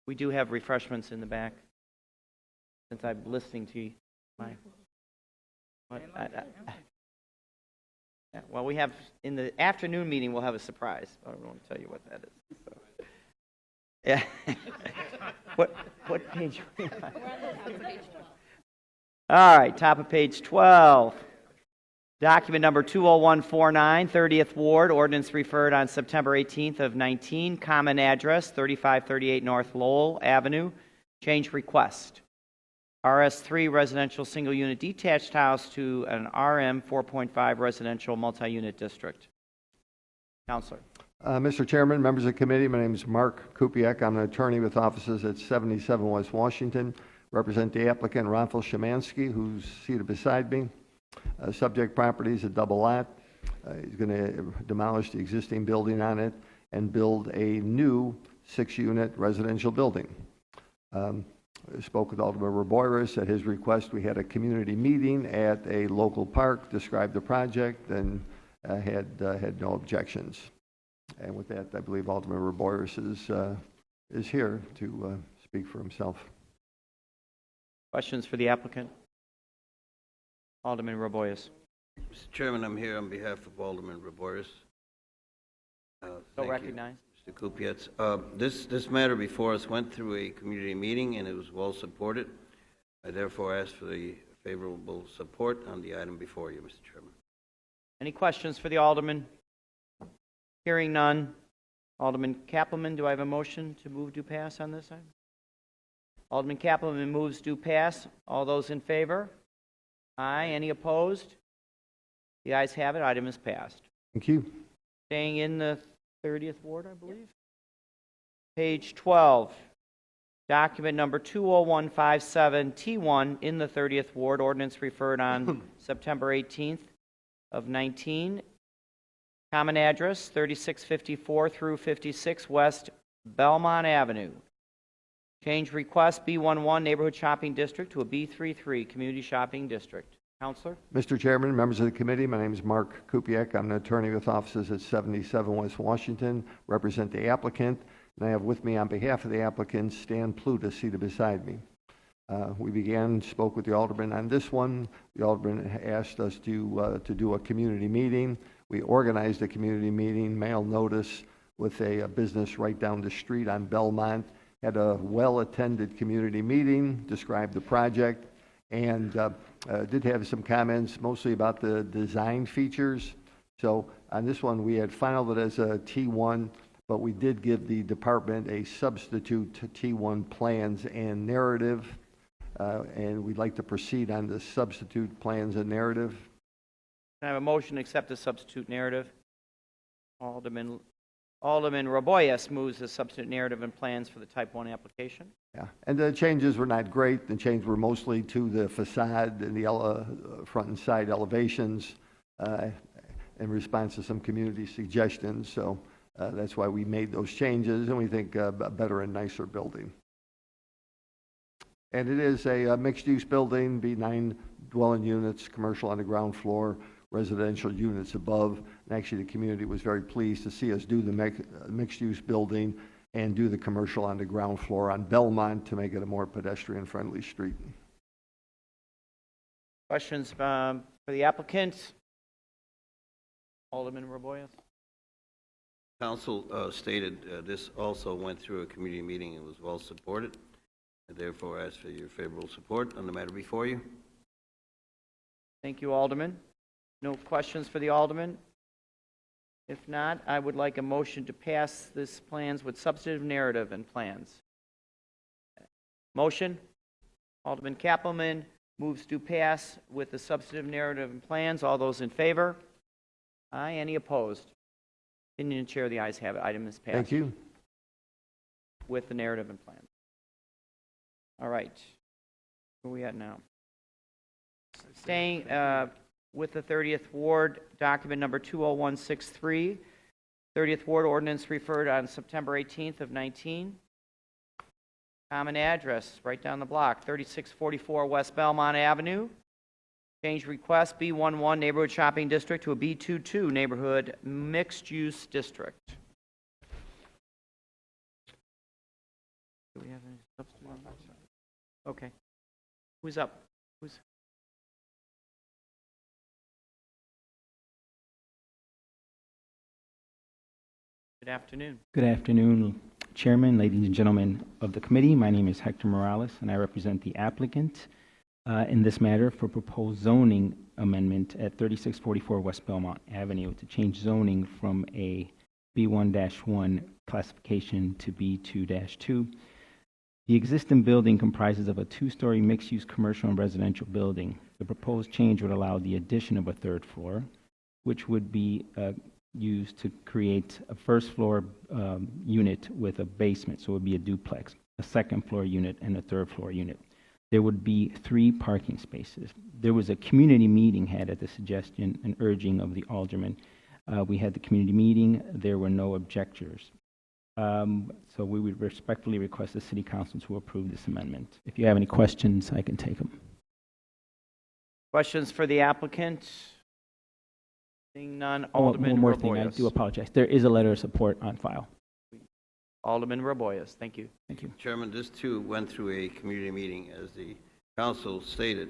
We do have refreshments in the back. Since I'm listening to you. Yeah, well, we have, in the afternoon meeting, we'll have a surprise. I don't want to tell you what that is. So. Yeah. What page are we on? We're on the top of page 12. All right, top of page 12. Document number 20149, 30th Ward, ordinance referred on September 18th of 19, common address, 3538 North Lowell Avenue, change request. RS3 residential single unit detached house to an RM 4.5 residential multi-unit district. Counselor. Mr. Chairman, members of the committee, my name is Mark Kupiec. I'm an attorney with offices at 77 West Washington. Represent the applicant, Rafal Shemansky, who's seated beside me. Subject property is a double lot. He's going to demolish the existing building on it and build a new 6-unit residential building. I spoke with Alderman Roboyras. At his request, we had a community meeting at a local park, described the project, and had no objections. And with that, I believe Alderman Roboyras is here to speak for himself. Questions for the applicant? Alderman Roboyras. Mr. Chairman, I'm here on behalf of Alderman Roboyras. So recognized. Mr. Kupiec. This matter before us went through a community meeting and it was well supported. I therefore ask for the favorable support on the item before you, Mr. Chairman. Any questions for the Alderman? Hearing none. Alderman Kappelman, do I have a motion to move do pass on this item? Alderman Kappelman moves do pass. All those in favor? Aye. Any opposed? The ayes have it. Item is passed. Thank you. Staying in the 30th Ward, I believe. Page 12. Document number 20157, T1 in the 30th Ward. Ordinance referred on September 18th of 19. Common address, 3654 through 56 West Belmont Avenue. Change request B11 Neighborhood Shopping District to a B33 Community Shopping District. Counselor? Mr. Chairman, members of the committee, my name is Mark Kupiec. I'm an attorney with offices at 77 West Washington, represent the applicant, and I have with me on behalf of the applicant Stan Pluta seated beside me. We spoke with the Alderman on this one. The Alderman asked us to do a community meeting. We organized a community meeting, mail notice with a business right down the street on Belmont. Had a well-attended community meeting, described the project, and did have some comments mostly about the design features. So on this one, we had filed it as a T1, but we did give the department a substitute to T1 plans and narrative, and we'd like to proceed on the substitute plans and narrative. Can I have a motion to accept the substitute narrative? Alderman Alderman Raboyes moves the substitute narrative and plans for the type 1 application. Yeah, and the changes were not great. The changes were mostly to the facade and the front and side elevations in response to some community suggestions. So that's why we made those changes, and we think a better and nicer building. And it is a mixed-use building, be 9 dwelling units, commercial on the ground floor, residential units above. And actually, the community was very pleased to see us do the mixed-use building and do the commercial on the ground floor on Belmont to make it a more pedestrian-friendly street. Questions for the applicant? Alderman Raboyes. Council stated this also went through a community meeting and was well supported. I therefore ask for your favorable support on the matter before you. Thank you, Alderman. No questions for the Alderman? If not, I would like a motion to pass this plans with substantive narrative and plans. Motion? Alderman Kappelman moves to pass with the substantive narrative and plans. All those in favor? Aye. Any opposed? Opinion of Chair, the ayes have it. Item is passed. Thank you. With the narrative and plans. All right. Where are we at now? Staying with the 30th Ward, document number 20163. 30th Ward ordinance referred on September 18th of 19. Common address, right down the block, 3644 West Belmont Avenue. Change request, B11 Neighborhood Shopping District to a B22 Neighborhood Mixed Use District. Do we have any substitute? Okay. Who's up? Who's? Good afternoon. Good afternoon, Chairman, ladies and gentlemen of the committee. My name is Hector Morales, and I represent the applicant in this matter for proposed zoning amendment at 3644 West Belmont Avenue to change zoning from a B1-1 classification to B2-2. The existing building comprises of a 2-story mixed-use commercial and residential building. The proposed change would allow the addition of a 3rd floor, which would be used to create a 1st floor unit with a basement, so it would be a duplex, a 2nd floor unit, and a 3rd floor unit. There would be 3 parking spaces. There was a community meeting had at the suggestion and urging of the alderman. We had the community meeting. There were no objectors. So we would respectfully request the City Council to approve this amendment. If you have any questions, I can take them. Questions for the applicant? Seeing none, Alderman One more thing, I Raboyes. do apologize. There is a letter of support on file. Alderman Raboyes, thank you. Thank you. Chairman, this too went through a community meeting, as the council stated,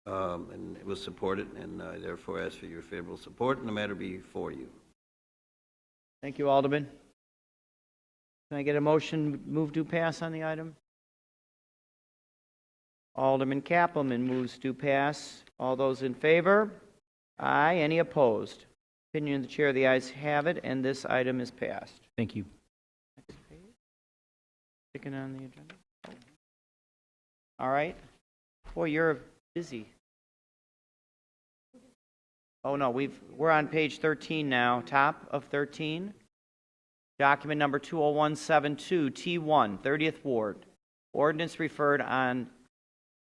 and it was supported, and I therefore ask for your favorable support on the matter before you. Thank you, Alderman. Can I get a motion move to pass on the item? Alderman Kappelman moves to pass. All those in favor? Aye. Any opposed? Opinion of the Chair, the ayes have it, and this item is passed. Thank you. Sticking on the agenda. All right. Boy, you're busy. Oh no, we're on page 13 now. Top of 13. Document number 20172, T1, 30th Ward. Ordinance referred on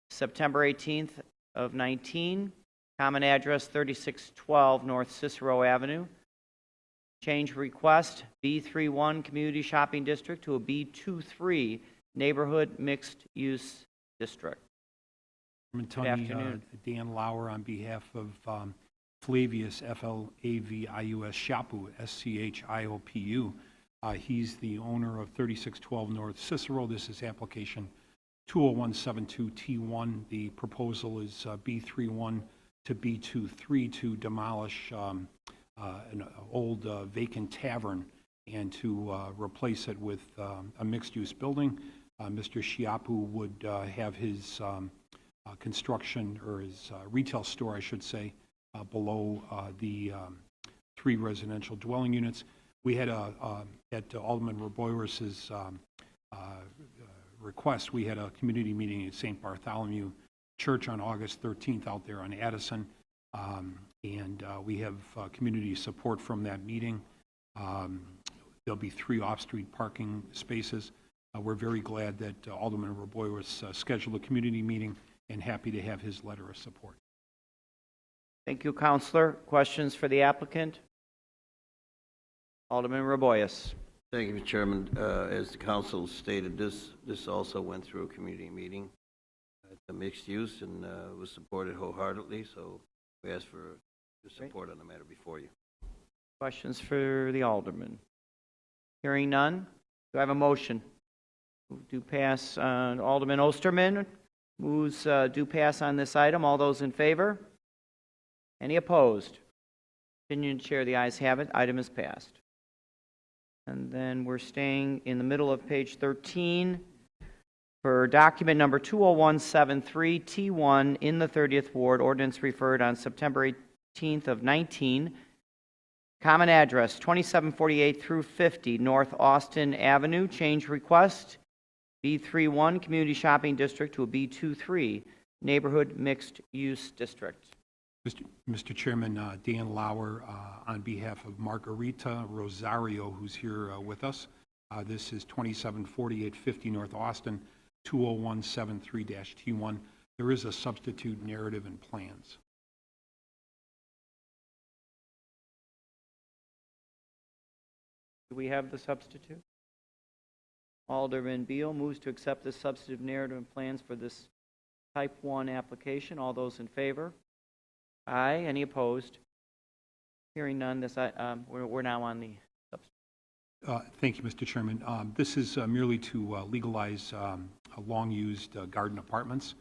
September 18th of 19. Common address 3612 North Cicero Avenue. Change request, B31 Community Shopping District to a B23 Neighborhood Mixed Use District. Tony, afternoon. Dan Lauer on behalf of Flavius, F-L-A-V-I-U-S, Shiopu, S-C-H-I-O-P-U. He's the owner of 3612 North Cicero. This is application 20172T1. The proposal is B31 to B23 to demolish an old vacant tavern and to replace it with a mixed-use building. Mr. Shiopu would have his construction, or his retail store, I should say, below the 3 residential dwelling units. We had at Alderman Raboyes' request, we had a community meeting at St. Bartholomew Church on August 13th out there on Addison, and we have community support from that meeting. There'll be 3 off-street parking spaces. We're very glad that Alderman Raboyes scheduled a community meeting and happy to have his letter of support. Thank you, Counselor. Questions for the applicant? Alderman Raboyes. Thank you, Mr. Chairman. As the council stated, this also went through a community meeting. It's a mixed use and was supported wholeheartedly, so we ask for your support on the matter before you. Questions for the Alderman? Hearing none, do I have a motion? Move to pass, Alderman Osterman moves do pass on this item. All those in favor? Any opposed? Opinion Chair, the ayes have it. Item is passed. And then we're staying in the middle of page 13 for document number 20173 T1 in the 30th Ward, ordinance referred on September 18th of 19. Common address 2748 through 50 North Austin Avenue, change request B31 Community Shopping District to a B23 Neighborhood Mixed Use District. Mr. Chairman, Dan Lauer, on behalf of Margarita Rosario, who's here with us. This is 274850 North Austin, 20173-T1. There is a substitute narrative and plans. Do we have the substitute? Alderman Beal moves to accept the substantive narrative and plans for this Type 1 application. All those in favor? Aye. Any opposed? Hearing none, we're now on the substitute. Thank you, Mr. Chairman. This is merely to legalize long-used garden apartments.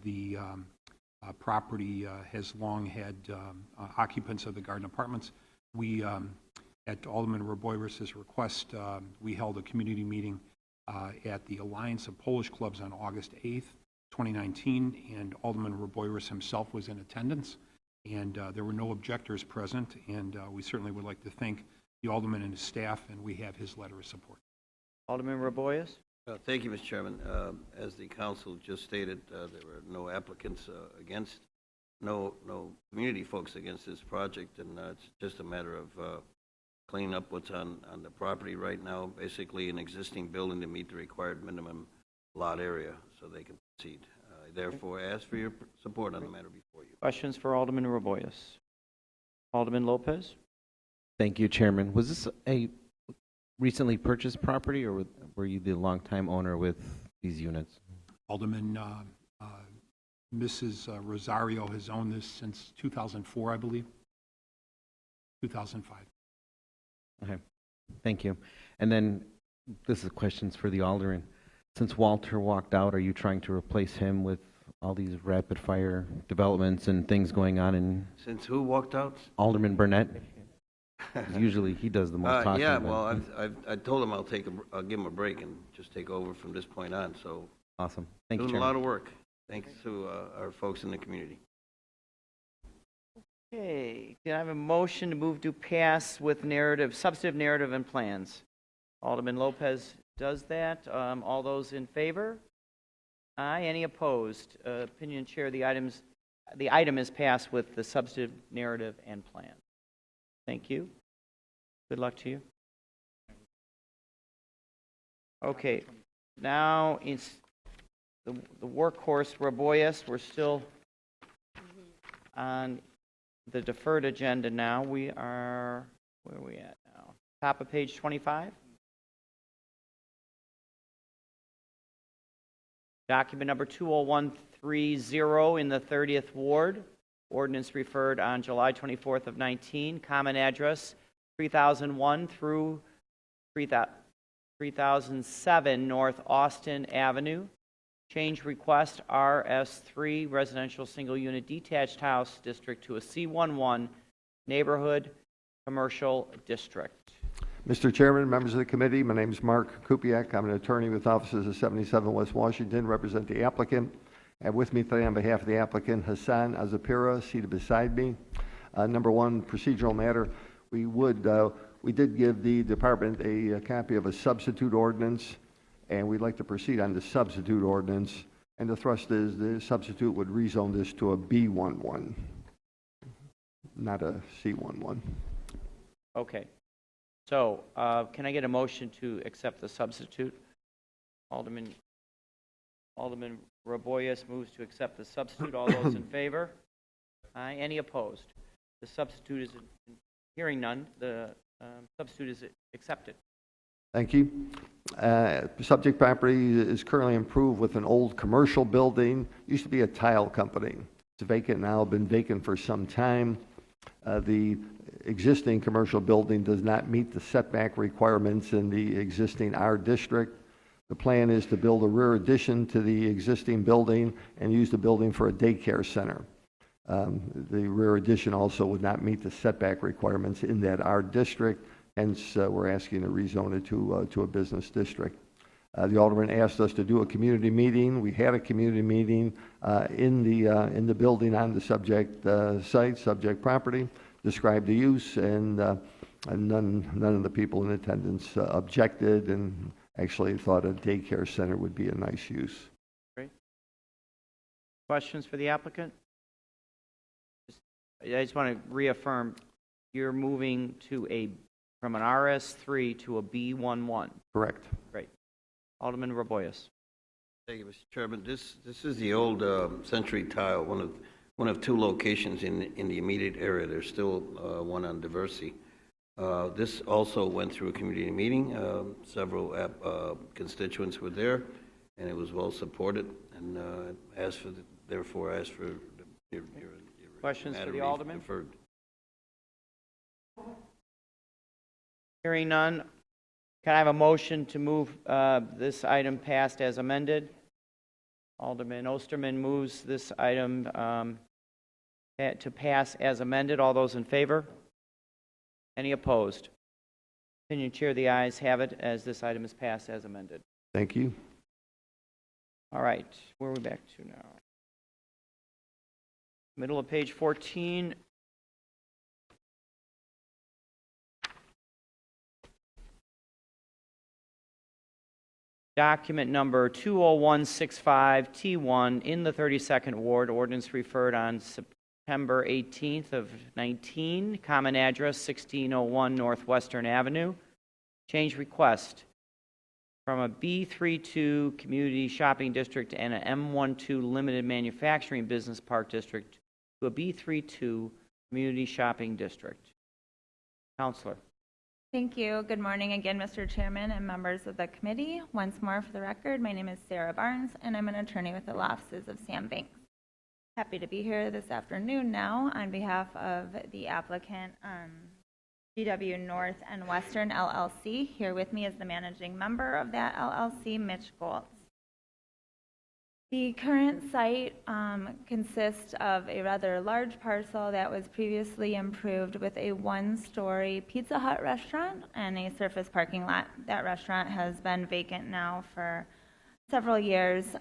The property has long had occupants of the garden apartments. We, at Alderman Raboyes' request, we held a community meeting at the Alliance of Polish Clubs on August 8th, 2019, and Alderman Raboyes himself was in attendance, and there were no objectors present, and we certainly would like to thank the Alderman and his staff, and we have his letter of support. Alderman Raboyes? Thank you, Mr. Chairman. As the council just stated, there were no applicants against, no community folks against this project, and it's just a matter of cleaning up what's on the property right now, basically an existing building to meet the required minimum lot area so they can proceed. Therefore, ask for your support on the matter before you. Questions for Alderman Raboyes? Alderman Lopez? Thank you, Chairman. Was this a recently purchased property, or were you the longtime owner with these units? Alderman, Mrs. Rosario has owned this since 2004, I believe. 2005. Okay, thank you. And then this is questions for the Alderman. Since Walter walked out, are you trying to replace him with all these rapid fire developments and things going on in? Since who walked out? Alderman Burnett. Usually he does the most talking. Yeah, but- well, I told him I'll give him a break and just take over from this point on. So awesome. Thank you, doing a Chairman. lot of work. Thanks to our folks in the community. Okay, can I have a motion to move to pass with narrative, substantive narrative and plans? Alderman Lopez does that. All those in favor? Aye. Any opposed? Opinion Chair, the item is passed with the substantive narrative and plan. Thank you. Good luck to you. Okay, now it's the workhorse, Raboyes. We're still on the deferred agenda now. We are, where are we at now? Top of page 25. Document number 20130 in the 30th Ward. Ordinance referred on July 24th of 19. Common address 3001 through 3007 North Austin Avenue. Change request RS3 Residential Single Unit Detached House District to a C11 Neighborhood Commercial District. Mr. Chairman, members of the committee, my name is Mark Kupiak. I'm an attorney with offices at 77 West Washington, represent the applicant. And with me today on behalf of the applicant, Hassan Azapira, seated beside me. Number one, procedural matter. We did give the department a copy of a substitute ordinance, and we'd like to proceed on the substitute ordinance. And the thrust is the substitute would rezone this to a B11, not a C11. Okay. So, can I get a motion to accept the substitute? Alderman Raboyes moves to accept the substitute. All those in favor? Aye. Any opposed? The substitute is, hearing none, the substitute is accepted. Thank you. Subject property is currently improved with an old commercial building. Used to be a tile company. It's vacant now, been vacant for some time. The existing commercial building does not meet the setback requirements in the existing R district. The plan is to build a rear addition to the existing building and use the building for a daycare center. The rear addition also would not meet the setback requirements in that R district, hence we're asking to rezone it to a business district. The alderman asked us to do a community meeting. We had a community meeting in the building on the subject site, subject property, described the use, and none of the people in attendance objected and actually thought a daycare center would be a nice use. Great. Questions for the applicant? I just want to reaffirm, you're moving from an RS3 to a B11. Correct. Great. Alderman Raboyes. Thank you, Mr. Chairman. This is the old Century Tile, one of two locations in the immediate area. There's still one on Diversey. This also went through a community meeting. Several constituents were there, and it was well supported. And therefore, asked for your Questions matter for be the alderman? deferred. Hearing none, can I have a motion to move this item passed as amended? Alderman Osterman moves this item to pass as amended. All those in favor? Any opposed? Opinion chair, the ayes have it as this item is passed as amended. Thank you. All right, where are we back to now? Middle of page 14. Document number 20165T1 in the 32nd Ward, ordinance referred on September 18th of 19, common address 1601 Northwestern Avenue. Change request from a B32 community shopping district and an M12 limited manufacturing business park district to a B32 community shopping district. Counselor. Thank you. Good morning again, Mr. Chairman and members of the committee. Once more for the record, my name is Sarah Barnes, and I'm an attorney with the law offices of Sam Banks. Happy to be here this afternoon now on behalf of the applicant, GW North and Western LLC. Here with me is the managing member of that LLC, Mitch Goltz. The current site consists of a rather large parcel that was previously improved with a one-story Pizza Hut restaurant and a surface parking lot. That restaurant has been vacant now for several years.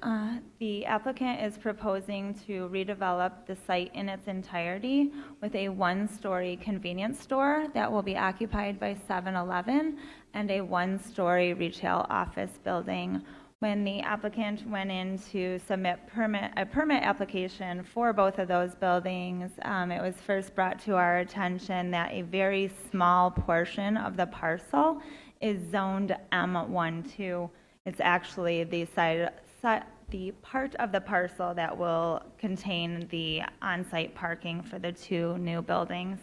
The applicant is proposing to redevelop the site in its entirety with a one-story convenience store that will be occupied by 7-Eleven and a one-story retail office building. When the applicant went in to submit a permit application for both of those buildings, it was first brought to our attention that a very small portion of the parcel is zoned M12. It's actually the part of the parcel that will contain the on-site parking for the two new buildings.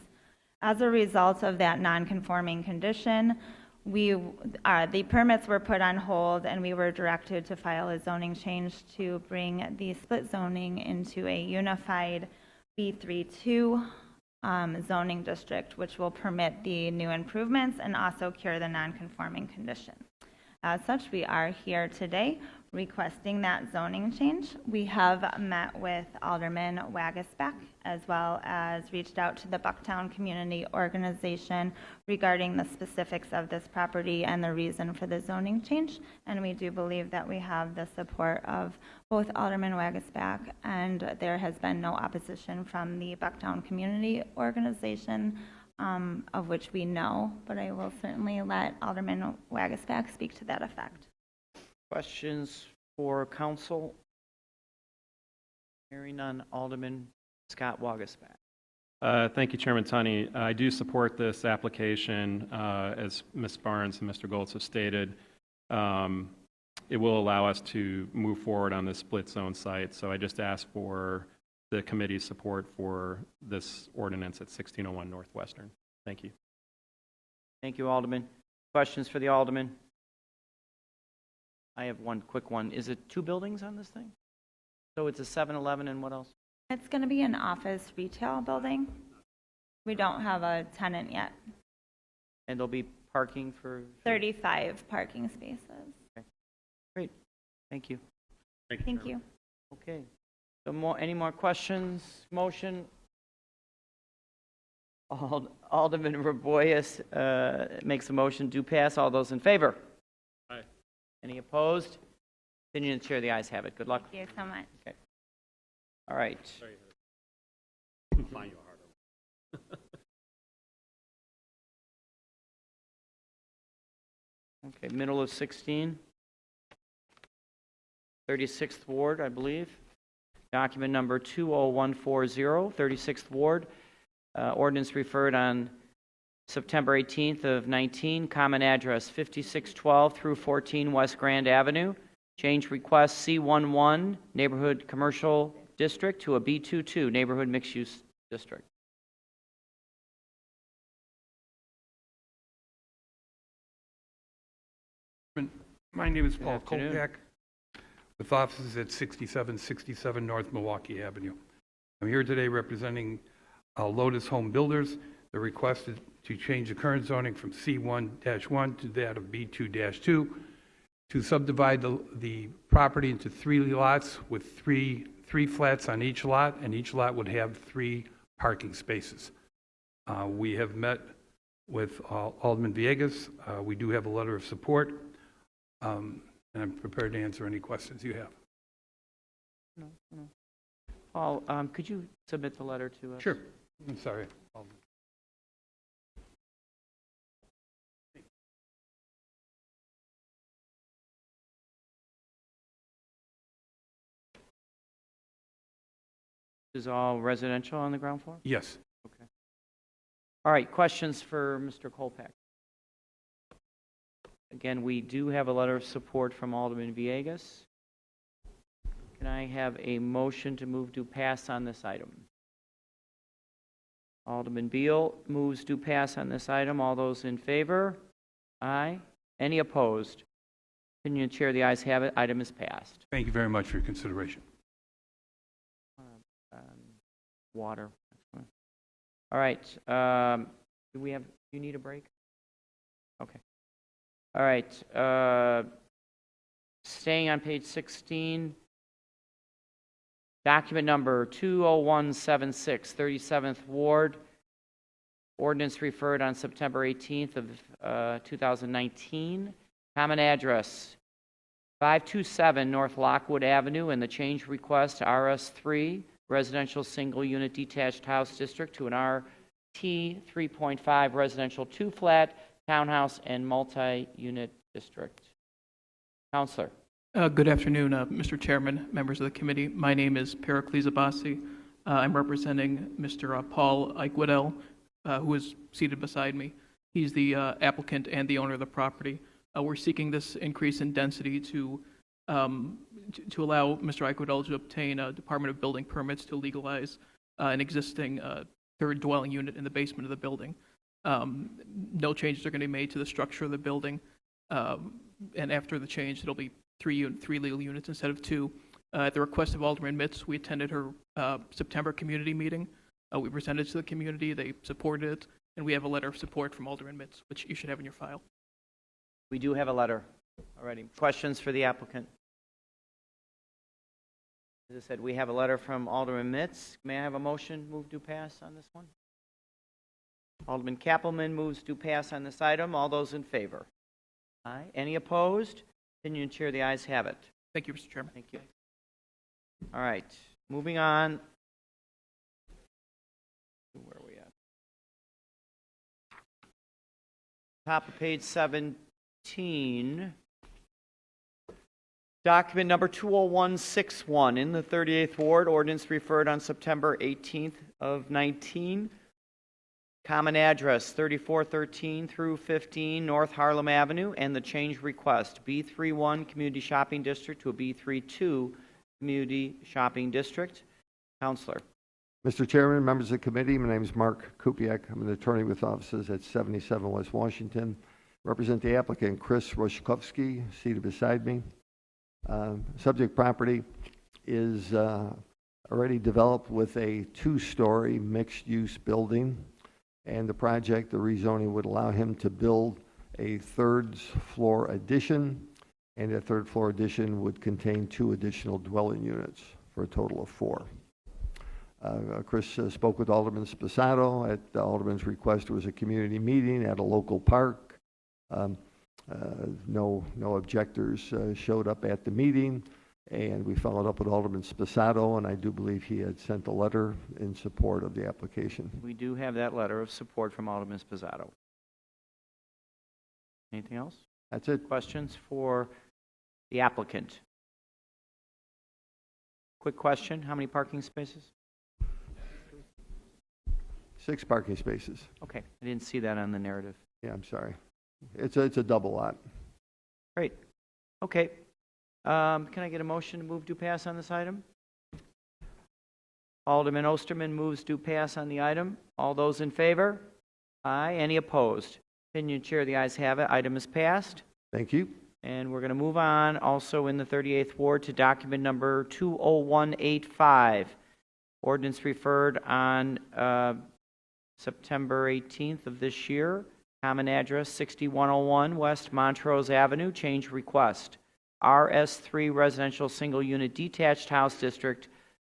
As a result of that non-conforming condition, the permits were put on hold, and we were directed to file a zoning change to bring the split zoning into a unified B32 zoning district, which will permit the new improvements and also cure the non-conforming condition. As such, we are here today requesting that zoning change. We have met with Alderman Wagasback as well as reached out to the Bucktown Community Organization regarding the specifics of this property and the reason for the zoning change. And we do believe that we have the support of both Alderman Wagasback, and there has been no opposition from the Bucktown Community Organization, of which we know, but I will certainly let Alderman Wagasback speak to that effect. Questions for council? Hearing none, Alderman Scott Wagasback. Thank you, Chairman Tunney. I do support this application. As Ms. Barnes and Mr. Goltz have stated, it will allow us to move forward on this split zone site. So I just ask for the committee's support for this ordinance at 1601 Northwestern. Thank you. Thank you, Alderman. Questions for the Alderman? I have one quick one. Is it 2 buildings on this thing? So it's a 7-Eleven and what else? It's going to be an office retail building. We don't have a tenant yet. And there'll be parking for? 35 parking spaces. Great. Thank you. Thank you. Okay. So any more questions? Motion? Alderman Raboyes makes a motion to pass. All those in favor? Aye. Any opposed? Continuing to chair, the ayes have it. Good luck. Thank you so much. Okay. All right. Okay, middle of 16. 36th Ward, I believe. Document number 20140, 36th Ward. Ordinance referred on September 18th of 19. Common address 5612 through 14 West Grand Avenue. Change request C11 Neighborhood Commercial District to a B22 Neighborhood Mixed Use District. My name is Paul afternoon. Kolpak, with offices at 6767 North Milwaukee Avenue. I'm here today representing Lotus Home Builders. They're requested to change the current zoning from C1-1 to that of B2-2 to subdivide the property into 3 lots with three flats on each lot, and each lot would have 3 parking spaces. We have met with Alderman Villegas. We do have a letter of support, and I'm prepared to answer any questions you have. No. Paul, could you submit the letter to us? Sure. I'm sorry. Alderman. This is all residential on the ground floor? Yes. Okay. All right, questions for Mr. Kolpak? Again, we do have a letter of support from Alderman Villegas. Can I have a motion to move to pass on this item? Alderman Beal moves to pass on this item. All those in favor? Aye. Any opposed? Continue to chair, the ayes have it. Item is passed. Thank you very much for your consideration. Water. All right. Do you need a break? Okay. All right. Staying on page 16. Document number 20176, 37th Ward. Ordinance referred on September 18th of 2019. Common address 527 North Lockwood Avenue, and the change request RS3 Residential Single Unit Detached House District to an RT 3.5 Residential 2-Flat Townhouse and Multi-Unit District. Counselor. Good afternoon, Mr. Chairman, members of the committee. My name is Pericles Abbasi. I'm representing Mr. Paul Eichwedel, who is seated beside me. He's the applicant and the owner of the property. We're seeking this increase in density to allow Mr. Eichwedel to obtain a Department of Building permits to legalize an existing third dwelling unit in the basement of the building. No changes are going to be made to the structure of the building, and after the change, it'll be three legal units instead of 2. At the request of Alderman Mitz, we attended her September community meeting. We presented it to the community, they supported it, and we have a letter of support from Alderman Mitz, which you should have in your file. We do have a letter already. Questions for the applicant? As I said, we have a letter from Alderman Mitz. May I have a motion move to pass on this one? Alderman Kappelman moves to pass on this item. All those in favor? Aye. Any opposed? Continue to chair, the ayes have it. Thank you, Mr. Chairman. Thank you. All right, moving on. Where are we at? Top of page 17. Document number 20161 in the 38th Ward, ordinance referred on September 18th of 19. Common address 3413 through 15 North Harlem Avenue, and the change request, B31 Community Shopping District to a B32 Community Shopping District. Counselor. Mr. Chairman, members of the committee, my name is Mark Kupiec. I'm an attorney with offices at 77 West Washington. Represent the applicant, Chris Roshkovsky, seated beside me. Subject property is already developed with a two-story mixed-use building, and the project, the rezoning, would allow him to build a third-floor addition, and that third-floor addition would contain 2 additional dwelling units for a total of 4. Chris spoke with Alderman Sposato. At the Alderman's request, there was a community meeting at a local park. No objectors showed up at the meeting, and we followed up with Alderman Sposato, and I do believe he had sent a letter in support of the application. We do have that letter of support from Alderman Sposato. Anything else? That's it. Questions for the applicant? Quick question, how many parking spaces? 6 parking spaces. Okay, I didn't see that on the narrative. Yeah, I'm sorry. It's a double lot. Great. Okay. Can I get a motion to move to pass on this item? Alderman Osterman moves to pass on the item. All those in favor? Aye. Any opposed? Opinion chair, the ayes have it. Item is passed. Thank you. And we're going to move on also in the 38th Ward to document number 20185. Ordinance referred on September 18th of this year. Common address 6101 West Montrose Avenue. Change request. RS3 Residential Single Unit Detached House District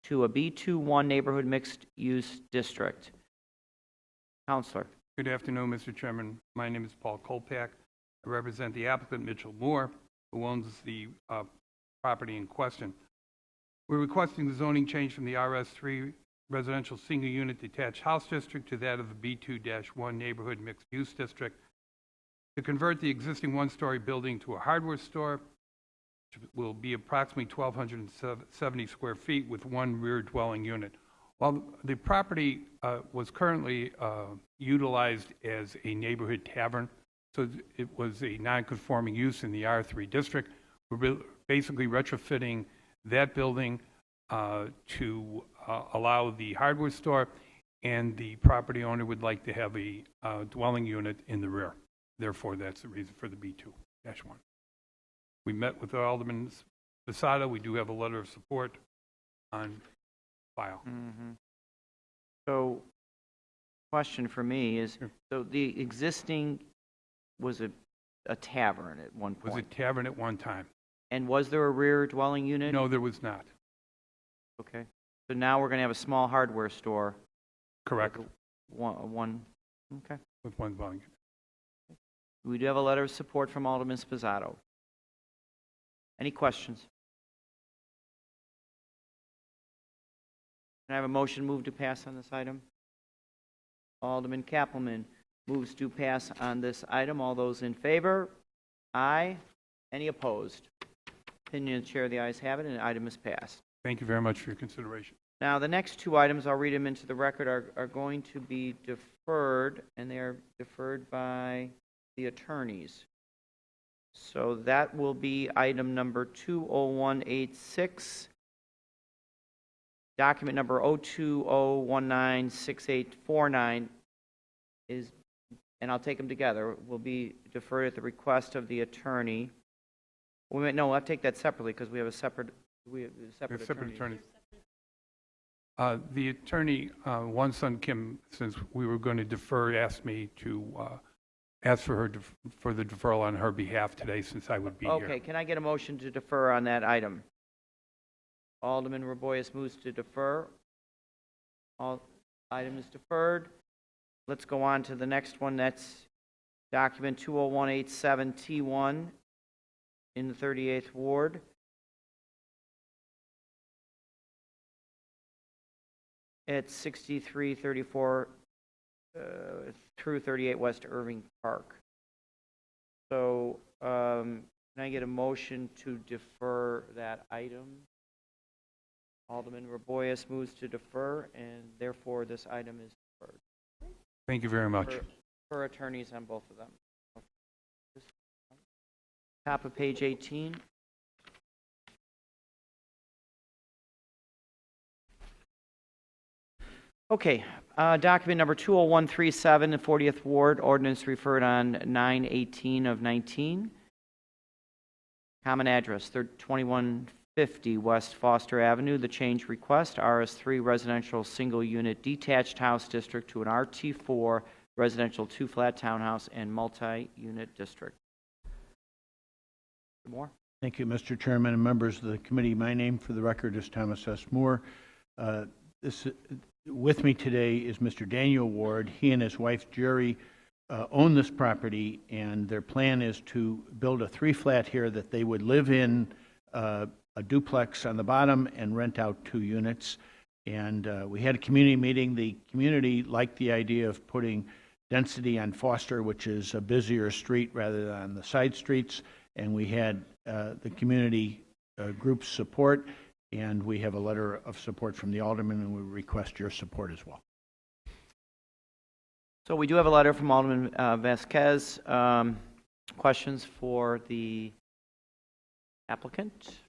to a B21 Neighborhood Mixed Use District. Counselor. Good afternoon, Mr. Chairman. My name is Paul Kolpak. I represent the applicant, Mitchell Moore, who owns the property in question. We're requesting the zoning change from the RS3 Residential Single Unit Detached House District to that of the B2-1 Neighborhood Mixed Use District to convert the existing one-story building to a hardware store, which will be approximately 1,270 square feet with 1 rear dwelling unit. While the property was currently utilized as a neighborhood tavern, so it was a non-conforming use in the R3 district, we're basically retrofitting that building to allow the hardware store, and the property owner would like to have a dwelling unit in the rear. Therefore, that's the reason for the B2-1. We met with Alderman Sposato. We do have a letter of support on file. So, question for me is, so the existing was a tavern at one point? Was a tavern at one time. And was there a rear dwelling unit? No, there was not. Okay. So now we're going to have a small hardware store. Correct. One, okay. With 1 dwelling unit. We do have a letter of support from Alderman Sposato. Any questions? Can I have a motion move to pass on this item? Alderman Kappelman moves to pass on this item. All those in favor? Aye. Any opposed? Opinion of the chair, the ayes have it, and the item is passed. Thank you very much for your consideration. Now, the next 2 items, I'll read them into the record, are going to be deferred, and they are deferred by the attorneys. So that will be item number 20186, document number 020196849 is, and I'll take them together, will be deferred at the request of the attorney. No, I'll take that separately because we have a separate attorney. The attorney, Won-Sun Kim, since we were going to defer, asked me to ask for her for the deferral on her behalf today, since I would be here. Okay, can I get a motion to defer on that item? Alderman Raboyes moves to defer. All item is deferred. Let's go on to the next one. That's document 20187T1 in the 38th Ward. It's 6334 through 38 West Irving Park. So Can I get a motion to defer that item? Alderman Raboyes moves to defer, and therefore this item is deferred. Thank you very much. For attorneys on both of them. Top of page 18. Okay, document number 20137, the 40th Ward, ordinance referred on 9/18 of 19. Common address, 2150 West Foster Avenue. The change request, RS3 residential single-unit detached house district to an RT4 residential two-flat townhouse and multi-unit district. More? Thank you, Mr. Chairman and members of the committee. My name for the record is Thomas S. Moore. With me today is Mr. Daniel Ward. He and his wife Jerry own this property, and their plan is to build a three-flat here that they would live in, a duplex on the bottom, and rent out 2 units. And we had a community meeting. The community liked the idea of putting density on Foster, which is a busier street rather than on the side streets. And we had the community group's support, and we have a letter of support from the alderman, and we request your support as well. So we do have a letter from Alderman Vasquez. Questions for the applicant?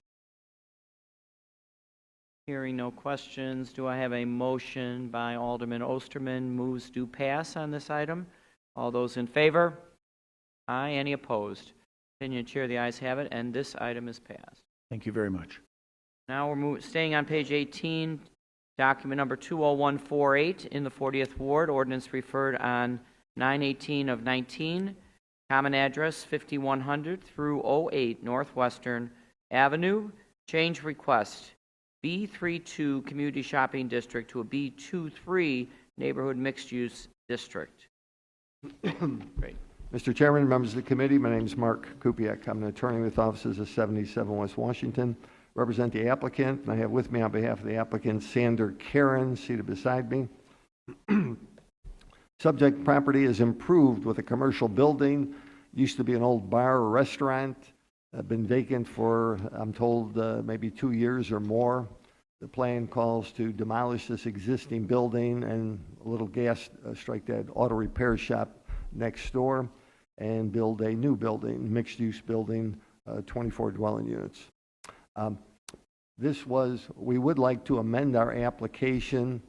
Hearing no questions, do I have a motion by Alderman Osterman, moves to pass on this item? All those in favor? Aye. Any opposed? Opinion of Chair, the ayes have it, and this item is passed. Thank you very much. Now we're staying on page 18, document number 20148 in the 40th Ward, ordinance referred on 9/18 of 19. Common address 5100 through 08 Northwestern Avenue. Change request B32 Community Shopping District to a B23 Neighborhood Mixed Use District. Great. Mr. Chairman, members of the committee, my name is Mark Kupiec. I'm an attorney with offices at 77 West Washington. Represent the applicant, and I have with me on behalf of the applicant Sander Karen, seated beside me. Subject property is improved with a commercial building. Used to be an old bar or restaurant. Been vacant for, I'm told, maybe 2 years or more. The plan calls to demolish this existing building and a little gas, strike that, auto repair shop next door, and build a new building, mixed-use building, 24 dwelling units. We would like to amend our application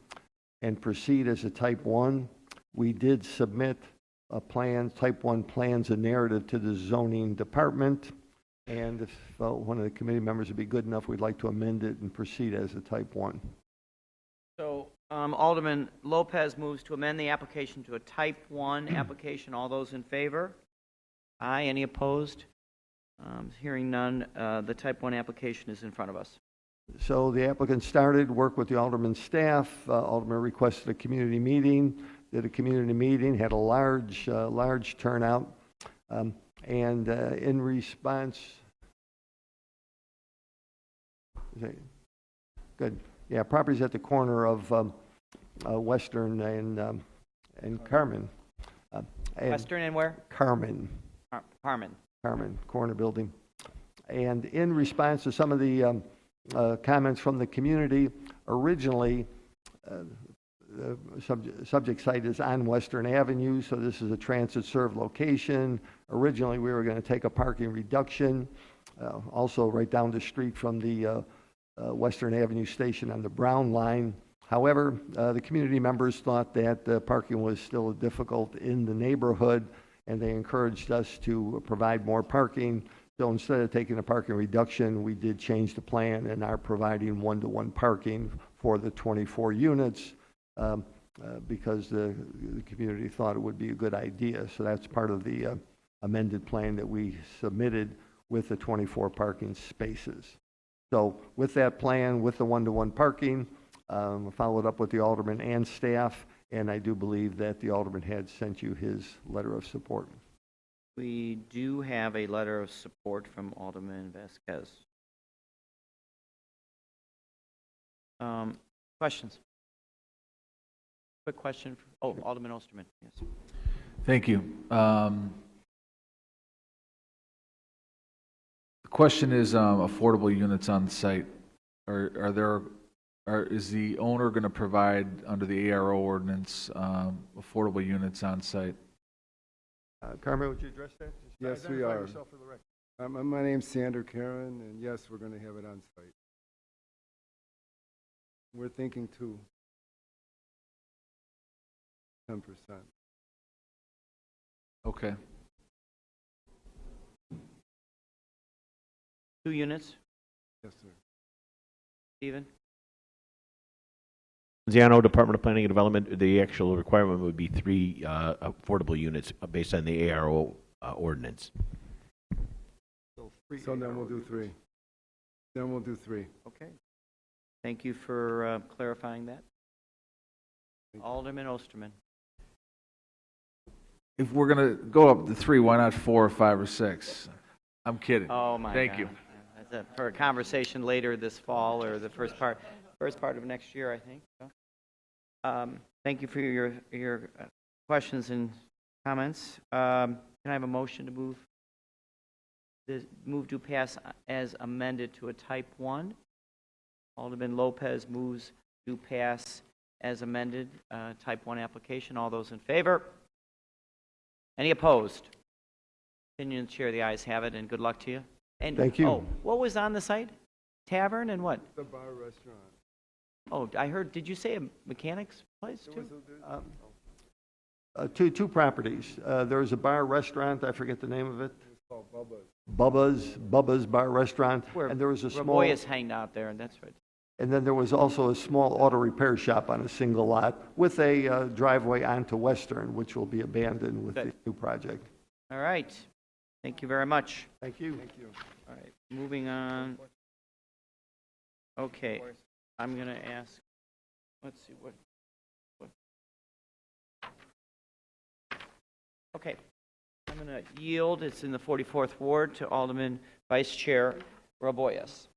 and proceed as a type 1. We did submit a plan, type 1 plans and narrative to the zoning department. And if one of the committee members would be good enough, we'd like to amend it and proceed as a type 1. So Alderman Lopez moves to amend the application to a type 1 application. All those in favor? Aye. Any opposed? Hearing none, the type 1 application is in front of us. So the applicant started work with the alderman's staff. Alderman requested a community meeting, did a community meeting, had a large turnout. And in response, good. Yeah, property's at the corner of Western and Carmen. Western and where? Carmen. Carmen, corner building. And in response to some of the comments from the community, originally, the subject site is on Western Avenue, so this is a transit-served location. Originally, we were going to take a parking reduction, also right down the street from the Western Avenue station on the Brown line. However, the community members thought that parking was still difficult in the neighborhood, and they encouraged us to provide more parking. So instead of taking a parking reduction, we did change the plan and are providing one-to-one parking for the 24 units because the community thought it would be a good idea. So that's part of the amended plan that we submitted with the 24 parking spaces. So with that plan, with the one-to-one parking, followed up with the alderman and staff, and I do believe that the alderman had sent you his letter of support. We do have a letter of support from Alderman Vasquez. Questions? Quick question. Alderman Osterman. Yes. Thank you. The question is affordable units on site. Is the owner going to provide, under the ARO ordinance, affordable units on site? Carmen, would you address that? Yes, we Identify are. yourself for the record. My name's Sander Karen, and yes, we're going to have it on site. We're thinking 10%. Okay. 2 units? Yes, sir. Stephen? Ziano, Department of Planning and Development, the actual requirement would be 3 affordable units based on the ARO ordinance. So then we'll do 3. Then we'll do 3. Okay. Thank you for clarifying that. Alderman Osterman. If we're going to go up to 3, why not 4 or 5 or 6? I'm kidding. Oh, my God. Thank you. That's for a conversation later this fall or the first part of next year, I think. So, thank you for your questions and comments. Can I have a motion to move to pass as amended to a type 1? Alderman Lopez moves to pass as amended, type 1 application. All those in favor? Any opposed? Opinion of the chair, the ayes have it, and good luck to you. And, Thank you. Oh, what was on the site? Tavern and what? The bar restaurant. Oh, I heard, did you say a mechanics place too? Two properties. There's a bar restaurant, I forget the name of it. It's called Bubba's. Bubba's Bar Restaurant. Where And there was a small, Raboyes hanged out there, and that's right. and then there was also a small auto repair shop on a single lot with a driveway onto Western, which will be abandoned with the Good. new project. All right. Thank you very much. Thank you. Thank you. All right, moving on. Okay, I'm going to ask, let's see, what. Okay, I'm going to yield, it's in the 44th Ward, to Alderman Vice Chair Raboyes.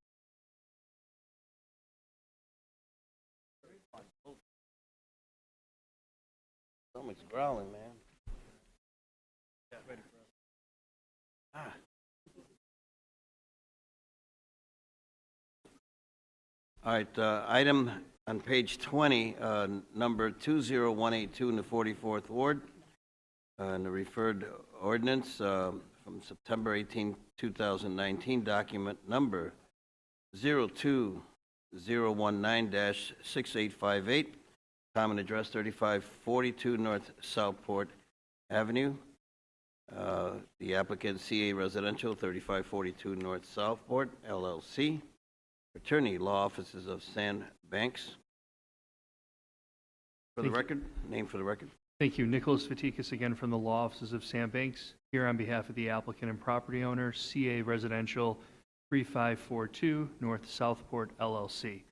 Stomach's growling, man. All right, item on page 20, number 20182 in the 44th Ward, and the referred ordinance from September 18, 2019, document number 02019-6858, common address 3542 North Southport Avenue. The applicant, CA Residential, 3542 North Southport, LLC. Attorney, Law Offices of Sand Banks. For the Thank you. record, name for the record. Thank you. Nicholas Fatikas again from the Law Offices of Sam Banks, here on behalf of the applicant and property owner, CA Residential 3542 North Southport LLC.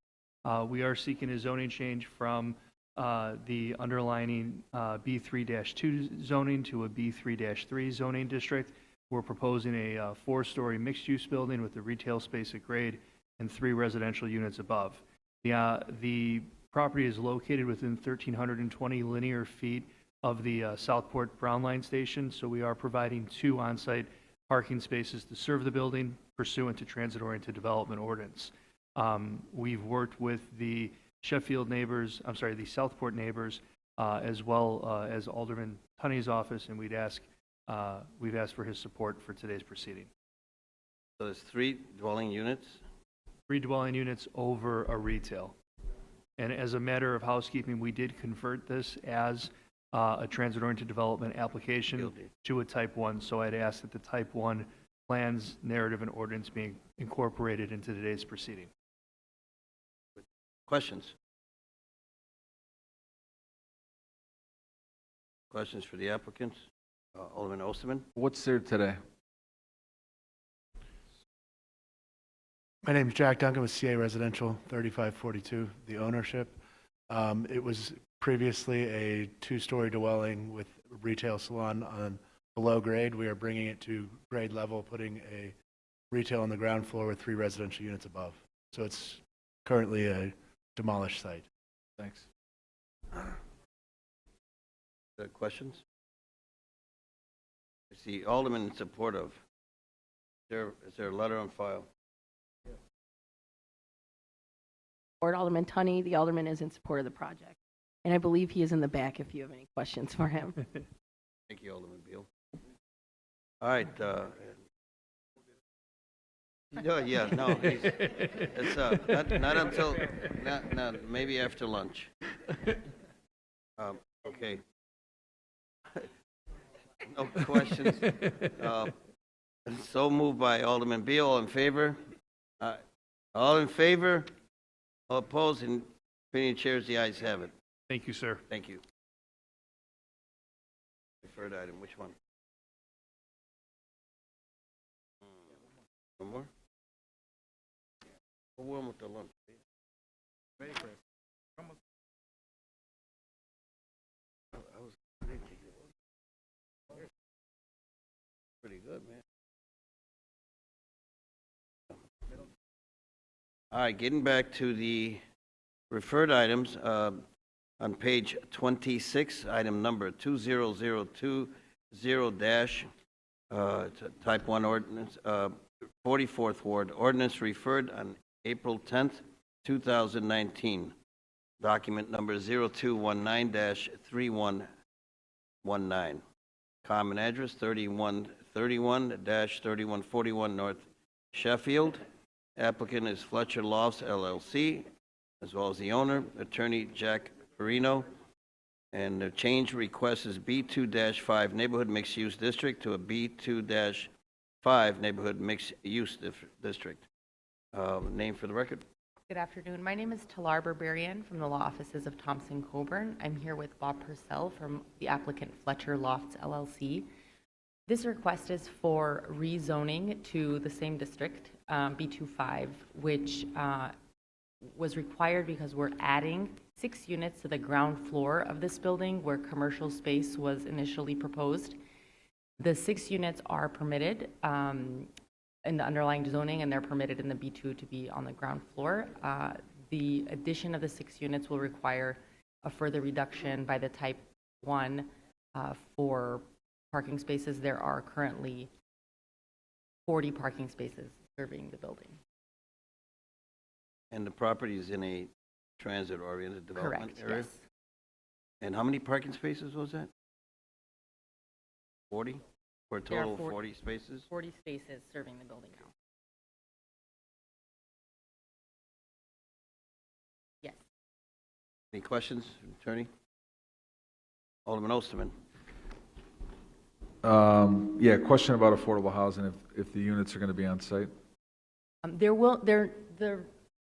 We are seeking a zoning change from the underlining B3-2 zoning to a B3-3 zoning district. We're proposing a 4-story mixed-use building with a retail space at grade and 3 residential units above. The property is located within 1,320 linear feet of the Southport Brown Line station, so we are providing 2 on-site parking spaces to serve the building pursuant to transit-oriented development ordinance. We've worked with the Sheffield neighbors, the Southport neighbors, as well as Alderman Tunney's office, and we've asked for his support for today's proceeding. So there's 3 dwelling units. 3 dwelling units over a retail. And as a matter of housekeeping, we did convert this as a transit-oriented development application to a type 1. So I'd ask that the type 1 plans, narrative, and ordinance be incorporated into today's proceeding. Questions? Questions for the applicants? Alderman Osterman? What's there today? My name is Jack Duncan with CA Residential, 3542, the ownership. It was previously a 2-story dwelling with a retail salon on below grade. We are bringing it to grade level, putting a retail on the ground floor with 3 residential units above. So it's currently a demolished site. Thanks. Questions? I see Alderman in support of Is there a letter on file? Board Alderman Tunney, the alderman is in support of the project. And I believe he is in the back if you have any questions for him. Thank you, Alderman Beal. All right, no, it's, not until, maybe after lunch. Okay. No questions. So moved by Alderman Beal. All in favor? All in favor? All opposed? And opinion chairs, the ayes have it. Thank you, sir. Thank you. Deferred item, which one? One more? One with the lunch. Ready, Chris? I was pretty good, man. All right, getting back to the referred items, on page 26, item number 20020 type 1 ordinance, 44th Ward, ordinance referred on April 10th, 2019, document number 0219-3119, common address 3131-3141 North Sheffield. Applicant is Fletcher Lofts LLC, as well as the owner, attorney Jack Perino. And the change request is B2-5 Neighborhood Mixed Use District to a B2-5 Neighborhood Mixed Use District. Name for the record? Good afternoon. My name is Talar Berberian from the law offices of Thompson Coburn. I'm here with Bob Purcell from the applicant Fletcher Lofts LLC. This request is for rezoning to the same district, B25, which was required because we're adding 6 units to the ground floor of this building where commercial space was initially proposed. The 6 units are permitted in the underlying zoning, and they're permitted in the B2 to be on the ground floor. The addition of the 6 units will require a further reduction by the type 1 for parking spaces. There are currently 40 parking spaces serving the building. And the property is in a transit-oriented development Correct, area? yes. And how many parking spaces was that? 40? For a There are total of 40 spaces? 40 spaces serving the building now. Yes. Any questions, attorney? Alderman Osterman. Yeah, question about affordable housing, if the units are going to be on site? The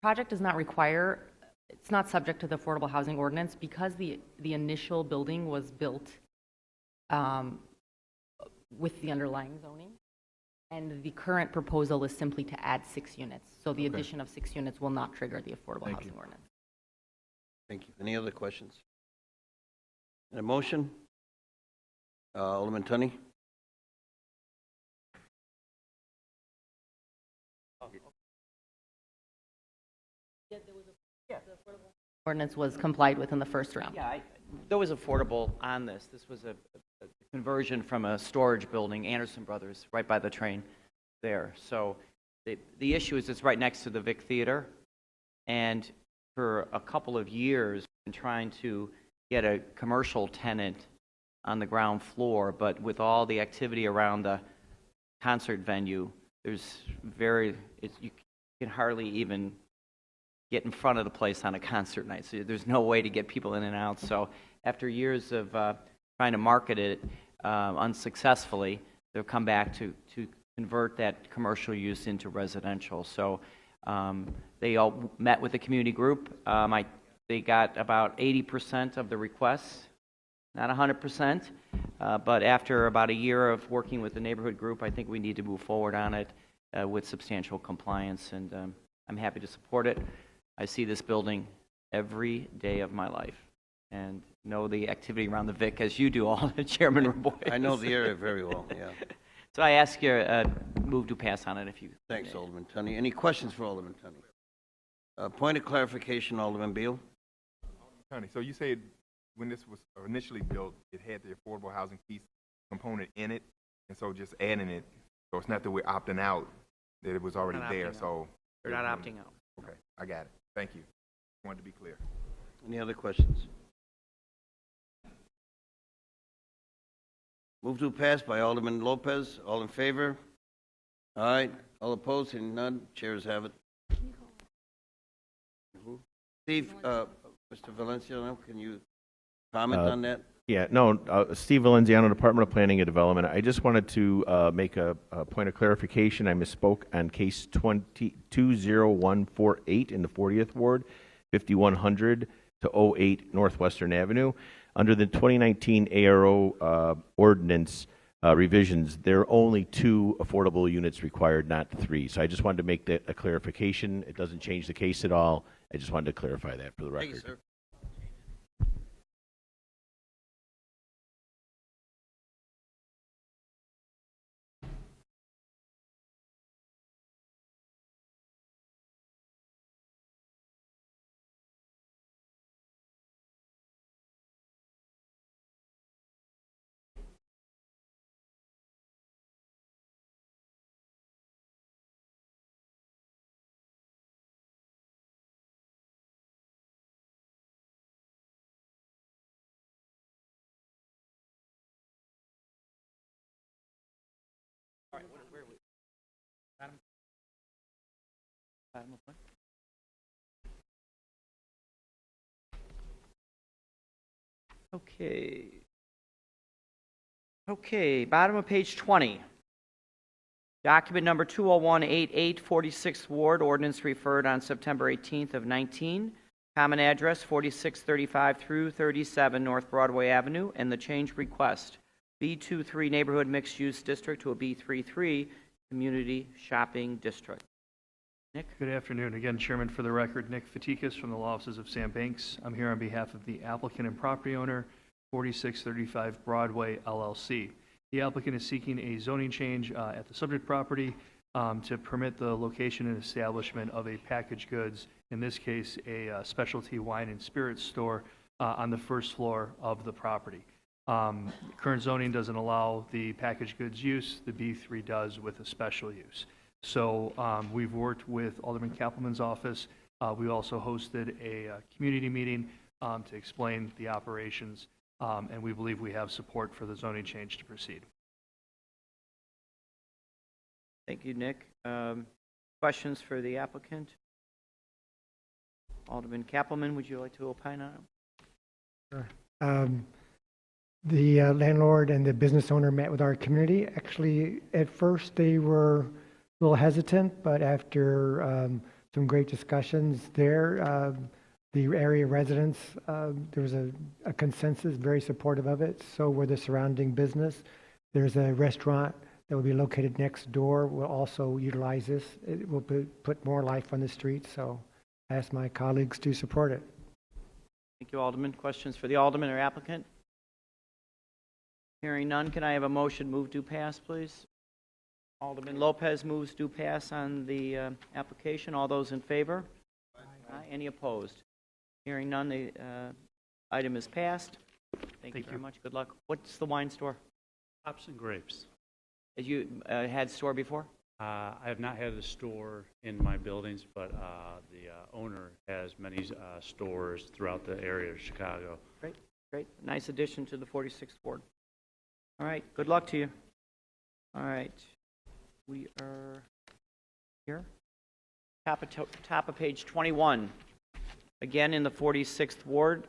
project does not require, it's not subject to the affordable housing ordinance because the initial building was built with the underlying zoning. And the current proposal is simply to add 6 units. So the addition of 6 units will not trigger the affordable housing ordinance. Thank you. Any other questions? A motion? Alderman Tunney? Ordinance was complied with in the first round. Yeah, there was affordable on this. This was a conversion from a storage building, Anderson Brothers, right by the train there. So the issue is it's right next to the Vic Theater. And for a couple of years, we've been trying to get a commercial tenant on the ground floor, but with all the activity around the concert venue, you can hardly even get in front of the place on a concert night. So there's no way to get people in and out. So after years of trying to market it unsuccessfully, they've come back to convert that commercial use into residential. So they all met with the community group. They got about 80% of the requests, not 100%. But after about a year of working with the neighborhood group, I think we need to move forward on it with substantial compliance. And I'm happy to support it. I see this building every day of my life and know the activity around the Vic as you do, all the Chairman Raboy. I know the area very well, yeah. So I ask you move to pass on it if you... Thanks, Alderman Tunney. Any questions for Alderman Tunney? Point of clarification, Alderman Beal. Tony, so you said when this was initially built, it had the affordable housing piece component in it, and so just adding it So it's not that we're opting out, that it was already Not there, opting out. so. They're not opting out. Okay, I got it. Thank you. Wanted to be clear. Any other questions? Move to pass by Alderman Lopez. All in favor? All right. All opposed? Seeing none, chairs have it. Steve, Mr. Valenciano, can you comment on that? Yeah, no, Steve Valenziano, Department of Planning and Development. I just wanted to make a point of clarification. I misspoke on case 20148 in the 40th Ward, 5100 to 08 Northwestern Avenue. Under the 2019 ARO ordinance revisions, there are only 2 affordable units required, not 3. So I just wanted to make that a clarification. It doesn't change the case at all. I just wanted to clarify that for the record. Thank you, sir. Okay. Okay, bottom of page 20. Document number 20188, 46th Ward, ordinance referred on September 18th of 19. Common address 4635 through 37 North Broadway Avenue, and the change request, B23 Neighborhood Mixed Use District to a B33 Community Shopping District. Nick? Good afternoon. Again, Chairman, for the record, Nick Fatikas from the Law Offices of Sam Banks. I'm here on behalf of the applicant and property owner, 4635 Broadway LLC. The applicant is seeking a zoning change at the subject property to permit the location and establishment of a packaged goods, in this case, a specialty wine and spirits store on the first floor of the property. Current zoning doesn't allow the packaged goods use. The B3 does with a special use. So we've worked with Alderman Kappelman's office. We also hosted a community meeting to explain the operations, and we believe we have support for the zoning change to proceed. Thank you, Nick. Questions for the applicant? Alderman Kappelman, would you like to opine on it? Sure. The landlord and the business owner met with our community. Actually, at first they were a little hesitant, but after some great discussions there, the area residents, there was a consensus, very supportive of it. So were the surrounding business. There's a restaurant that will be located next door. Will also utilize this. It will put more life on the street. So I ask my colleagues to support it. Thank you, Alderman. Questions for the Alderman or applicant? Hearing none, can I have a motion move to pass, please? Alderman Lopez moves to pass on the application. All those in favor? Aye. Any opposed? Hearing none, the item is passed. Thank you very much. Good luck. What's the wine store? Hops and Grapes. Have you had store before? I have not had a store in my buildings, but the owner has many stores throughout the area of Chicago. Great, great. Nice addition to the 46th Ward. All right, good luck to you. All right, we are here. Top of page 21. Again, in the 46th Ward,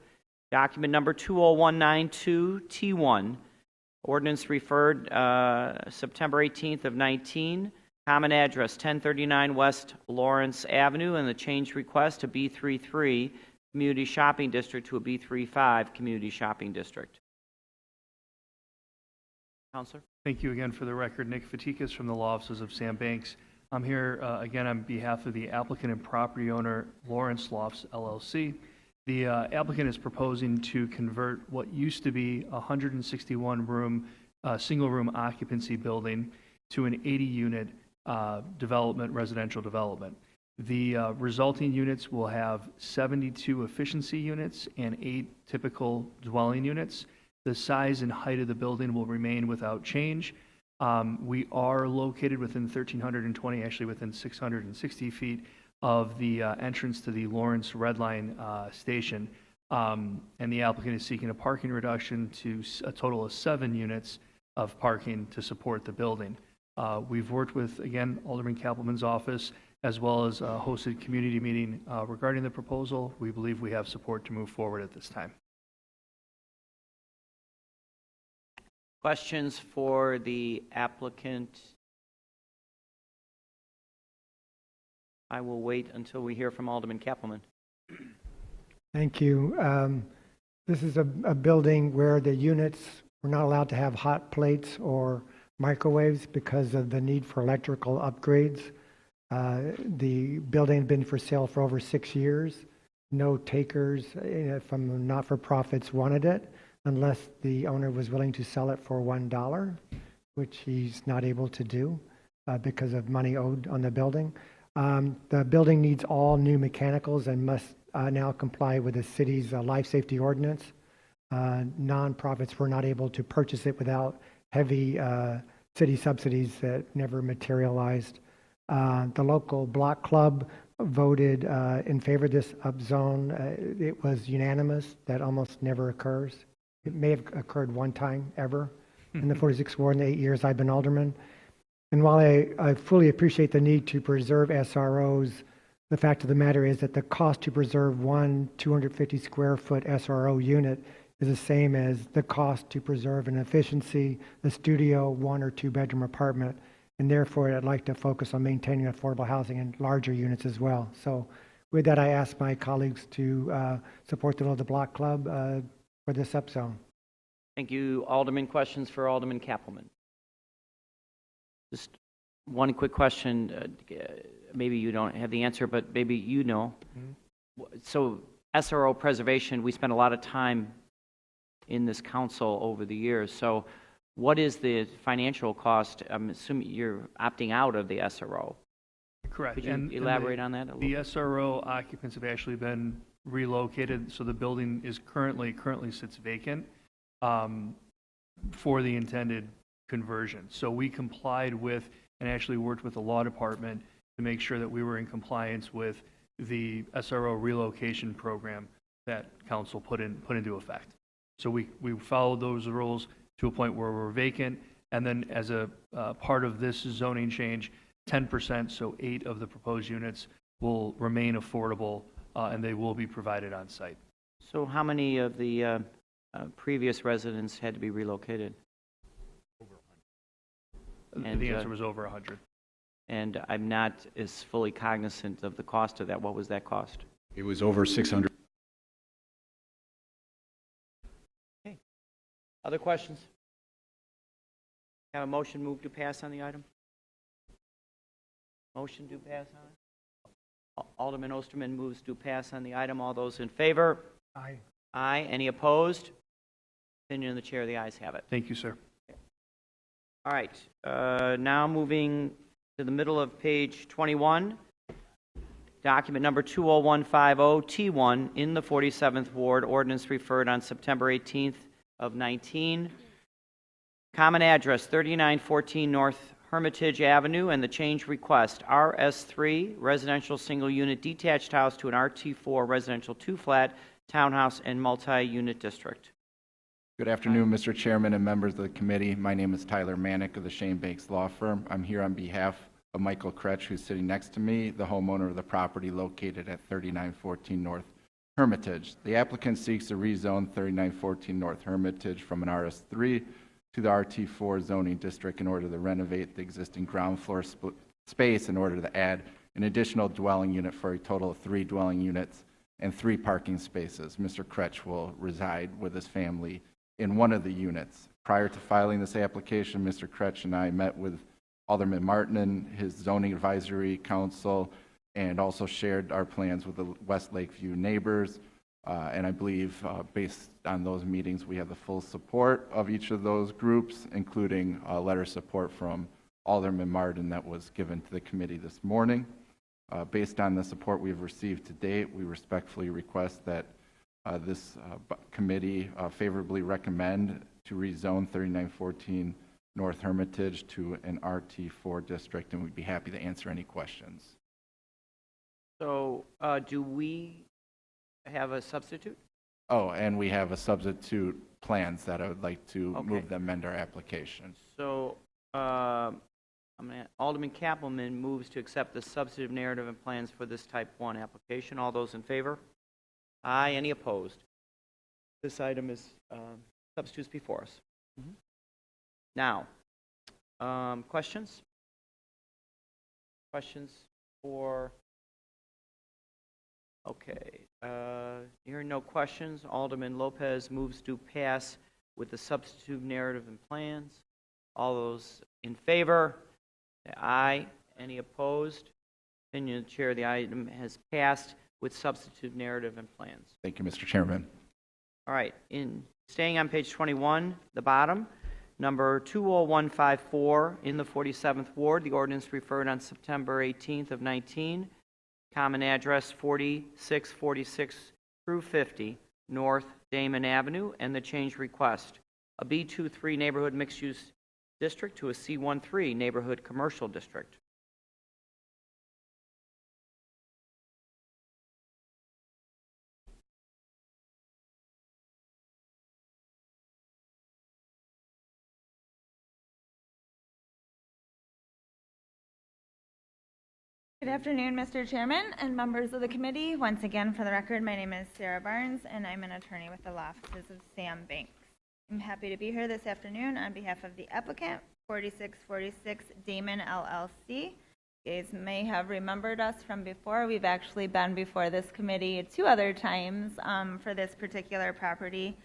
document number 20192 T1. Ordinance referred September 18th of 19. Common address 1039 West Lawrence Avenue, and the change request to B33 Community Shopping District to a B35 Community Shopping District. Counselor? Thank you again for the record. Nick Fatikas from the Law Offices of Sam Banks. I'm here again on behalf of the applicant and property owner, Lawrence Lofts LLC. The applicant is proposing to convert what used to be a 161-room, single-room occupancy building to an 80-unit residential development. The resulting units will have 72 efficiency units and 8 typical dwelling units. The size and height of the building will remain without change. We are located within 1,320, actually within 660 feet of the entrance to the Lawrence Red Line station. And the applicant is seeking a parking reduction to a total of 7 units of parking to support the building. We've worked with, again, Alderman Kappelman's office, as well as hosted community meeting regarding the proposal. We believe we have support to move forward at this time. Questions for the applicant? I will wait until we hear from Alderman Kappelman. Thank you. This is a building where the units were not allowed to have hot plates or microwaves because of the need for electrical upgrades. The building had been for sale for over 6 years. No takers from not-for-profits wanted it unless the owner was willing to sell it for $1, which he's not able to do because of money owed on the building. The building needs all new mechanicals and must now comply with the city's life safety ordinance. Nonprofits were not able to purchase it without heavy city subsidies that never materialized. The local block club voted in favor of this upzone. It was unanimous. That almost never occurs. It may have occurred one time ever in the 46th Ward in the 8 years I've been alderman. And while I fully appreciate the need to preserve SROs, the fact of the matter is that the cost to preserve one 250 square foot SRO unit is the same as the cost to preserve an efficiency, a studio, 1 or 2 bedroom apartment. And therefore, I'd like to focus on maintaining affordable housing in larger units as well. So with that, I ask my colleagues to support the will of the Block Club for this subzone. Thank you, Alderman. Questions for Alderman Kappelman? Just one quick question. Maybe you don't have the answer, but maybe you know. So SRO preservation, we spent a lot of time in this council over the years. So what is the financial cost? I'm assuming you're opting out of the SRO. Correct. Could you elaborate on that a little The bit? SRO occupants have actually been relocated, so the building is currently sits vacant for the intended conversion. So we complied with and actually worked with the law department to make sure that we were in compliance with the SRO relocation program that council put into effect. So we followed those rules to a point where we're vacant, and then as a part of this zoning change, 10%, so 8 of the proposed units will remain affordable, and they will be provided on site. So how many of the previous residents had to be relocated? And, the answer was over 100. And I'm not as fully cognizant of the cost of that. What was that cost? It was over 600. Okay. Other questions? Have a motion move to pass on the item? Motion to pass on it? Alderman Osterman moves to pass on the item. All those in favor? Aye. Aye. Any opposed? Opinion of the chair, the ayes have it. Thank you, sir. All right, now moving to the middle of page 21, document number 20150, T1, in the 47th Ward, ordinance referred on September 18th of 19. Common address, 3914 North Hermitage Avenue, and the change request, RS3, residential single-unit detached house to an RT4 residential 2-flat townhouse and multi-unit district. Good afternoon, Mr. Chairman and members of the committee. My name is Tyler Manick of the Shane Banks Law Firm. I'm here on behalf of Michael Kretsch, who's sitting next to me, the homeowner of the property located at 3914 North Hermitage. The applicant seeks to rezone 3914 North Hermitage from an RS3 to the RT4 zoning district in order to renovate the existing ground floor space in order to add an additional dwelling unit for a total of 3 dwelling units and 3 parking spaces. Mr. Kretsch will reside with his family in one of the units. Prior to filing this application, Mr. Kretsch and I met with Alderman Martin and his zoning advisory council, and also shared our plans with the West Lakeview neighbors. And I believe based on those meetings, we have the full support of each of those groups, including a letter of support from Alderman Martin that was given to the committee this morning. Based on the support we've received to date, we respectfully request that this committee favorably recommend to rezone 3914 North Hermitage to an RT4 district, and we'd be happy to answer any questions. So, do we have a substitute? Oh, and we have a substitute plans that I would like to Okay. move them into our application. So, Alderman Kappelman moves to accept the substantive narrative and plans for this type 1 application. All those in favor? Aye. Any opposed? This item is, substitutes before us. Now, questions? Questions for, okay, hearing no questions, Alderman Lopez moves to pass with the substitute narrative and plans. All those in favor, say aye. Any opposed? Opinion of the chair, the item has passed with substitute narrative and plans. Thank you, Mr. Chairman. All right, staying on page 21, the bottom, number 20154 in the 47th Ward, the ordinance referred on September 18th of 19, common address 4646 through 50 North Damon Avenue, and the change request, a B23 neighborhood mixed-use district to a C13 neighborhood commercial district. Good afternoon, Mr. Chairman and members of the committee. Once again, for the record, my name is Sarah Barnes, and I'm an attorney with the law offices of Sam Banks. I'm happy to be here this afternoon on behalf of the applicant, 4646 Damon LLC. You guys may have remembered us from before. We've actually been before this committee 2 other times for this particular property.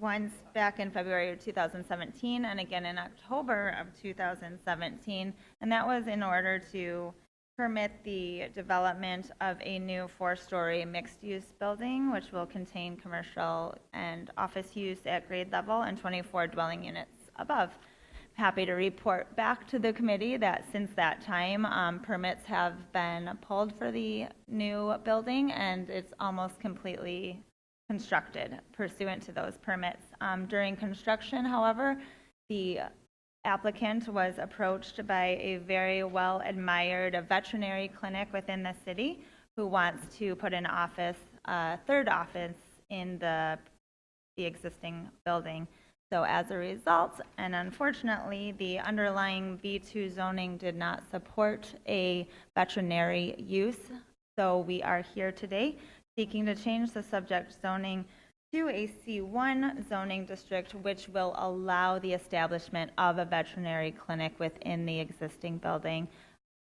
Once back in February of 2017 and again in October of 2017. And that was in order to permit the development of a new 4-story mixed-use building, which will contain commercial and office use at grade level and 24 dwelling units above. Happy to report back to the committee that since that time, permits have been pulled for the new building, and it's almost completely constructed pursuant to those permits. During construction, however, the applicant was approached by a very well-admired veterinary clinic within the city who wants to put an office, third office in the existing building. So as a result, and unfortunately, the underlying B2 zoning did not support a veterinary use. So we are here today seeking to change the subject zoning to a C1 zoning district, which will allow the establishment of a veterinary clinic within the existing building.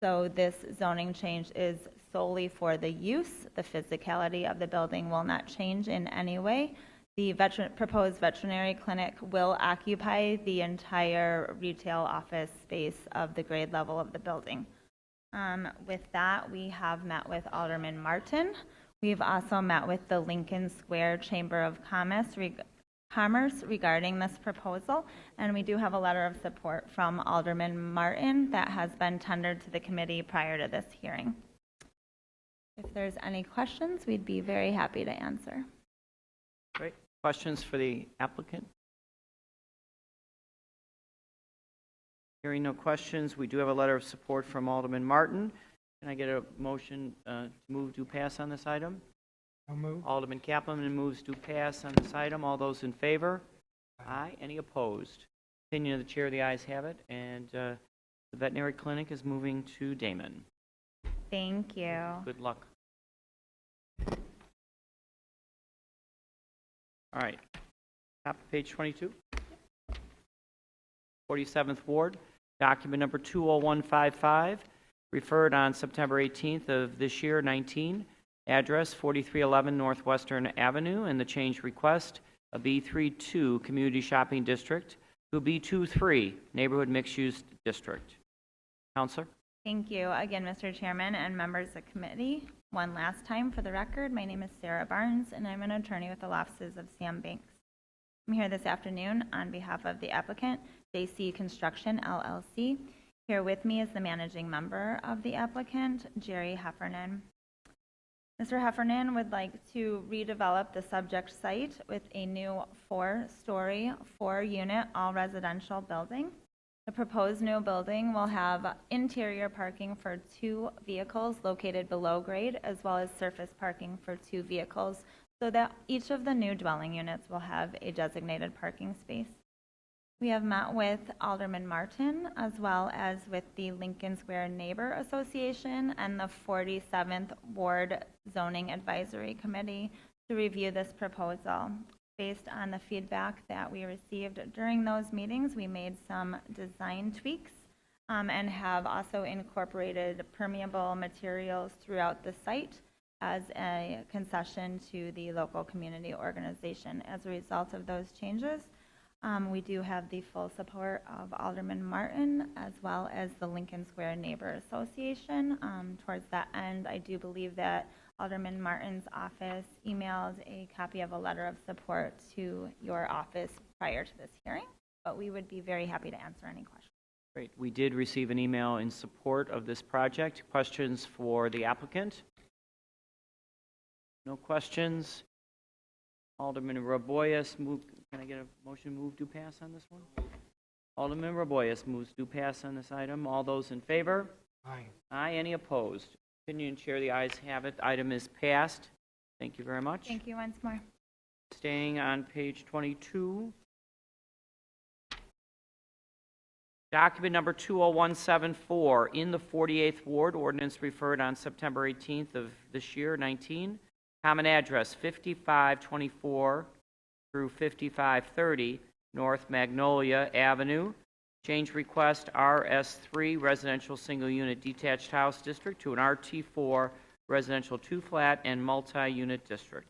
So this zoning change is solely for the use. The physicality of the building will not change in any way. The proposed veterinary clinic will occupy the entire retail office space of the grade level of the building. With that, we have met with Alderman Martin. We've also met with the Lincoln Square Chamber of Commerce regarding this proposal, and we do have a letter of support from Alderman Martin that has been tendered to the committee prior to this hearing. If there's any questions, we'd be very happy to answer. Great. Questions for the applicant? Hearing no questions, we do have a letter of support from Alderman Martin. Can I get a motion to move to pass on this item? I'll move. Alderman Kappelman moves to pass on this item. All those in favor? Aye. Any opposed? Opinion of the chair, the ayes have it, and the veterinary clinic is moving to Damon. Thank you. Good luck. All right. Top of page 22. 47th Ward, document number 20155, referred on September 18th of this year, 19. Address 4311 Northwestern Avenue, and the change request, a B32 Community Shopping District to a B23 Neighborhood Mixed-Use District. Counselor? Thank you again, Mr. Chairman and members of the committee. One last time for the record, my name is Sarah Barnes, and I'm an attorney with the law offices of Sam Banks. I'm here this afternoon on behalf of the applicant, JC Construction, LLC. Here with me is the managing member of the applicant, Jerry Heffernan. Mr. Heffernan would like to redevelop the subject site with a new 4-story, 4-unit, all-residential building. The proposed new building will have interior parking for 2 vehicles located below grade, as well as surface parking for 2 vehicles, so that each of the new dwelling units will have a designated parking space. We have met with Alderman Martin, as well as with the Lincoln Square Neighbor Association and the 47th Ward Zoning Advisory Committee to review this proposal. Based on the feedback that we received during those meetings, we made some design tweaks and have also incorporated permeable materials throughout the site as a concession to the local community organization. As a result of those changes, we do have the full support of Alderman Martin as well as the Lincoln Square Neighbor Association. Towards that end, I do believe that Alderman Martin's office emailed a copy of a letter of support to your office prior to this hearing, but we would be very happy to answer any questions. Great. We did receive an email in support of this project. Questions for the applicant? No questions? Alderman Raboyes, can I get a motion move to pass on this one? Alderman Raboyes moves to pass on this item. All those in favor? Aye. Aye. Any opposed? Opinion chair, the ayes have it. Item is passed. Thank you very much. Thank you once more. Staying on page 22. Document number 20174, in the 48th Ward, ordinance referred on September 18th of this year, 19. Common address 5524 through 5530 North Magnolia Avenue. Change request RS3 Residential Single Unit Detached House District to an RT4 Residential 2-Flat and Multi-Unit District.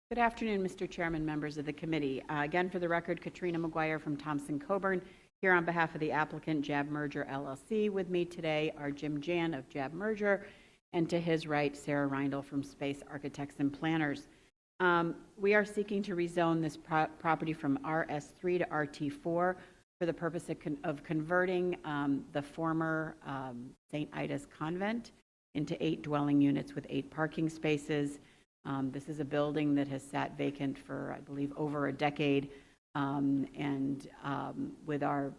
Good afternoon, Mr. Chairman, members of the committee. Again, for the record, Katrina McGuire from Thompson Coburn, here on behalf of the applicant, Jab Merger LLC. With me today are Jim Jan of Jab Merger, and to his right, Sarah Reindl from Space Architects and Planners. We are seeking to rezone this property from RS3 to RT4 for the purpose of converting the former St. Ida's Convent into 8 dwelling units with 8 parking spaces. This is a building that has sat vacant for, I believe, over a decade. With our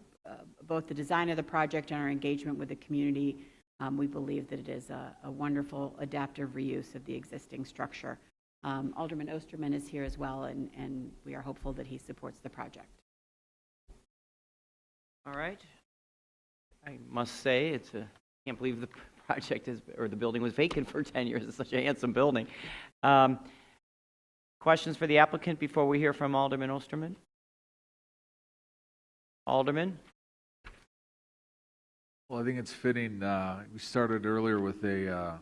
both the design of the project and our engagement with the community, we believe that it is a wonderful adaptive reuse of the existing structure. Alderman Osterman is here as well, and we are hopeful that he supports the project. All right. I must say, can't believe the project or the building was vacant for 10 years. It's such a handsome building. Questions for the applicant before we hear from Alderman Osterman? Alderman? Well, I think it's fitting. We started earlier with a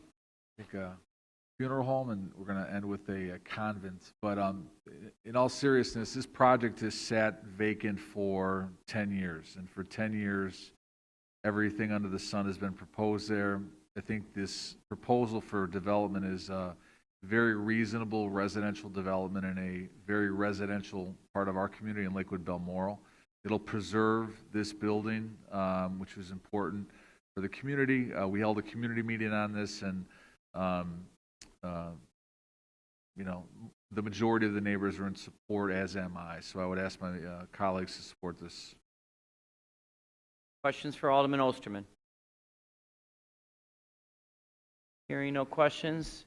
funeral home, and we're going to end with a convent. But in all seriousness, this project has sat vacant for 10 years. And for 10 years, everything under the sun has been proposed there. I think this proposal for development is a very reasonable residential development in a very residential part of our community in Lakewood Balmoral. It'll preserve this building, which was important for the community. We held a community meeting on this, and the majority of the neighbors are in support, as am I. So I would ask my colleagues to support this. Questions for Alderman Osterman? Hearing no questions,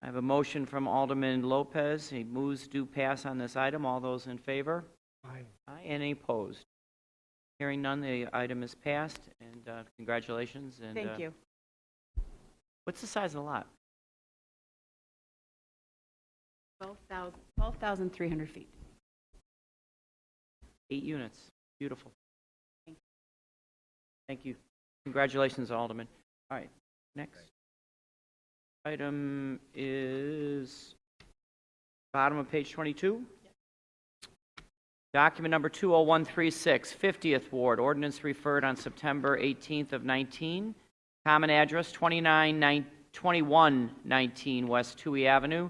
I have a motion from Alderman Lopez. He moves to pass on this item. All those in favor? Aye. Aye. Any opposed? Hearing none, the item is passed, and congratulations. And, Thank you. What's the size of the lot? 12,300 feet. 8 units. Beautiful. Thank you. Thank you. Congratulations, Alderman. All right, next item is bottom of page 22. Document number 20136, 50th Ward, ordinance referred on September 18th of 19. Common address 2119 West Toohey Avenue.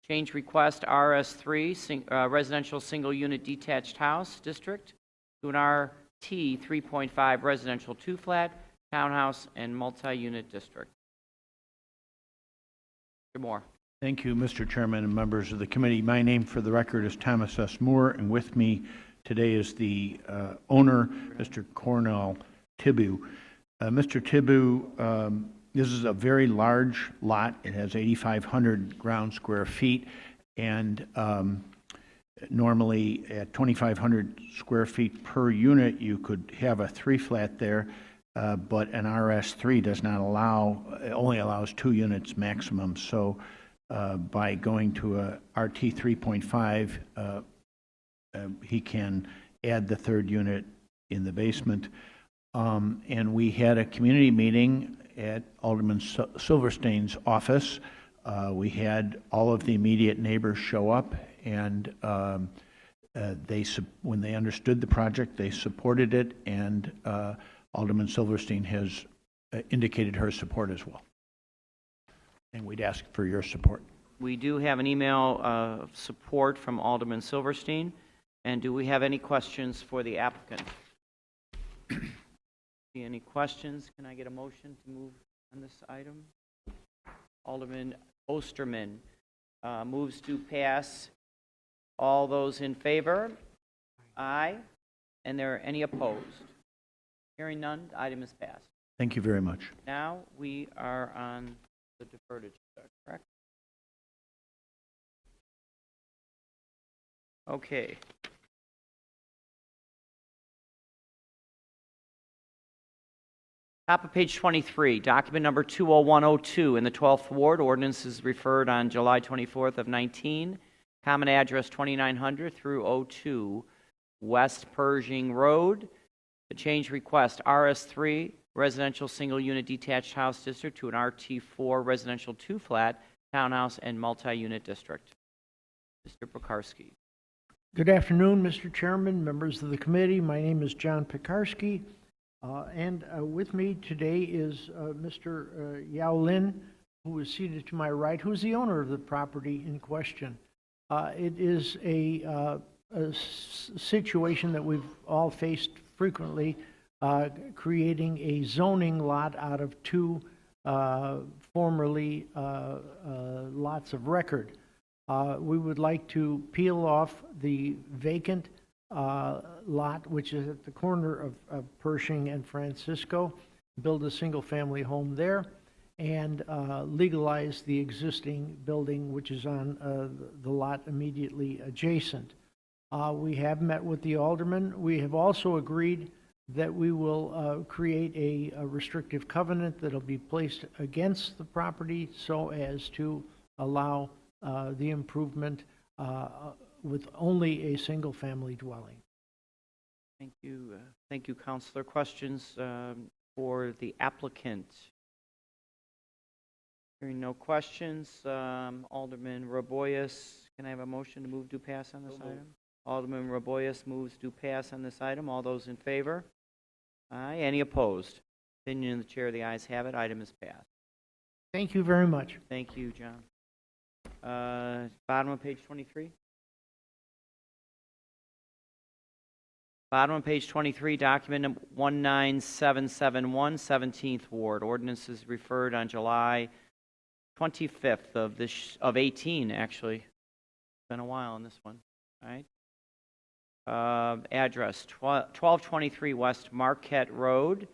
Change request RS3, Residential Single Unit Detached House District, to an RT 3.5 Residential 2-Flat, Townhouse, and Multi-Unit District. Mr. Moore. Thank you, Mr. Chairman and members of the committee. My name for the record is Thomas S. Moore, and with me today is the owner, Mr. Cornell Tibu. Mr. Tibu, this is a very large lot. It has 8,500 ground square feet, and normally at 2,500 square feet per unit, you could have a 3-flat there, but an RS3 does not allow, it only allows 2 units maximum. So by going to a RT 3.5, he can add the 3rd unit in the basement. And we had a community meeting at Alderman Silverstein's office. We had all of the immediate neighbors show up, and when they understood the project, they supported it, and Alderman Silverstein has indicated her support as well. And we'd ask for your support. We do have an email of support from Alderman Silverstein. And do we have any questions for the applicant? See any questions? Can I get a motion to move on this item? Alderman Osterman moves to pass. All those in favor? Aye. And there any opposed? Hearing none, the item is passed. Thank you very much. Now we are on the deferred agenda, correct? Okay. Top of page 23, document number 20102 in the 12th Ward. Ordinance is referred on July 24th of 19. Common address 2900 through 02 West Pershing Road. The change request RS3 residential single unit detached house district to an RT4 residential 2-flat townhouse and multi-unit district. Mr. Pekarsky. Good afternoon, Mr. Chairman, members of the committee. My name is John Pekarsky. And with me today is Mr. Yao Lin, who is seated to my right, who is the owner of the property in question. It is a situation that we've all faced frequently, creating a zoning lot out of 2 formerly lots of record. We would like to peel off the vacant lot, which is at the corner of Pershing and Francisco, build a single-family home there, and legalize the existing building, which is on the lot immediately adjacent. We have met with the alderman. We have also agreed that we will create a restrictive covenant that will be placed against the property so as to allow the improvement with only a single-family dwelling. Thank you, Counselor. Questions for the applicant? Hearing no questions, Alderman Raboyes, can I have a motion to move to pass on this item? Alderman Raboyes moves to pass on this item. All those in favor? Aye. Any opposed? Opinion of the chair, the ayes have it. Item is passed. Thank you very much. Thank you, John. Bottom of page 23. Bottom of page 23, document number 19771, 17th Ward. Ordinance is referred on July 25th of 18, actually. It's been a while on this one. All right. Address 1223 West Marquette Road.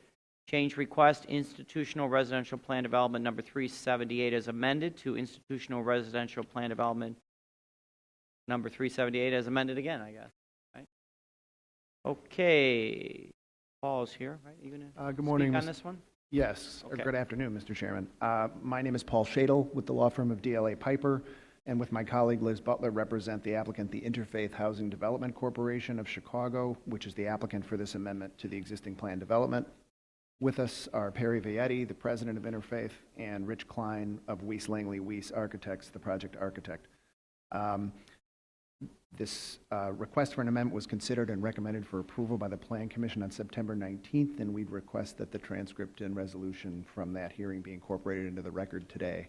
Change request, institutional residential plan development number 378 as amended to institutional residential plan development number 378 as amended again, I guess. Right? Okay. Paul's here, right? Are you going to good morning, speak on this one? Yes, or Okay. good afternoon, Mr. Chairman. My name is Paul Shadle with the law firm of DLA Piper, and with my colleague Liz Butler represent the applicant, the Interfaith Housing Development Corporation of Chicago, which is the applicant for this amendment to the existing plan development. With us are Perry Vietti, the president of Interfaith, and Rich Klein of Weiss Langley Weiss Architects, the project architect. This request for an amendment was considered and recommended for approval by the Plan Commission on September 19th, and we'd request that the transcript and resolution from that hearing be incorporated into the record today.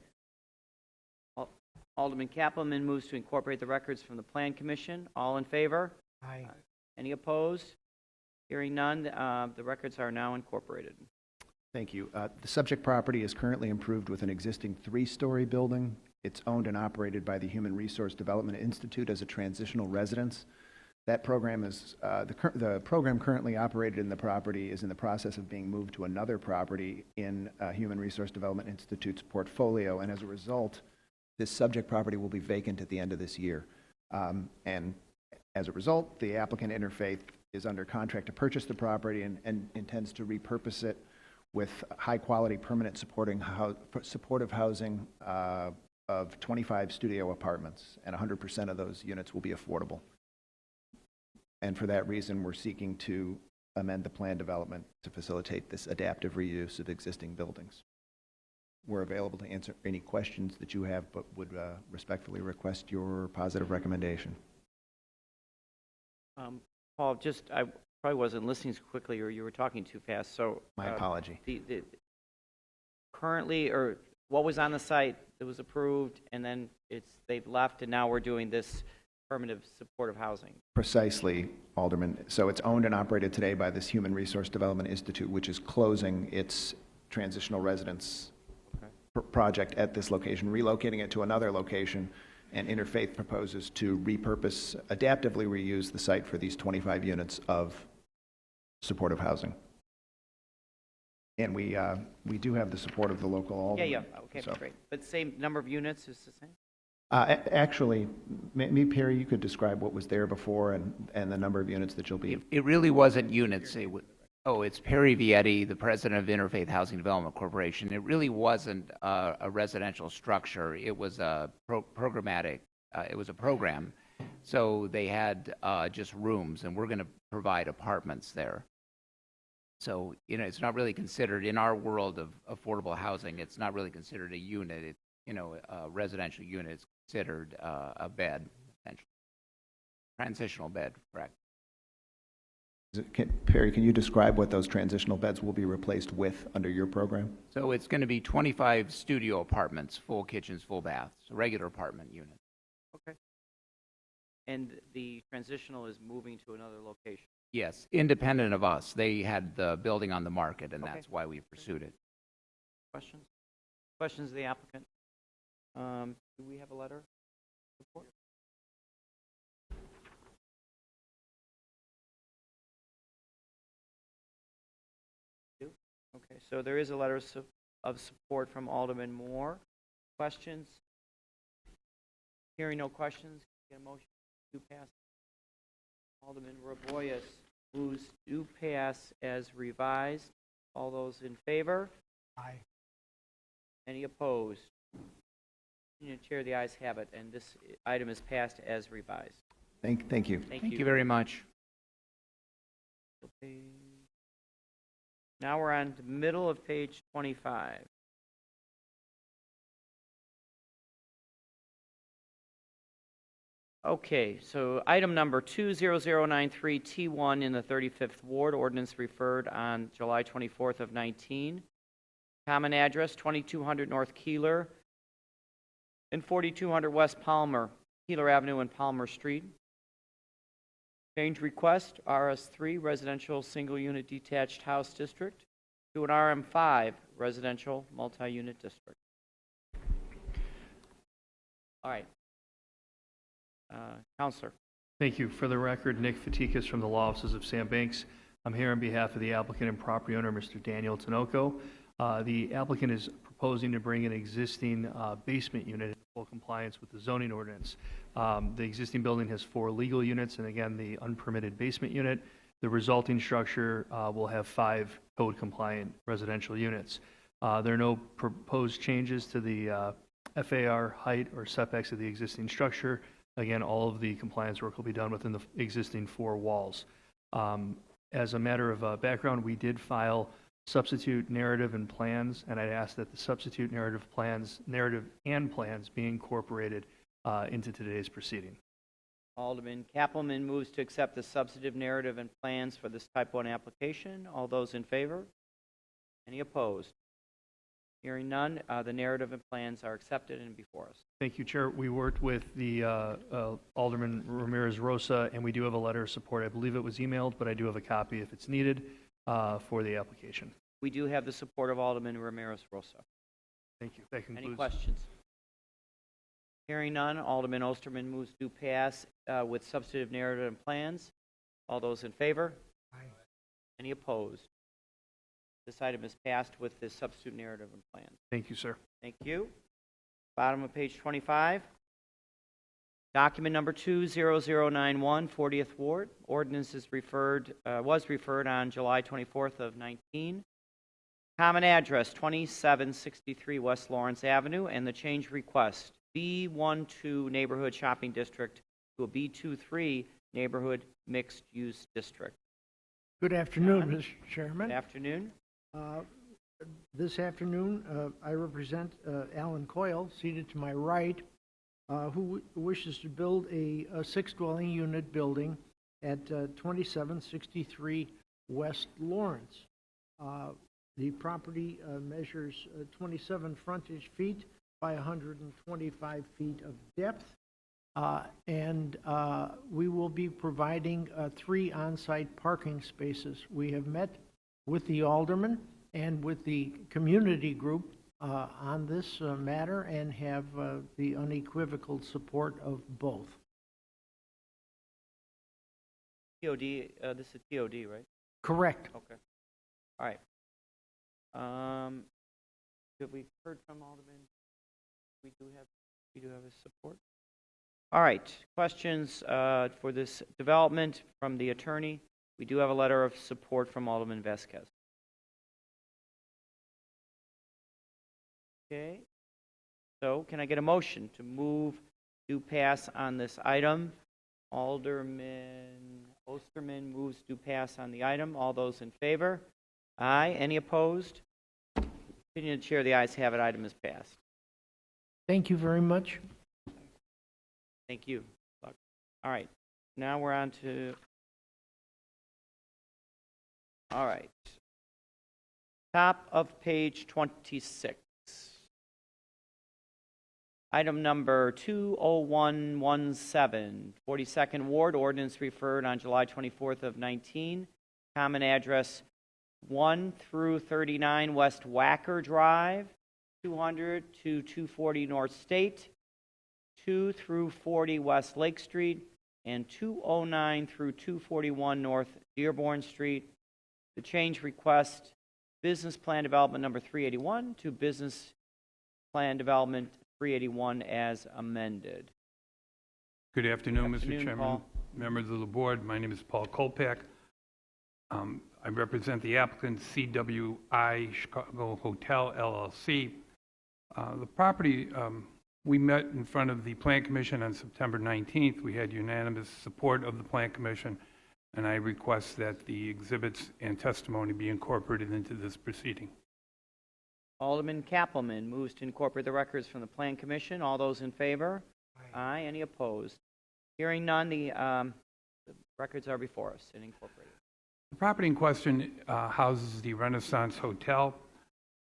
Alderman Kappelman moves to incorporate the records from the Plan Commission. All in favor? Aye. Any opposed? Hearing none, the records are now incorporated. Thank you. The subject property is currently improved with an existing 3-story building. It's owned and operated by the Human Resource Development Institute as a transitional residence. That program is, the program currently operated in the property is in the process of being moved to another property in Human Resource Development Institute's portfolio, and as a result, this subject property will be vacant at the end of this year. And as a result, the applicant Interfaith is under contract to purchase the property and intends to repurpose it with high-quality permanent supportive housing of 25 studio apartments, and 100% of those units will be affordable. And for that reason, we're seeking to amend the plan development to facilitate this adaptive reuse of existing buildings. We're available to answer any questions that you have, but would respectfully request your positive recommendation. Paul, I probably wasn't listening so quickly, or you were talking too fast, so. My apology. Currently, or what was on the site that was approved, and then they've left, and now we're doing this permanent supportive housing. Precisely, Alderman. So it's owned and operated today by this Human Resource Development Institute, which is closing its transitional residence project at this location, relocating it to another location, and Interfaith proposes to repurpose, adaptively reuse the site for these 25 units of supportive housing. And we do have the support of the local alderman. Yeah, okay, So. great. But same number of units is the same? Actually, maybe Perry, you could describe what was there before and the number of units that you'll be. It really wasn't units. It's Perry Vietti, the president of Interfaith Housing Development Corporation. It really wasn't a residential structure. It was a programmatic. It was a program. So they had just rooms, and we're going to provide apartments there. So, it's not really considered, in our world of affordable housing, it's not really considered a unit. It's, a residential unit is considered a bed, essentially. Transitional bed, correct. Perry, can you describe what those transitional beds will be replaced with under your program? So it's going to be 25 studio apartments, full kitchens, full baths, a regular apartment unit. Okay. And the transitional is moving to another location? Yes, independent of us. They had the building on the market, and Okay. that's why we pursued it. Questions? Questions of the applicant? Do we have a letter? Support? Okay, so there is a letter of support from Alderman Moore. Questions? Hearing no questions, get a motion to pass. Alderman Raboyes moves to pass as revised. All those in favor? Aye. Any opposed? Union Chair, the ayes have it, and this item is passed as revised. Thank you. Thank Thank you very much. Okay. Now we're on the middle of page 25. Okay, so item number 20093 T1 in the 35th Ward, ordinance referred on July 24th of 19. Common address 2200 North Keeler and 4200 West Palmer, Keeler Avenue and Palmer Street. Change request, RS3 Residential Single Unit Detached House District to an RM5 Residential Multi-Unit District. All right. Counselor. Thank you. For the record, Nick Fatikas from the Law Offices of Sam Banks. I'm here on behalf of the applicant and property owner, Mr. Daniel Tinoco. The applicant is proposing to bring an existing basement unit in full compliance with the zoning ordinance. The existing building has 4 legal units, and again, the unpermitted basement unit. The resulting structure will have 5 code-compliant residential units. There are no proposed changes to the FAR height or setbacks of the existing structure. Again, all of the compliance work will be done within the existing 4 walls. As a matter of background, we did file substitute narrative and plans, and I'd ask that the substitute narrative and plans be incorporated into today's proceeding. Alderman Kappelman moves to accept the substantive narrative and plans for this type 1 application. All those in favor? Any opposed? Hearing none, the narrative and plans are accepted and before us. Thank you, Chair. We worked with the Alderman Ramirez Rosa, and we do have a letter of support. I believe it was emailed, but I do have a copy if it's needed for the application. We do have the support of Alderman Ramirez Rosa. Thank you. That concludes. Any questions? Hearing none, Alderman Osterman moves to pass with substantive narrative and plans. All those in favor? Aye. Any opposed? This item is passed with the substitute narrative and plans. Thank you, sir. Thank you. Bottom of page 25. Document number 20091, 40th Ward. Ordinance is was referred on July 24th of 19. Common address, 2763 West Lawrence Avenue, and the change request, B12 Neighborhood Shopping District to a B23 Neighborhood Mixed Use District. Good afternoon, John? Mr. Chairman. Good afternoon. This afternoon, I represent Alan Coyle, seated to my right, who wishes to build a six-dwelling unit building at 2763 West Lawrence. The property measures 27 frontage feet by 125 feet of depth, and we will be providing 3 on-site parking spaces. We have met with the alderman and with the community group on this matter and have the unequivocal support of both. TOD, this is TOD, right? Correct. Okay. All right. Have we heard from Alderman? We do have his support. All right. Questions for this development from the attorney? We do have a letter of support from Alderman Vasquez. Okay. So can I get a motion to move to pass on this item? Alderman Osterman moves to pass on the item. All those in favor? Aye. Any opposed? Opinion of the chair, the ayes have it. Item is passed. Thank you very much. Thank you. All right. Now we're on to... All right. Top of page 26. Item number 20117, 42nd Ward, ordinance referred on July 24th of 19. Common address 1 through 39 West Wacker Drive, 200 to 240 North State, 2 through 40 West Lake Street, and 209 through 241 North Dearborn Street. The change request, business plan development number 381 to business plan development 381 as amended. Good afternoon, Good Mr. afternoon, Chairman, Paul. members of the board. My name is Paul Kolpak. I represent the applicant CWI Chicago Hotel LLC. The property, we met in front of the Plan Commission on September 19th. We had unanimous support of the Plan Commission, and I request that the exhibits and testimony be incorporated into this proceeding. Alderman Kappelman moves to incorporate the records from the Plan Commission. All those in favor? Aye. Any opposed? Hearing none, the records are before us and incorporated. The property in question houses the Renaissance Hotel.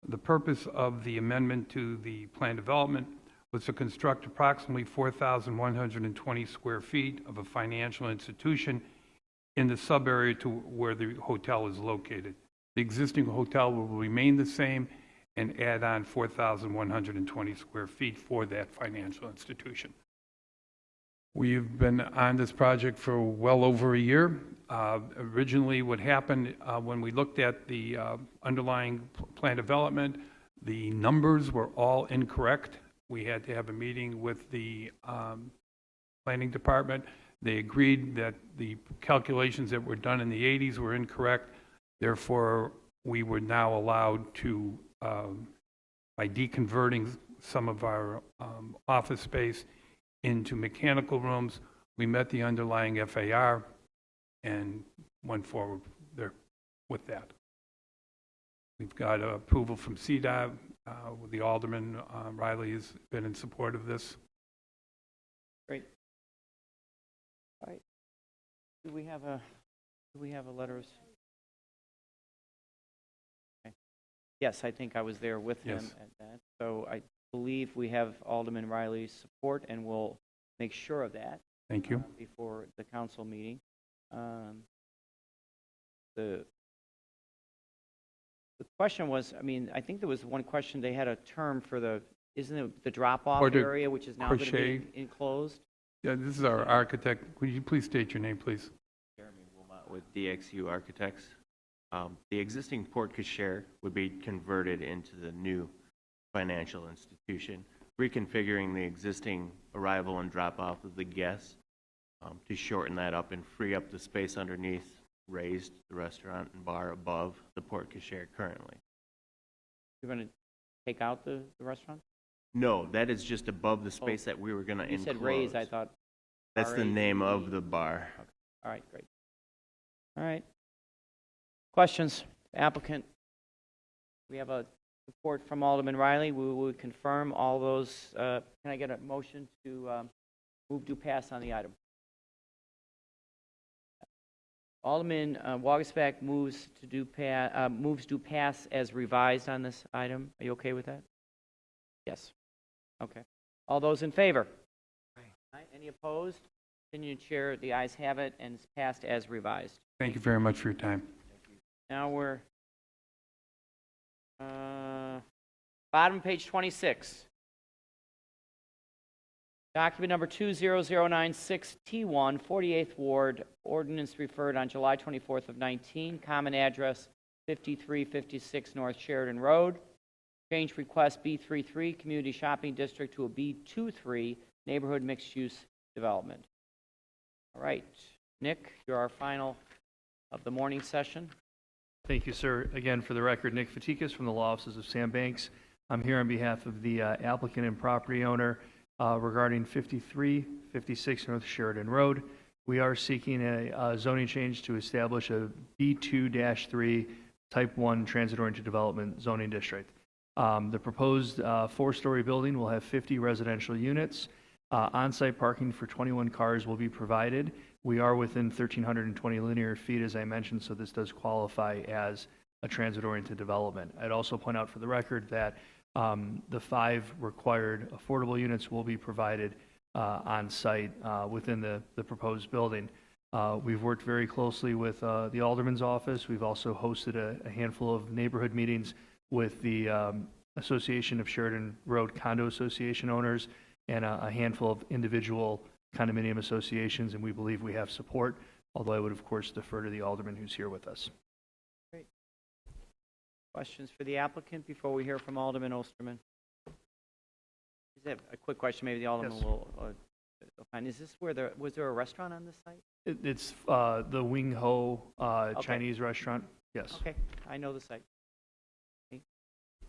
The purpose of the amendment to the plan development was to construct approximately 4,120 square feet of a financial institution in the sub-area to where the hotel is located. The existing hotel will remain the same and add on 4,120 square feet for that financial institution. We've been on this project for well over a year. Originally, what happened when we looked at the underlying plan development, the numbers were all incorrect. We had to have a meeting with the planning department. They agreed that the calculations that were done in the 80s were incorrect. Therefore, we were now allowed to, by deconverting some of our office space into mechanical rooms, we met the underlying FAR and went forward there with that. We've got approval from CDOT. The Alderman Riley has been in support of this. Great. All right. Do we have a letter of... Okay. Yes, I think I was there with him Yes. at that. So I believe we have Alderman Riley's support, and we'll make sure of that. Thank you. Before the council meeting. The question was, I mean, I think there was one question, they had a term for the isn't it the drop-off Or to area, which is now going to be crochet. enclosed? Yeah, this is our architect. Would you please state your name, please? Jeremy Wilmot with DXU Architects. The existing porte cochere would be converted into the new financial institution, reconfiguring the existing arrival and drop-off of the guests to shorten that up and free up the space underneath, raised the restaurant and bar above the porte cochere currently. You're going to take out the restaurant? No, that is just above the space that we were going to You enclose. said raise, I thought. That's the name of the bar. All right, great. All right. Questions? Applicant? We have a report from Alderman Riley. We will confirm all those. Can I get a motion to move to pass on the item? Alderman Wagasback moves to pass as revised on this item. Are you okay with that? Yes. Okay. All those in favor? Aye. Any opposed? Continue to chair. The ayes have it, and it's passed as revised. Thank you very much for your time. Now we're bottom of page 26. Document number 20096T1, 48th Ward, ordinance referred on July 24th of 19, common address 5356 North Sheridan Road. Change request B33, Community Shopping District, to a B23, Neighborhood Mixed-Use Development. All right, Nick, you're our final of the morning session. Thank you, sir. Again, for the record, Nick Fatikas from the Law Offices of Sam Banks. I'm here on behalf of the applicant and property owner regarding 5356 North Sheridan Road. We are seeking a zoning change to establish a B2-3 Type 1 Transit-Oriented Development zoning district. The proposed four-story building will have 50 residential units. On-site parking for 21 cars will be provided. We are within 1,320 linear feet, as I mentioned, so this does qualify as a transit-oriented development. I'd also point out for the record that the 5 required affordable units will be provided on-site within the proposed building. We've worked very closely with the Alderman's office. We've also hosted a handful of neighborhood meetings with the Association of Sheridan Road Condo Association owners and a handful of individual condominium associations, and we believe we have support, although I would, of course, defer to the Alderman who's here with us. Great. Questions for the applicant before we hear from Alderman Osterman? Just have a quick question, maybe the Alderman Yes. will find. Is this where was there a restaurant on this site? It's the Wing Ho Chinese restaurant. Yes. Okay, I know the site. Okay.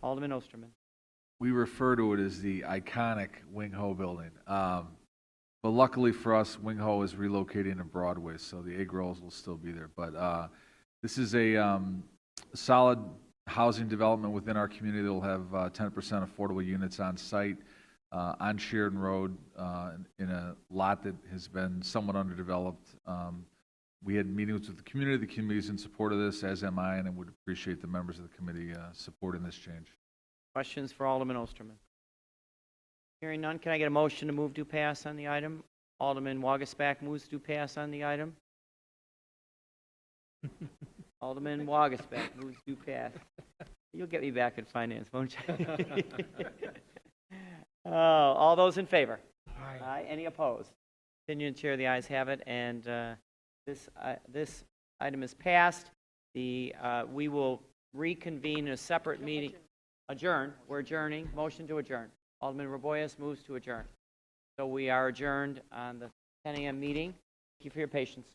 Alderman Osterman. We refer to it as the iconic Wing Ho building. But luckily for us, Wing Ho is relocating to Broadway, so the egg rolls will still be there. But this is a solid housing development within our community that will have 10% affordable units on site on Sheridan Road in a lot that has been somewhat underdeveloped. We had meetings with the community. The community is in support of this, as am I, and I would appreciate the members of the committee supporting this change. Questions for Alderman Osterman? Hearing none, can I get a motion to move to pass on the item? Alderman Wagasback moves to pass on the item. Alderman Wagasback moves to pass. You'll get me back in finance, won't you? All those in favor? Aye. Any opposed? Continue to chair, the ayes have it, and this item is passed. We will reconvene in a separate meeting. Adjourn. We're adjourning. Motion to adjourn. Alderman Raboyes moves to adjourn. So we are adjourned on the 10 a.m. meeting. Thank you for your patience.